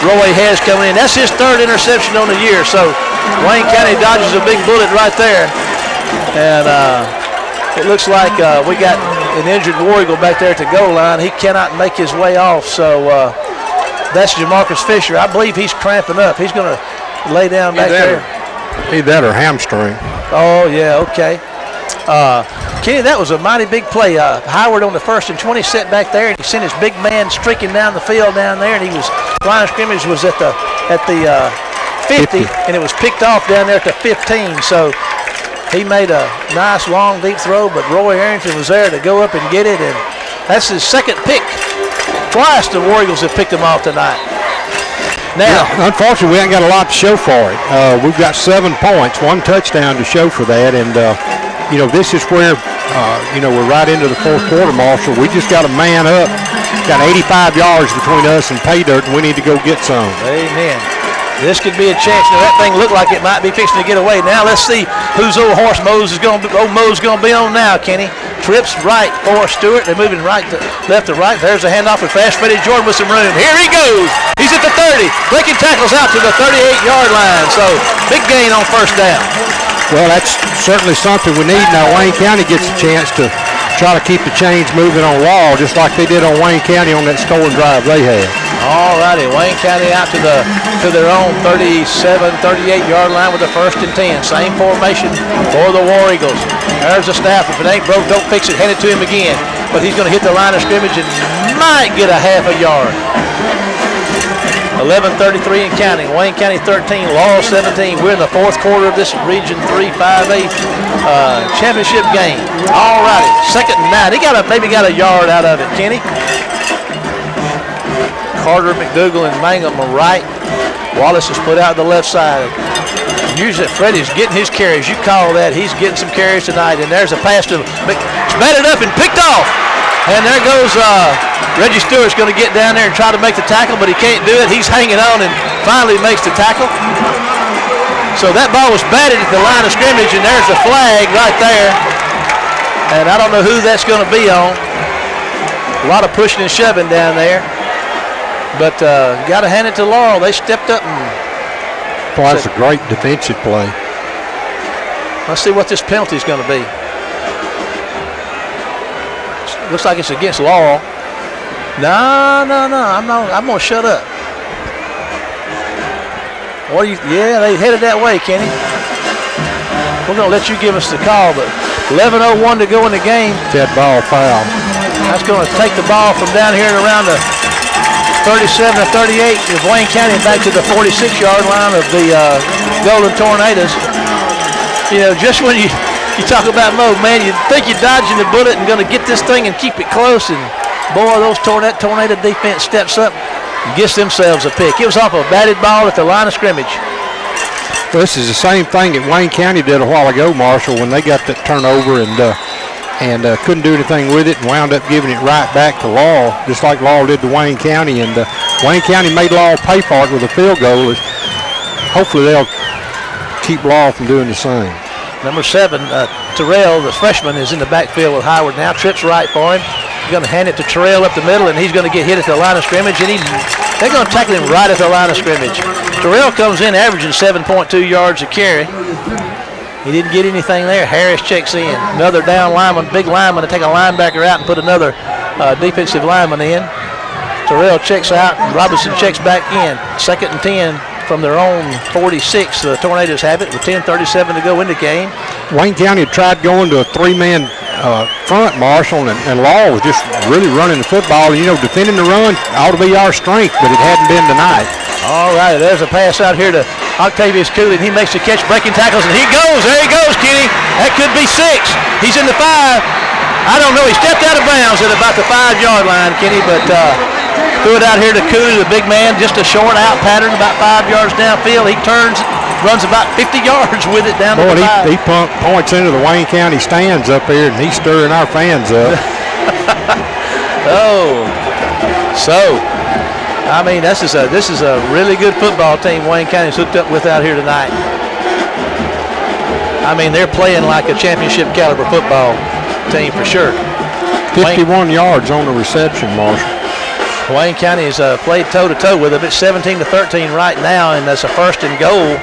Roy has coming in. That's his 3rd interception on the year. So Wayne County dodges a big bullet right there. And it looks like we got an injured War Eagle back there at the goal line. He cannot make his way off. So that's Jamarcus Fisher. I believe he's cramping up. He's going to lay down back there. Either that or hamstring. Oh, yeah, okay. Kenny, that was a mighty big play. Howard on the 1st and 20 set back there, and he sent his big man streaking down the field down there, and line of scrimmage was at the 50, and it was picked off down there at the 15. So he made a nice, long, deep throw, but Roy Arrington was there to go up and get it, and that's his 2nd pick. Twice the War Eagles have picked him off tonight. Now, yeah, unfortunately, we ain't got a lot to show for it. We've got 7 points, 1 touchdown to show for that, and this is where we're right into the 4th quarter, Marshall. We just got to man up. Got 85 yards between us and pay dirt, and we need to go get some. Amen. This could be a chance. Now, that thing looked like it might be fixing to get away. Now let's see whose old horse Mo's going to be on now, Kenny. Trips right for Stewart. They're moving left to right. There's a handoff with fast Freddie Jordan with some room. Here he goes. He's at the 30. Breaking tackles out to the 38-yard line. So big gain on 1st down. Well, that's certainly something we need. Now Wayne County gets a chance to try to keep the chains moving on Laurel, just like they did on Wayne County on that scoring drive they had. All righty, Wayne County out to their own 37, 38-yard line with the 1st and 10. Same formation for the War Eagles. There's the snap. If it ain't broke, don't fix it. Hand it to him again. But he's going to hit the line of scrimmage and might get a half a yard. 11:33 and counting. Wayne County 13, Laurel 17. We're in the 4th quarter of this Region 3 5A championship game. All righty, 2nd and 9. He maybe got a yard out of it, Kenny. Carter, McDougal, and Mangum are right. Wallace is put out to the left side. Usually Freddie's getting his carries. You call that. He's getting some carries tonight. And there's a pass to batted up and picked off. And there goes Reggie Stewart's going to get down there and try to make the tackle, but he can't do it. He's hanging on and finally makes the tackle. So that ball was batted at the line of scrimmage, and there's the flag right there. And I don't know who that's going to be on. A lot of pushing and shoving down there. But got to hand it to Laurel. They stepped up and... Well, that's a great defensive play. Let's see what this penalty is going to be. Looks like it's against Laurel. No. I'm going to shut up. Yeah, they headed that way, Kenny. We're going to let you give us the call, but 11:01 to go in the game. That ball foul. That's going to take the ball from down here and around the 37 to 38 of Wayne County back to the 46-yard line of the Golden Tornadoes. Just when you talk about Mo, man, you think you're dodging the bullet and going to get this thing and keep it close, and boy, those Tornado defense steps up. gets themselves a pick. It was off a batted ball at the line of scrimmage. Well, this is the same thing that Wayne County did a while ago, Marshall, when they got that turnover and couldn't do anything with it and wound up giving it right back to Laurel, just like Laurel did to Wayne County. And Wayne County made Laurel pay for it with a field goal. Hopefully they'll keep Laurel from doing the same. Number 7, Terrell, the freshman, is in the backfield with Howard now. Trips right for him. He's going to hand it to Terrell up the middle, and he's going to get hit at the line of scrimmage. And they're going to tackle him right at the line of scrimmage. Terrell comes in averaging 7.2 yards a carry. He didn't get anything there. Harris checks in. Another down lineman, big lineman, to take a linebacker out and put another defensive lineman in. Terrell checks out, and Robinson checks back in. 2nd and 10 from their own 46. The Tornadoes have it with 10:37 to go in the game. Wayne County had tried going to a 3-man front, Marshall, and Laurel was just really running the football. You know, defending the run ought to be our strength, but it hadn't been tonight. All right, there's a pass out here to Octavius Cooley, and he makes the catch, breaking tackles, and he goes. There he goes, Kenny. That could be 6. He's in the 5. I don't know. He stepped out of bounds at about the 5-yard line, Kenny, but threw it out here to Cooley, the big man, just a short out pattern, about 5 yards downfield. He turns, runs about 50 yards with it down to the 5. He points into the Wayne County stands up here, and he's stirring our fans up. I mean, this is a really good football team Wayne County's hooked up with out here tonight. I mean, they're playing like a championship caliber football team for sure. 51 yards on the reception, Marshall. Wayne County has played toe-to-toe with them. It's 17-13 right now, and that's a 1st and goal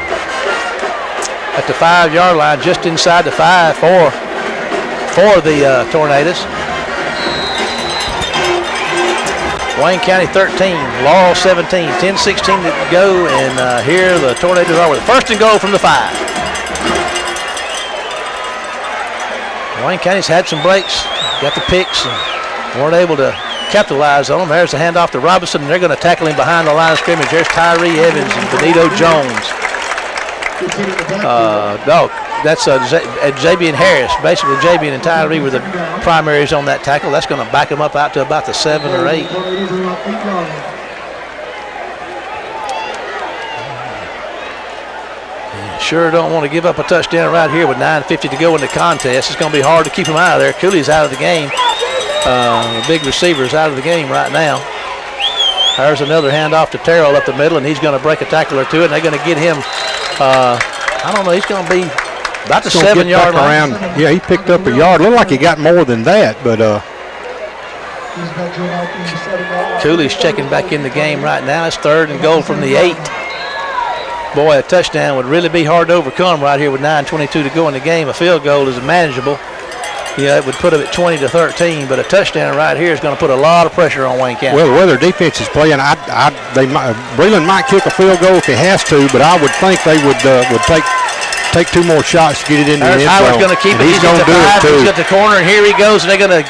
at the 5-yard line, just inside the 5 for the Tornadoes. Wayne County 13, Laurel 17, 10:16 to go, and here the Tornadoes are with 1st and goal from the 5. Wayne County's had some breaks, got the picks, and weren't able to capitalize on them. There's a handoff to Robinson, and they're going to tackle him behind the line of scrimmage. There's Tyree Evans and Benito Jones. That's Jabian Harris. Basically, Jabian and Tyree were the primaries on that tackle. That's going to back them up out to about the 7 or 8. Sure don't want to give up a touchdown right here with 9:50 to go in the contest. It's going to be hard to keep him out of there. Cooley's out of the game. The big receiver's out of the game right now. There's another handoff to Terrell up the middle, and he's going to break a tackle or two, and they're going to get him, I don't know, he's going to be about the 7-yard line. Yeah, he picked up a yard. Looked like he got more than that, but Cooley's checking back in the game right now. It's 3rd and goal from the 8. Boy, a touchdown would really be hard to overcome right here with 9:22 to go in the game. A field goal is manageable. Yeah, it would put them at 20-13, but a touchdown right here is going to put a lot of pressure on Wayne County. Well, the way their defense is playing, Breland might kick a field goal if he has to, but I would think they would take 2 more shots to get it into the end zone. Howard's going to keep it. He's going to do it too. He's got the corner, and here he goes, and they're going to,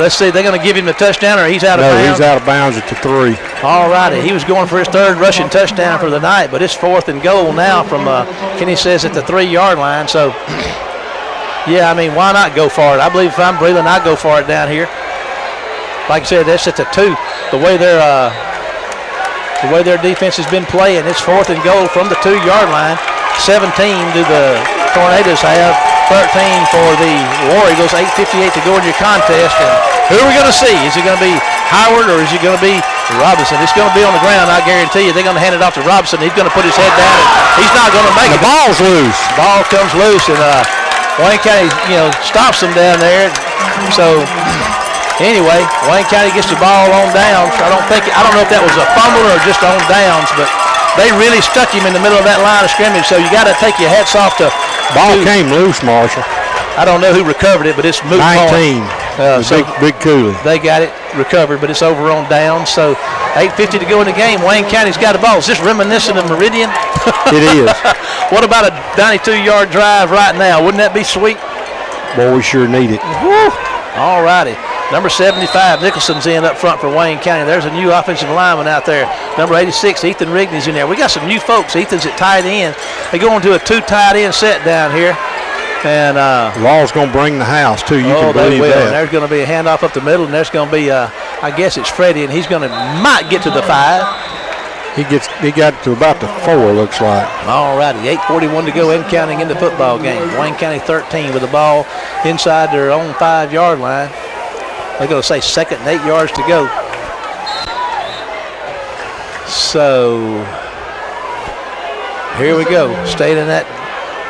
let's see, they're going to give him the touchdown, or he's out of bounds? No, he's out of bounds at the 3. All righty. He was going for his 3rd rushing touchdown for the night, but it's 4th and goal now from, Kenny says, at the 3-yard line. So, yeah, I mean, why not go for it? I believe if I'm Breland, I'd go for it down here. Like I said, that's at the 2. The way their defense has been playing, it's 4th and goal from the 2-yard line. 17 do the Tornadoes have, 13 for the War Eagles. 8:58 to go in your contest. And who are we going to see? Is it going to be Howard or is it going to be Robinson? It's going to be on the ground, I guarantee you. They're going to hand it off to Robinson. He's going to put his head down, and he's not going to make it. The ball's loose. Ball comes loose, and Wayne County, stops them down there. So, anyway, Wayne County gets the ball on downs. I don't know if that was a fumble or just on downs, but they really stuck him in the middle of that line of scrimmage. So you got to take your hats off to. Ball came loose, Marshall. I don't know who recovered it, but it's moot 19. Big Cooley. They got it recovered, but it's over on downs. So 8:50 to go in the game. Wayne County's got the ball. Is this reminiscent of Meridian? It is. What about a 92-yard drive right now? Wouldn't that be sweet? Boy, we sure need it. Woo. All righty. Number 75, Nicholson's in up front for Wayne County. There's a new offensive lineman out there. Number 86, Ethan Rigney's in there. We got some new folks. Ethan's at tight end. They go into a 2 tight end set down here. And Law's going to bring the house, too. You can believe that. And there's going to be a handoff up the middle, and there's going to be, I guess it's Freddie, and he's going to might get to the 5. He got to about the 4, looks like. All righty, 8:41 to go and counting in the football game. Wayne County 13 with the ball inside their own 5-yard line. They're going to say 2nd and 8 yards to go. So here we go. Staying in that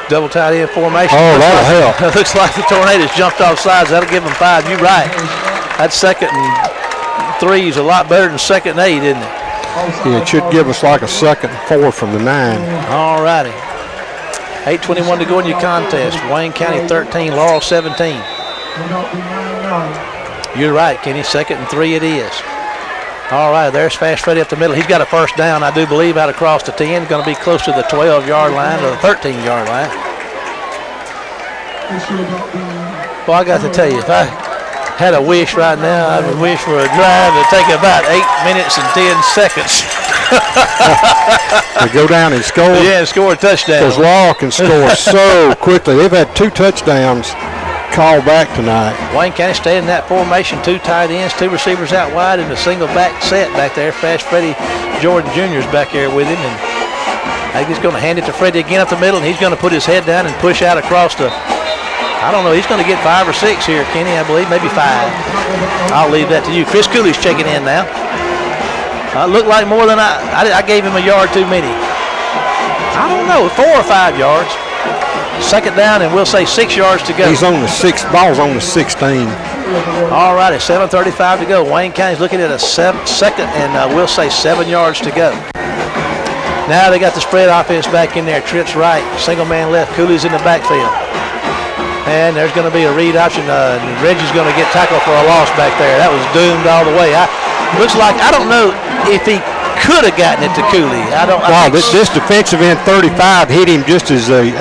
double tight end formation. Oh, that'll help. Looks like the Tornadoes jumped off sides. That'll give them 5. You're right. That 2nd and 3 is a lot better than 2nd and 8, isn't it? Yeah, it should give us like a 2nd and 4 from the 9. All righty. 8:21 to go in your contest. Wayne County 13, Laurel 17. You're right, Kenny. 2nd and 3 it is. All right, there's Fast Freddy up the middle. He's got a first down, I do believe, out across the 10. Going to be close to the 12-yard line or the 13-yard line. Well, I got to tell you, if I had a wish right now, I would wish for a drive to take about 8 minutes and 10 seconds. To go down and score? Yeah, and score a touchdown. Because Laurel can score so quickly. They've had 2 touchdowns called back tonight. Wayne County staying in that formation, 2 tight ends, 2 receivers out wide, and a single back set back there. Fast Freddie Jordan Jr. is back there with him, and I think he's going to hand it to Freddie again up the middle, and he's going to put his head down and push out across the, I don't know, he's going to get 5 or 6 here, Kenny, I believe, maybe 5. I'll leave that to you. Chris Cooley's checking in now. Looked like more than I gave him a yard too many. I don't know, 4 or 5 yards. 2nd down, and we'll say 6 yards to go. He's on the 6, ball's on the 16. All righty, 7:35 to go. Wayne County's looking at a 2nd, and we'll say 7 yards to go. Now they got the spread offense back in there. Trips right, single man left, Cooley's in the backfield. And there's going to be a read option. Reggie's going to get tackled for a loss back there. That was doomed all the way. Looks like, I don't know if he could have gotten it to Cooley. This defensive end 35 hit him just as he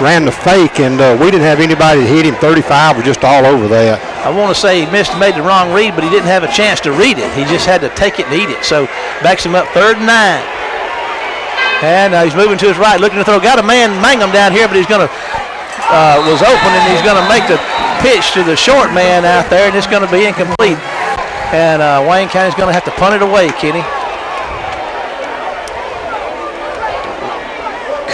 ran the fake, and we didn't have anybody that hit him. 35 was just all over that. I want to say he made the wrong read, but he didn't have a chance to read it. He just had to take it and eat it. So backs him up 3rd and 9. And he's moving to his right, looking to throw. Got a man, Mangum, down here, but he's going to, was open, and he's going to make the pitch to the short man out there, and it's going to be incomplete. And Wayne County's going to have to punt it away, Kenny.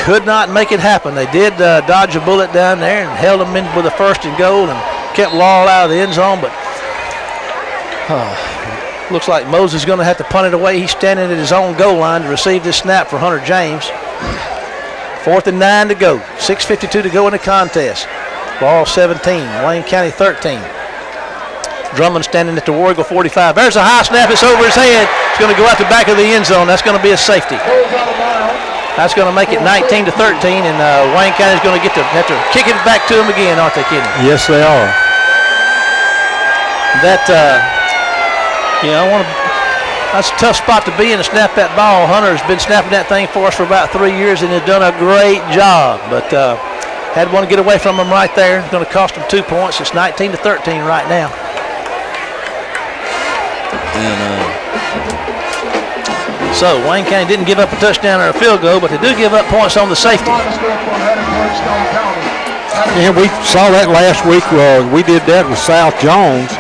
Could not make it happen. They did dodge a bullet down there and held them in with a 1st and goal and kept Laurel out of the end zone, but looks like Moses is going to have to punt it away. He's standing at his own goal line to receive this snap for Hunter James. 4th and 9 to go. 6:52 to go in the contest. Laurel 17, Wayne County 13. Drummond standing at the War Eagle 45. There's a high snap. It's over his head. It's going to go out the back of the end zone. That's going to be a safety. That's going to make it 19-13, and Wayne County's going to have to kick it back to him again, aren't they, Kenny? Yes, they are. That, that's a tough spot to be in to snap that ball. Hunter's been snapping that thing for us for about 3 years and has done a great job, but had one get away from him right there. It's going to cost him 2 points. It's 19-13 right now. So Wayne County didn't give up a touchdown or a field goal, but they do give up points on the safety. And we saw that last week. We did that with South Jones,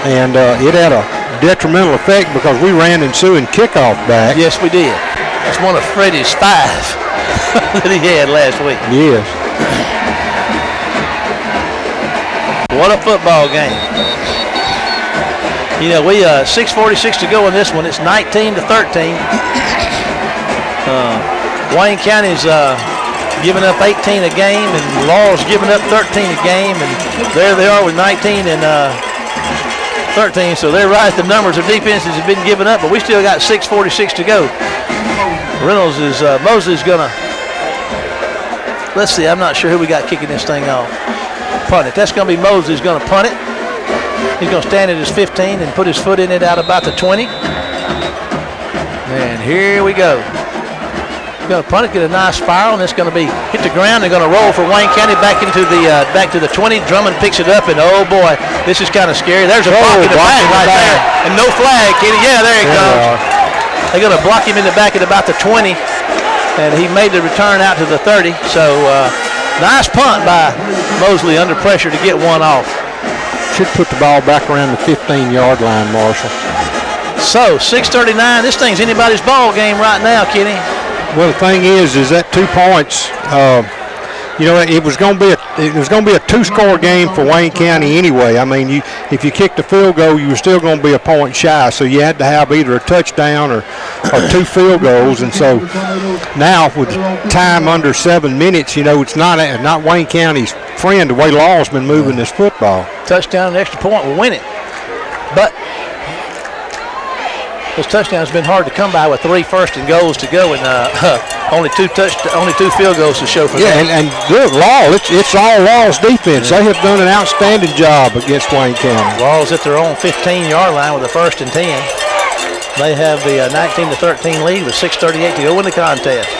and it had a detrimental effect because we ran ensuing kickoff back. Yes, we did. That's one of Freddie's 5 that he had last week. Yes. What a football game. You know, 6:46 to go in this one. It's 19-13. Wayne County's giving up 18 a game, and Laurel's giving up 13 a game, and there they are with 19 and 13. So they're right. The numbers of defenses have been given up, but we still got 6:46 to go. Reynolds is Mosley's gonna. Let's see. I'm not sure who we got kicking this thing off. Punt it. That's gonna be Mosley's gonna punt it. He's going to stand at his 15 and put his foot in it out about the 20. And here we go. He's going to punt it, get a nice spiral, and it's going to be hit the ground. They're going to roll for Wayne County back into the back to the 20. Drummond picks it up, and oh boy, this is kind of scary. There's a block in the back right there, and no flag, Kenny. Yeah, there he comes. They're going to block him in the back at about the 20, and he made the return out to the 30. So nice punt by Mosley under pressure to get one off. Should put the ball back around the 15-yard line, Marshall. So 6:39. This thing's anybody's ball game right now, Kenny. Well, the thing is that 2 points. It was going to be a two-score game for Wayne County anyway. I mean, if you kicked a field goal, you were still going to be a point shy. So you had to have either a touchdown or 2 field goals. And so now with time under 7 minutes, it's not Wayne County's friend the way Law's been moving this football. Touchdown and extra point will win it, but those touchdowns have been hard to come by with 3 first and goals to go and only two field goals to show for that. Yeah, and look, Law, it's all Law's defense. They have done an outstanding job against Wayne County. Law's at their own 15-yard line with a 1st and 10. They have the 19-13 lead with 6:38 to go in the contest.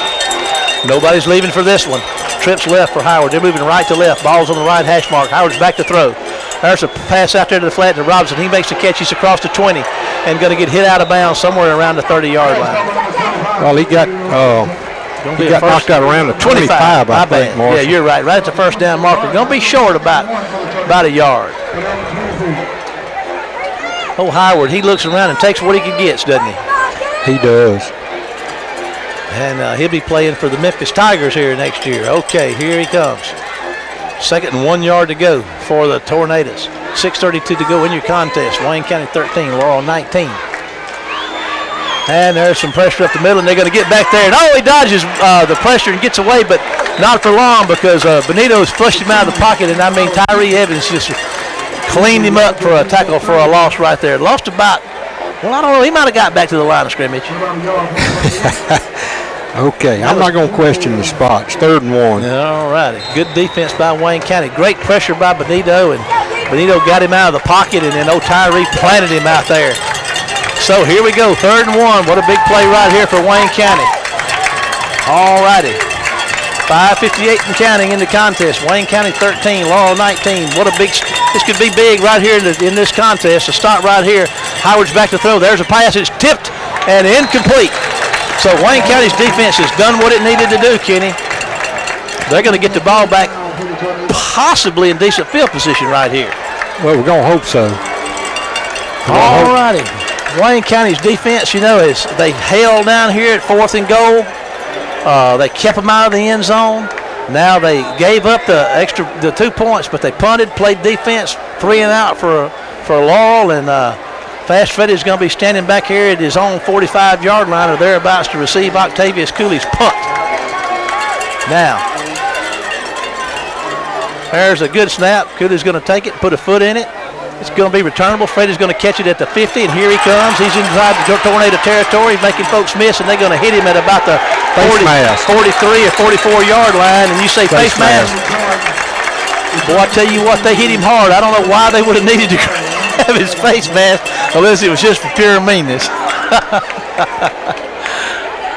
Nobody's leaving for this one. Trips left for Howard. They're moving right to left. Ball's on the right hash mark. Howard's back to throw. There's a pass out there to the flat to Robinson. He makes the catch. He's across the 20 and going to get hit out of bounds somewhere around the 30-yard line. Well, he got knocked out around the 25, I think, Marshall. Yeah, you're right. Right at the first down marker. Going to be short about a yard. Oh, Howard, he looks around and takes what he can get, doesn't he? He does. And he'll be playing for the Memphis Tigers here next year. Okay, here he comes. 2nd and 1 yard to go for the Tornadoes. 6:32 to go in your contest. Wayne County 13, Laurel 19. And there's some pressure up the middle, and they're going to get back there. And he dodges the pressure and gets away, but not for long because Benito's flushed him out of the pocket. And I mean, Tyree Evans just cleaned him up for a tackle for a loss right there. Lost about, I don't know, he might have got back to the line of scrimmage. Okay, I'm not going to question the spots. 3rd and 1. All righty. Good defense by Wayne County. Great pressure by Benito, and Benito got him out of the pocket, and then Tyree planted him out there. So here we go, 3rd and 1. What a big play right here for Wayne County. All righty. 5:58 and counting in the contest. Wayne County 13, Laurel 19. This could be big right here in this contest. A start right here. Howard's back to throw. There's a pass. It's tipped and incomplete. So Wayne County's defense has done what it needed to do, Kenny. They're going to get the ball back possibly in decent field position right here. Well, we're going to hope so. All righty. Wayne County's defense, they held down here at 4th and goal. They kept them out of the end zone. Now they gave up the 2 points, but they punted, played defense, 3 and out for Laurel, and Fast Freddy's going to be standing back here at his own 45-yard line or thereabouts to receive Octavius Cooley's punt. Now, there's a good snap. Cooley's going to take it, put a foot in it. It's going to be returnable. Freddy's going to catch it at the 50, and here he comes. He's inside the Tornado territory, making folks miss, and they're going to hit him at about the 43 or 44-yard line, and you say face mask. Boy, I tell you what, they hit him hard. I don't know why they would have needed to have his face mask unless it was just for pure meanness.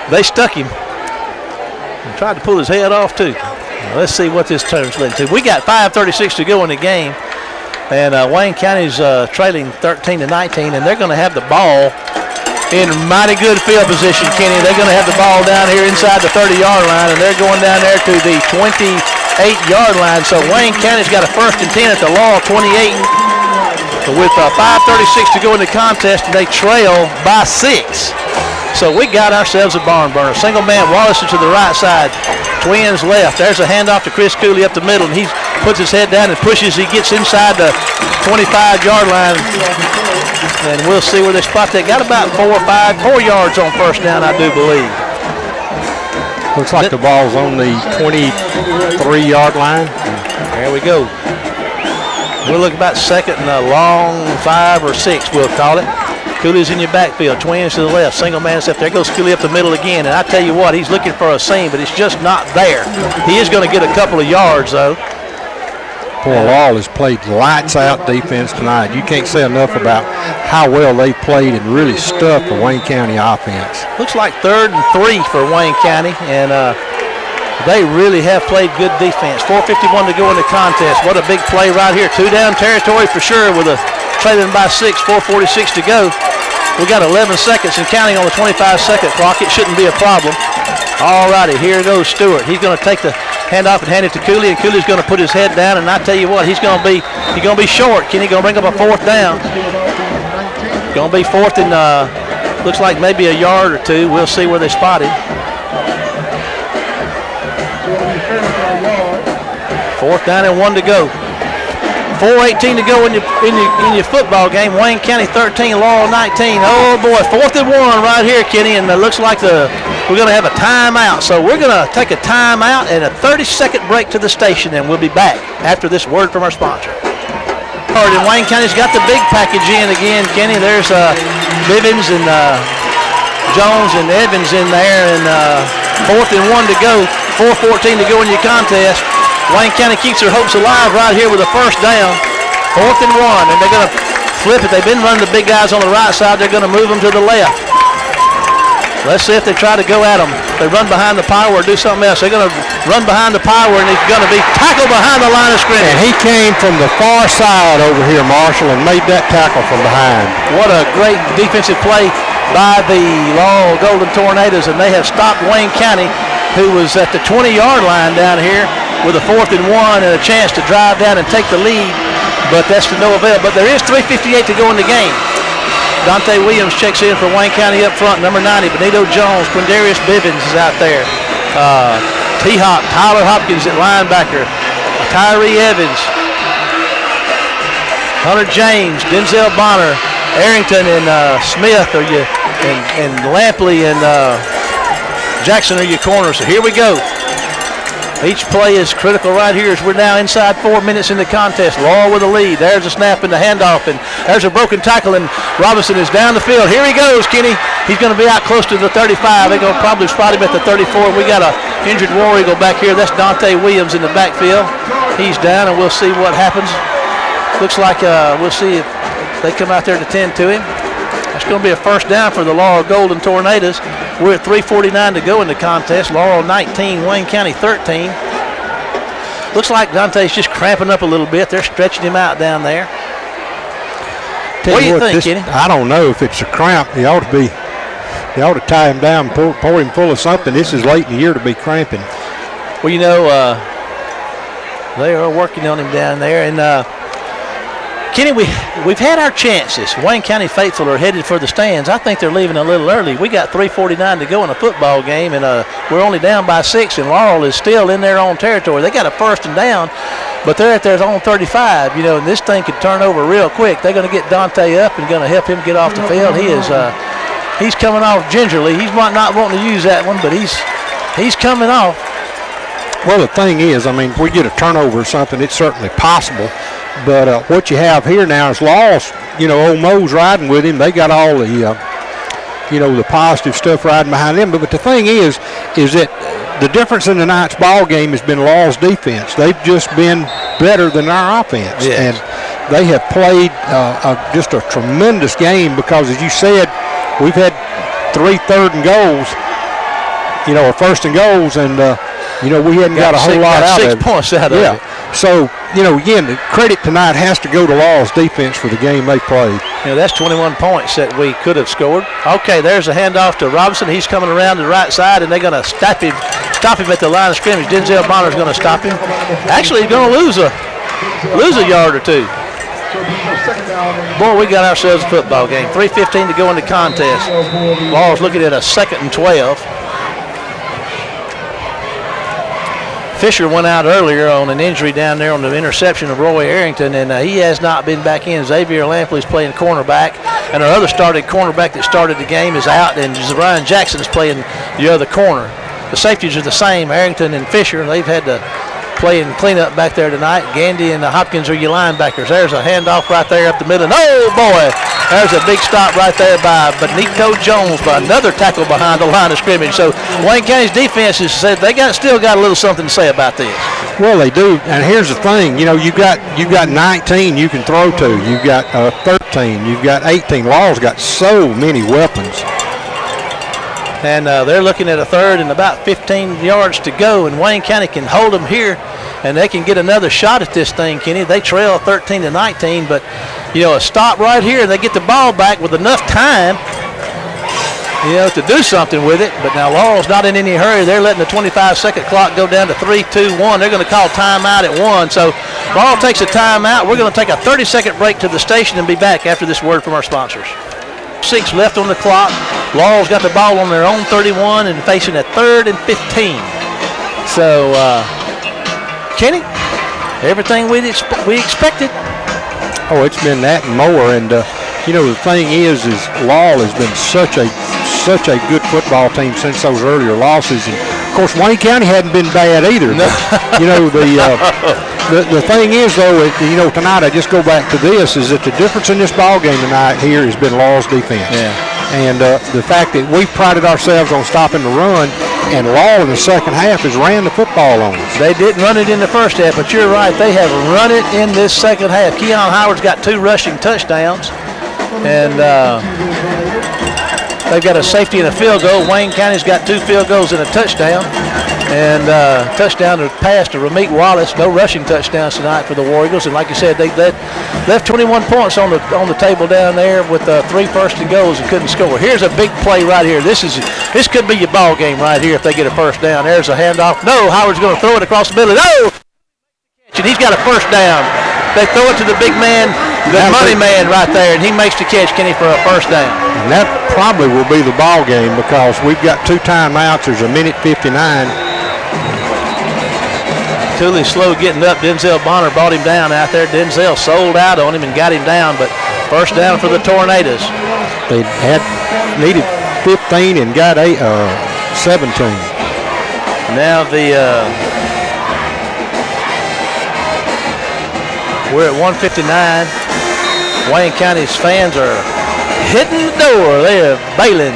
They stuck him and tried to pull his head off too. Now, let's see what this turns into. We got 5:36 to go in the game, and Wayne County's trailing 13-19, and they're going to have the ball in mighty good field position, Kenny. They're going to have the ball down here inside the 30-yard line, and they're going down there to the 28-yard line. So Wayne County's got a 1st and 10 at the Laurel 28. With 5:36 to go in the contest, and they trail by 6. So we got ourselves a barn burner. Single man Wallace to the right side, Twins left. There's a handoff to Chris Cooley up the middle, and he puts his head down and pushes. He gets inside the 25-yard line, and we'll see where they spot that. Got about 4 yards on 1st down, I do believe. Looks like the ball's on the 23-yard line. There we go. We'll look about 2nd and a long 5 or 6, we'll call it. Cooley's in your backfield, Twins to the left, single man left. There goes Cooley up the middle again, and I tell you what, he's looking for a seam, but it's just not there. He is going to get a couple of yards, though. Poor Laurel has played lights out defense tonight. You can't say enough about how well they played and really stuffed the Wayne County offense. Looks like 3rd and 3 for Wayne County, and they really have played good defense. 4:51 to go in the contest. What a big play right here. 2 down territory for sure with a trailing by 6, 4:46 to go. We got 11 seconds and counting on the 25-second clock. It shouldn't be a problem. All righty, here goes Stewart. He's going to take the handoff and hand it to Cooley, and Cooley's going to put his head down, and I tell you what, he's going to be short. Kenny going to bring up a 4th down. Going to be 4th and Looks like maybe a yard or two. We'll see where they spot him. Fourth down and 1 to go. 4:18 to go in your football game. Wayne County 13, Laurel 19. Oh boy, 4th and 1 right here, Kenny, and it looks like we're going to have a timeout. So we're going to take a timeout and a 30-second break to the station, and we'll be back after this word from our sponsor. And Wayne County's got the big package in again, Kenny. There's Bivens and Jones and Evans in there, and 4th and 1 to go. 4:14 to go in your contest. Wayne County keeps their hopes alive right here with a first down. 4th and 1, and they're going to flip it. They've been running the big guys on the right side. They're going to move them to the left. Let's see if they try to go at them. They run behind the power or do something else. They're going to run behind the power, and he's going to be tackled behind the line of scrimmage. And he came from the far side over here, Marshall, and made that tackle from behind. What a great defensive play by the Laurel Golden Tornadoes, and they have stopped Wayne County, who was at the 20-yard line down here, with a 4th and 1 and a chance to drive down and take the lead, but that's to no avail. But there is 3:58 to go in the game. Dante Williams checks in for Wayne County up front, number 90. Benito Jones, Quindarius Bivens is out there. T-Hop, Tyler Hopkins at linebacker. Tyree Evans. Hunter James, Denzel Bonner, Arrington and Smith and Lampley and Jackson are your corners. So here we go. Each play is critical right here as we're now inside 4 minutes in the contest. Laurel with a lead. There's a snap and the handoff, and there's a broken tackle, and Robinson is down the field. Here he goes, Kenny. He's going to be out close to the 35. They're going to probably spot him at the 34. We got a injured War Eagle back here. That's Dante Williams in the backfield. He's down, and we'll see what happens. Looks like we'll see if they come out there to tend to him. It's going to be a first down for the Laurel Golden Tornadoes. We're at 3:49 to go in the contest. Laurel 19, Wayne County 13. Looks like Dante's just cramping up a little bit. They're stretching him out down there. What do you think, Kenny? I don't know if it's a cramp. They ought to tie him down, pour him full of something. This is late in the year to be cramping. Well, you know, they are working on him down there. And Kenny, we've had our chances. Wayne County faithful are headed for the stands. I think they're leaving a little early. We got 3:49 to go in a football game, and we're only down by 6, and Laurel is still in their own territory. They got a first and down, but they're at their own 35, you know, and this thing could turn over real quick. They're going to get Dante up and going to help him get off the field. He's coming off gingerly. He's not wanting to use that one, but he's coming off. Well, the thing is, I mean, if we get a turnover or something, it's certainly possible. But what you have here now is Laws, you know, old Mo's riding with him. They got all the, the positive stuff riding behind them. But the thing is that the difference in tonight's ball game has been Laws' defense. They've just been better than our offense. Yes. And they have played just a tremendous game because, as you said, we've had 3 third and goals, or first and goals, and, we hadn't got a whole lot out of it. 6 points out of it. So, again, the credit tonight has to go to Law's defense for the game they played. That's 21 points that we could have scored. Okay, there's a handoff to Robinson. He's coming around to the right side, and they're going to stop him at the line of scrimmage. Denzel Bonner's going to stop him. Actually, he's going to lose a yard or two. Boy, we got ourselves a football game. 3:15 to go in the contest. Law's looking at a 2nd and 12. Fisher went out earlier on an injury down there on the interception of Roy Arrington, and he has not been back in. Xavier Lampley's playing cornerback, and our other starting cornerback that started the game is out, and Ryan Jackson is playing the other corner. The safeties are the same, Arrington and Fisher. They've had to play and clean up back there tonight. Gandy and Hopkins are your linebackers. There's a handoff right there up the middle. And oh, boy, there's a big stop right there by Benito Jones, by another tackle behind the line of scrimmage. So Wayne County's defense has said they still got a little something to say about this. Well, they do. And here's the thing. You've got 19 you can throw to. You've got 13. You've got 18. Law's got so many weapons. And they're looking at a 3rd and about 15 yards to go, and Wayne County can hold them here, and they can get another shot at this thing, Kenny. They trail 13-19, but, a stop right here, and they get the ball back with enough time, to do something with it. But now Laurel's not in any hurry. They're letting the 25-second clock go down to 3, 2, 1. They're going to call timeout at 1. So Laurel takes a timeout. We're going to take a 30-second break to the station and be back after this word from our sponsors. 6 left on the clock. Laurel's got the ball on their own 31 and facing a 3rd and 15. So, Kenny, everything we expected. Oh, it's been that and more. And you know, the thing is Laurel has been such a good football team since those earlier losses. And of course, Wayne County hadn't been bad either. No. You know, the thing is though, you know, tonight I just go back to this is that the difference in this ball game tonight here has been Laurel's defense. Yeah. And the fact that we prided ourselves on stopping the run, and Laurel in the second half has ran the football on us. They didn't run it in the first half, but you're right. They have run it in this second half. Keon Howard's got 2 rushing touchdowns, and they've got a safety and a field goal. Wayne County's got 2 field goals and a touchdown. And touchdown to pass to Ramit Wallace. No rushing touchdowns tonight for the War Eagles. And like you said, they left 21 points on the table down there with 3 first and goals and couldn't score. Here's a big play right here. This could be your ball game right here if they get a first down. There's a handoff. No, Howard's going to throw it across the middle. No! And he's got a first down. They throw it to the big man, the money man right there, and he makes the catch, Kenny, for a first down. And that probably will be the ball game because we've got 2 timeouts. There's a minute 59. Cooley slow getting up. Denzel Bonner brought him down out there. Denzel sold out on him and got him down, but first down for the Tornadoes. They needed 15 and got 17. Now we're at 1:59. Wayne County's fans are hitting the door. They are bailing.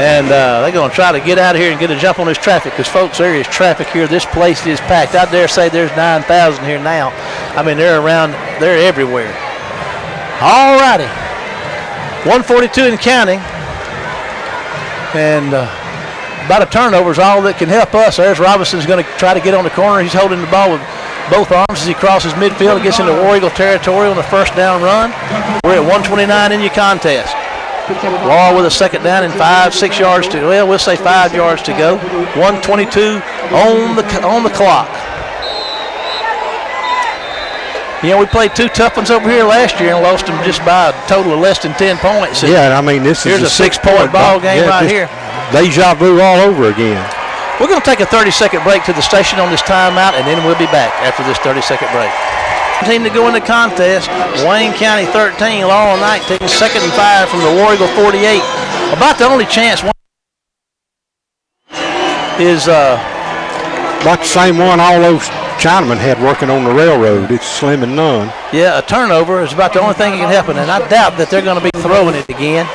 And they're going to try to get out of here and get a jump on this traffic because, folks, there is traffic here. This place is packed. I dare say there's 9,000 here now. I mean, they're everywhere. All righty. 142 and counting. And about a turnover is all that can help us. There's Robinson's going to try to get on the corner. He's holding the ball with both arms as he crosses midfield and gets into War Eagle territory on the first down run. We're at 129 in your contest. Laurel with a second down and 5 yards to, well, we'll say 5 yards to go. 1:22 on the clock. You know, we played 2 tough ones over here last year and lost them just by a total of less than 10 points. And yeah, I mean, here's a 6-point ball game right here. Deja vu all over again. We're going to take a 30-second break to the station on this timeout, and then we'll be back after this 30-second break. Team to go in the contest. Wayne County 13, Laurel 19. 2nd and 5 from the War Eagle 48. About the only chance is about the same one all those Chinamen had working on the railroad. It's slim and none. Yeah, a turnover is about the only thing that can happen, and I doubt that they're going to be throwing it again.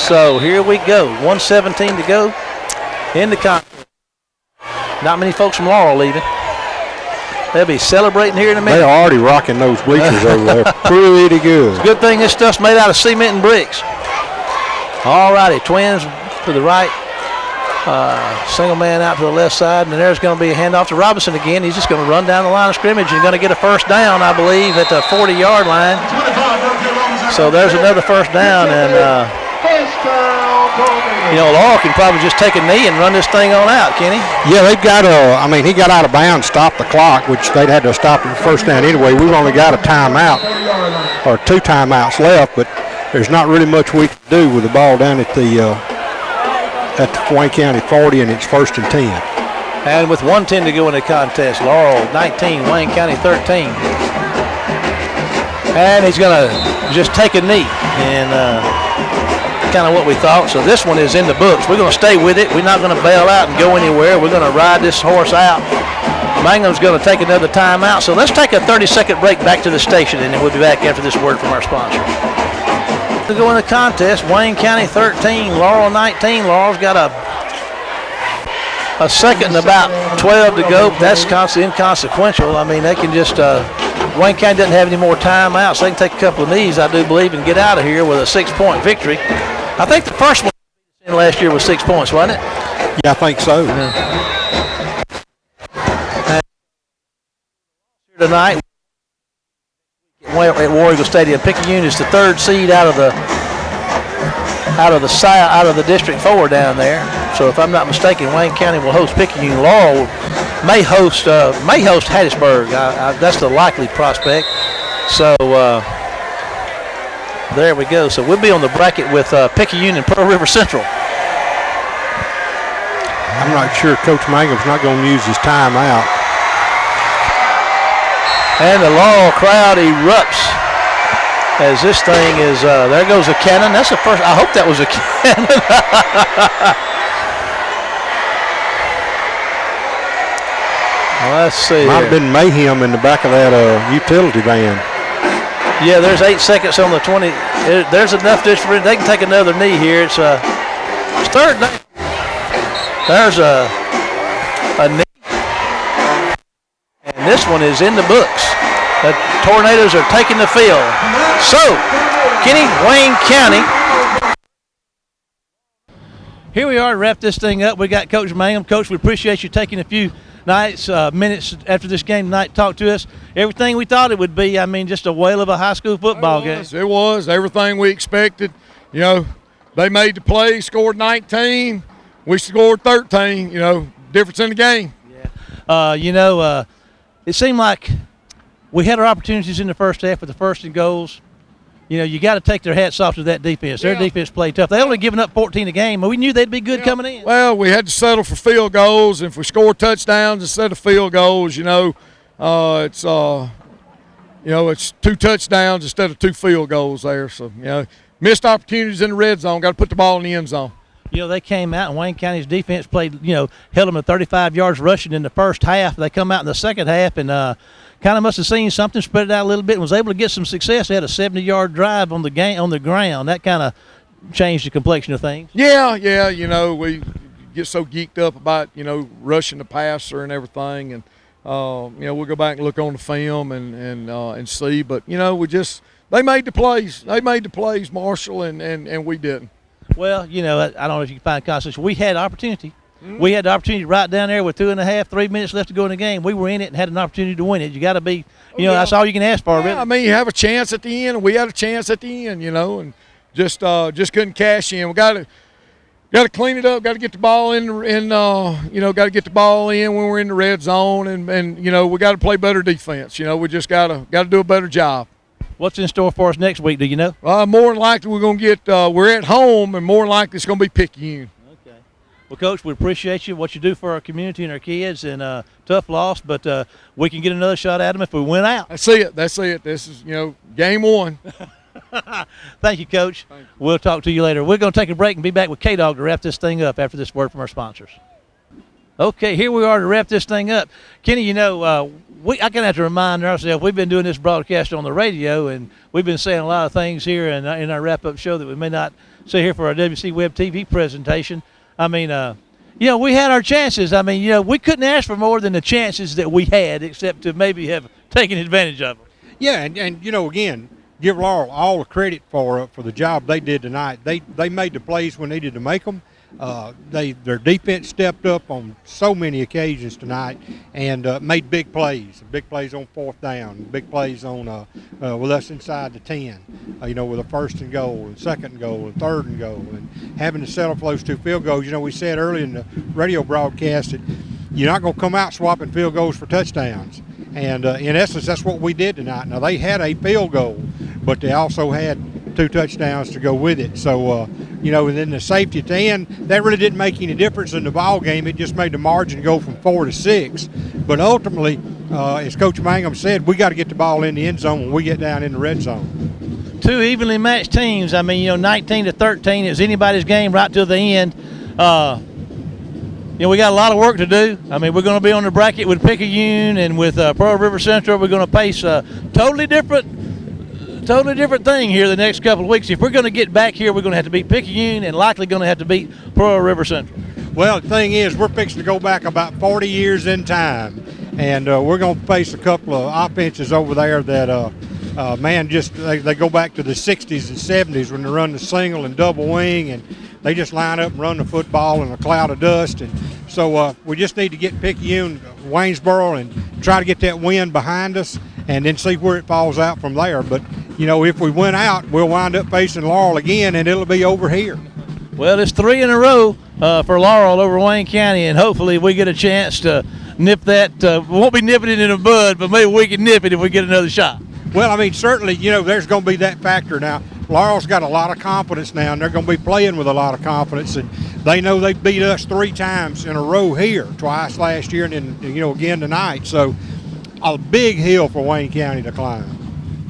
So here we go. 1:17 to go in the contest. Not many folks from Laurel leaving. They'll be celebrating here in a minute. They're already rocking those bleachers over there. Pretty good. It's a good thing this stuff's made out of cement and bricks. All righty, Twins to the right. Single man out to the left side, and there's going to be a handoff to Robinson again. He's just going to run down the line of scrimmage and going to get a first down, I believe, at the 40-yard line. So there's another first down, and you know, Laurel can probably just take a knee and run this thing on out, Kenny. Yeah, they've got I mean, he got out of bounds, stopped the clock, which they'd had to stop at the first down anyway. We've only got a timeout, or 2 timeouts left, but there's not really much we can do with the ball down at the Wayne County 40, and it's 1st and 10. And with 1:10 to go in the contest, Laurel 19, Wayne County 13. And he's going to just take a knee, and kind of what we thought. So this one is in the books. We're going to stay with it. We're not going to bail out and go anywhere. We're going to ride this horse out. Mangum's going to take another timeout. So let's take a 30-second break back to the station, and then we'll be back after this word from our sponsor. To go in the contest, Wayne County 13, Laurel 19. Laurel's got a second and about 12 to go. That's inconsequential. I mean, they can just Wayne County doesn't have any more timeouts. They can take a couple of knees, I do believe, and get out of here with a 6-point victory. I think the first one last year was 6 points, wasn't it? Yeah, I think so. Tonight at War Eagle Stadium, Picayune is the 3rd seed out of the District 4 down there. So if I'm not mistaken, Wayne County will host Picayune. Laurel may host Hattiesburg. That's the likely prospect. So There we go. So we'll be on the bracket with Picayune and Pearl River Central. I'm not sure Coach Mangum's not going to use his timeout. And the Laurel crowd erupts as this thing is, there goes a cannon. That's the first, I hope that was a cannon. Let's see. Might have been mayhem in the back of that utility van. Yeah, there's 8 seconds on the 20. There's enough difference. They can take another knee here. It's third down. There's a knee. And this one is in the books. The Tornadoes are taking the field. So, Kenny, Wayne County. Here we are to wrap this thing up. We got Coach Mangum. Coach, we appreciate you taking a few minutes after this game tonight to talk to us. Everything we thought it would be. I mean, just a whale of a high school football game. It was everything we expected. You know, they made the play, scored 19. We scored 13. You know, difference in the game. Yeah. It seemed like we had our opportunities in the first half with the first and goals. You know, you got to take their hats off to that defense. Their defense played tough. They only given up 14 a game, but we knew they'd be good coming in. Well, we had to settle for field goals. If we score touchdowns instead of field goals, it's 2 touchdowns instead of 2 field goals there. So, missed opportunities in the red zone. Got to put the ball in the end zone. They came out and Wayne County's defense played, held them to 35 yards rushing in the first half. They come out in the second half and kind of must have seen something, spread it out a little bit, and was able to get some success. They had a 70-yard drive on the ground. That kind of changed the complexion of things. Yeah. We get so geeked up about rushing the passer and everything, and we'll go back and look on the film and see. But they made the plays. They made the plays, Marshall, and we didn't. Well, I don't know if you can find consolation. We had opportunity. Mm-hmm. We had the opportunity right down there with 2.5, 3 minutes left to go in the game. We were in it and had an opportunity to win it. You got to be, that's all you can ask for. Yeah, really. I mean, you have a chance at the end, and we had a chance at the end, and just couldn't cash in. We got to clean it up. Got to get the ball got to get the ball in when we're in the red zone, and we got to play better defense. We just got to do a better job. What's in store for us next week, do you know? More than likely we're going to get we're at home, and more than likely it's going to be Picayune. Okay. Well, Coach, we appreciate what you do for our community and our kids, and tough loss, but we can get another shot at them if we win out. That's it. This is, game one. Thank you, Coach. Thank you. We'll talk to you later. We're going to take a break and be back with K-Dog to wrap this thing up after this word from our sponsors. Okay, here we are to wrap this thing up. Kenny, I kind of have to remind ourselves we've been doing this broadcast on the radio, and we've been saying a lot of things here in our wrap-up show that we may not say here for our WC Web TV presentation. I mean, we had our chances. I mean, we couldn't ask for more than the chances that we had, except to maybe have taken advantage of them. Yeah, and again, give Laurel all the credit for the job they did tonight. They made the plays when they needed to make them. Their defense stepped up on so many occasions tonight and made big plays on fourth down, big plays on with us inside the 10, with a first and goal and second and goal and third and goal, and having to settle for those 2 field goals. We said earlier in the radio broadcast that you're not going to come out swapping field goals for touchdowns. And in essence, that's what we did tonight. Now, they had a field goal, but they also had 2 touchdowns to go with it. So, and then the safety at the end, that really didn't make any difference in the ball game. It just made the margin go from 4 to 6. But ultimately, as Coach Mangum said, we got to get the ball in the end zone when we get down in the red zone. 2 evenly matched teams. I mean, 19-13 is anybody's game right to the end. We got a lot of work to do. I mean, we're going to be on the bracket with Picayune and with Pearl River Central. We're going to face a totally different thing here the next couple of weeks. If we're going to get back here, we're going to have to beat Picayune and likely going to have to beat Pearl River Central. Well, the thing is, we're fixing to go back about 40 years in time, and we're going to face a couple of offenses over there that, they go back to the 60s and 70s when they run the single and double wing, and they just line up and run the football in a cloud of dust. And so we just need to get Picayune, Waynesboro, and try to get that win behind us and then see where it falls out from there. But, if we win out, we'll wind up facing Laurel again, and it'll be over here. Well, it's 3 in a row for Laurel over Wayne County, and hopefully we get a chance to nip that. We won't be nipping it in the bud, but maybe we can nip it if we get another shot. Well, I mean, certainly, there's going to be that factor. Now, Laurel's got a lot of confidence now, and they're going to be playing with a lot of confidence. And they know they beat us 3 times in a row here, twice last year, and then again tonight. So a big hill for Wayne County to climb.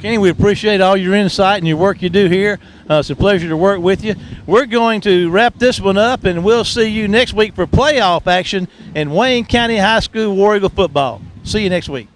Kenny, we appreciate all your insight and your work you do here. It's a pleasure to work with you. We're going to wrap this one up, and we'll see you next week for playoff action in Wayne County High School War Eagle football. See you next week.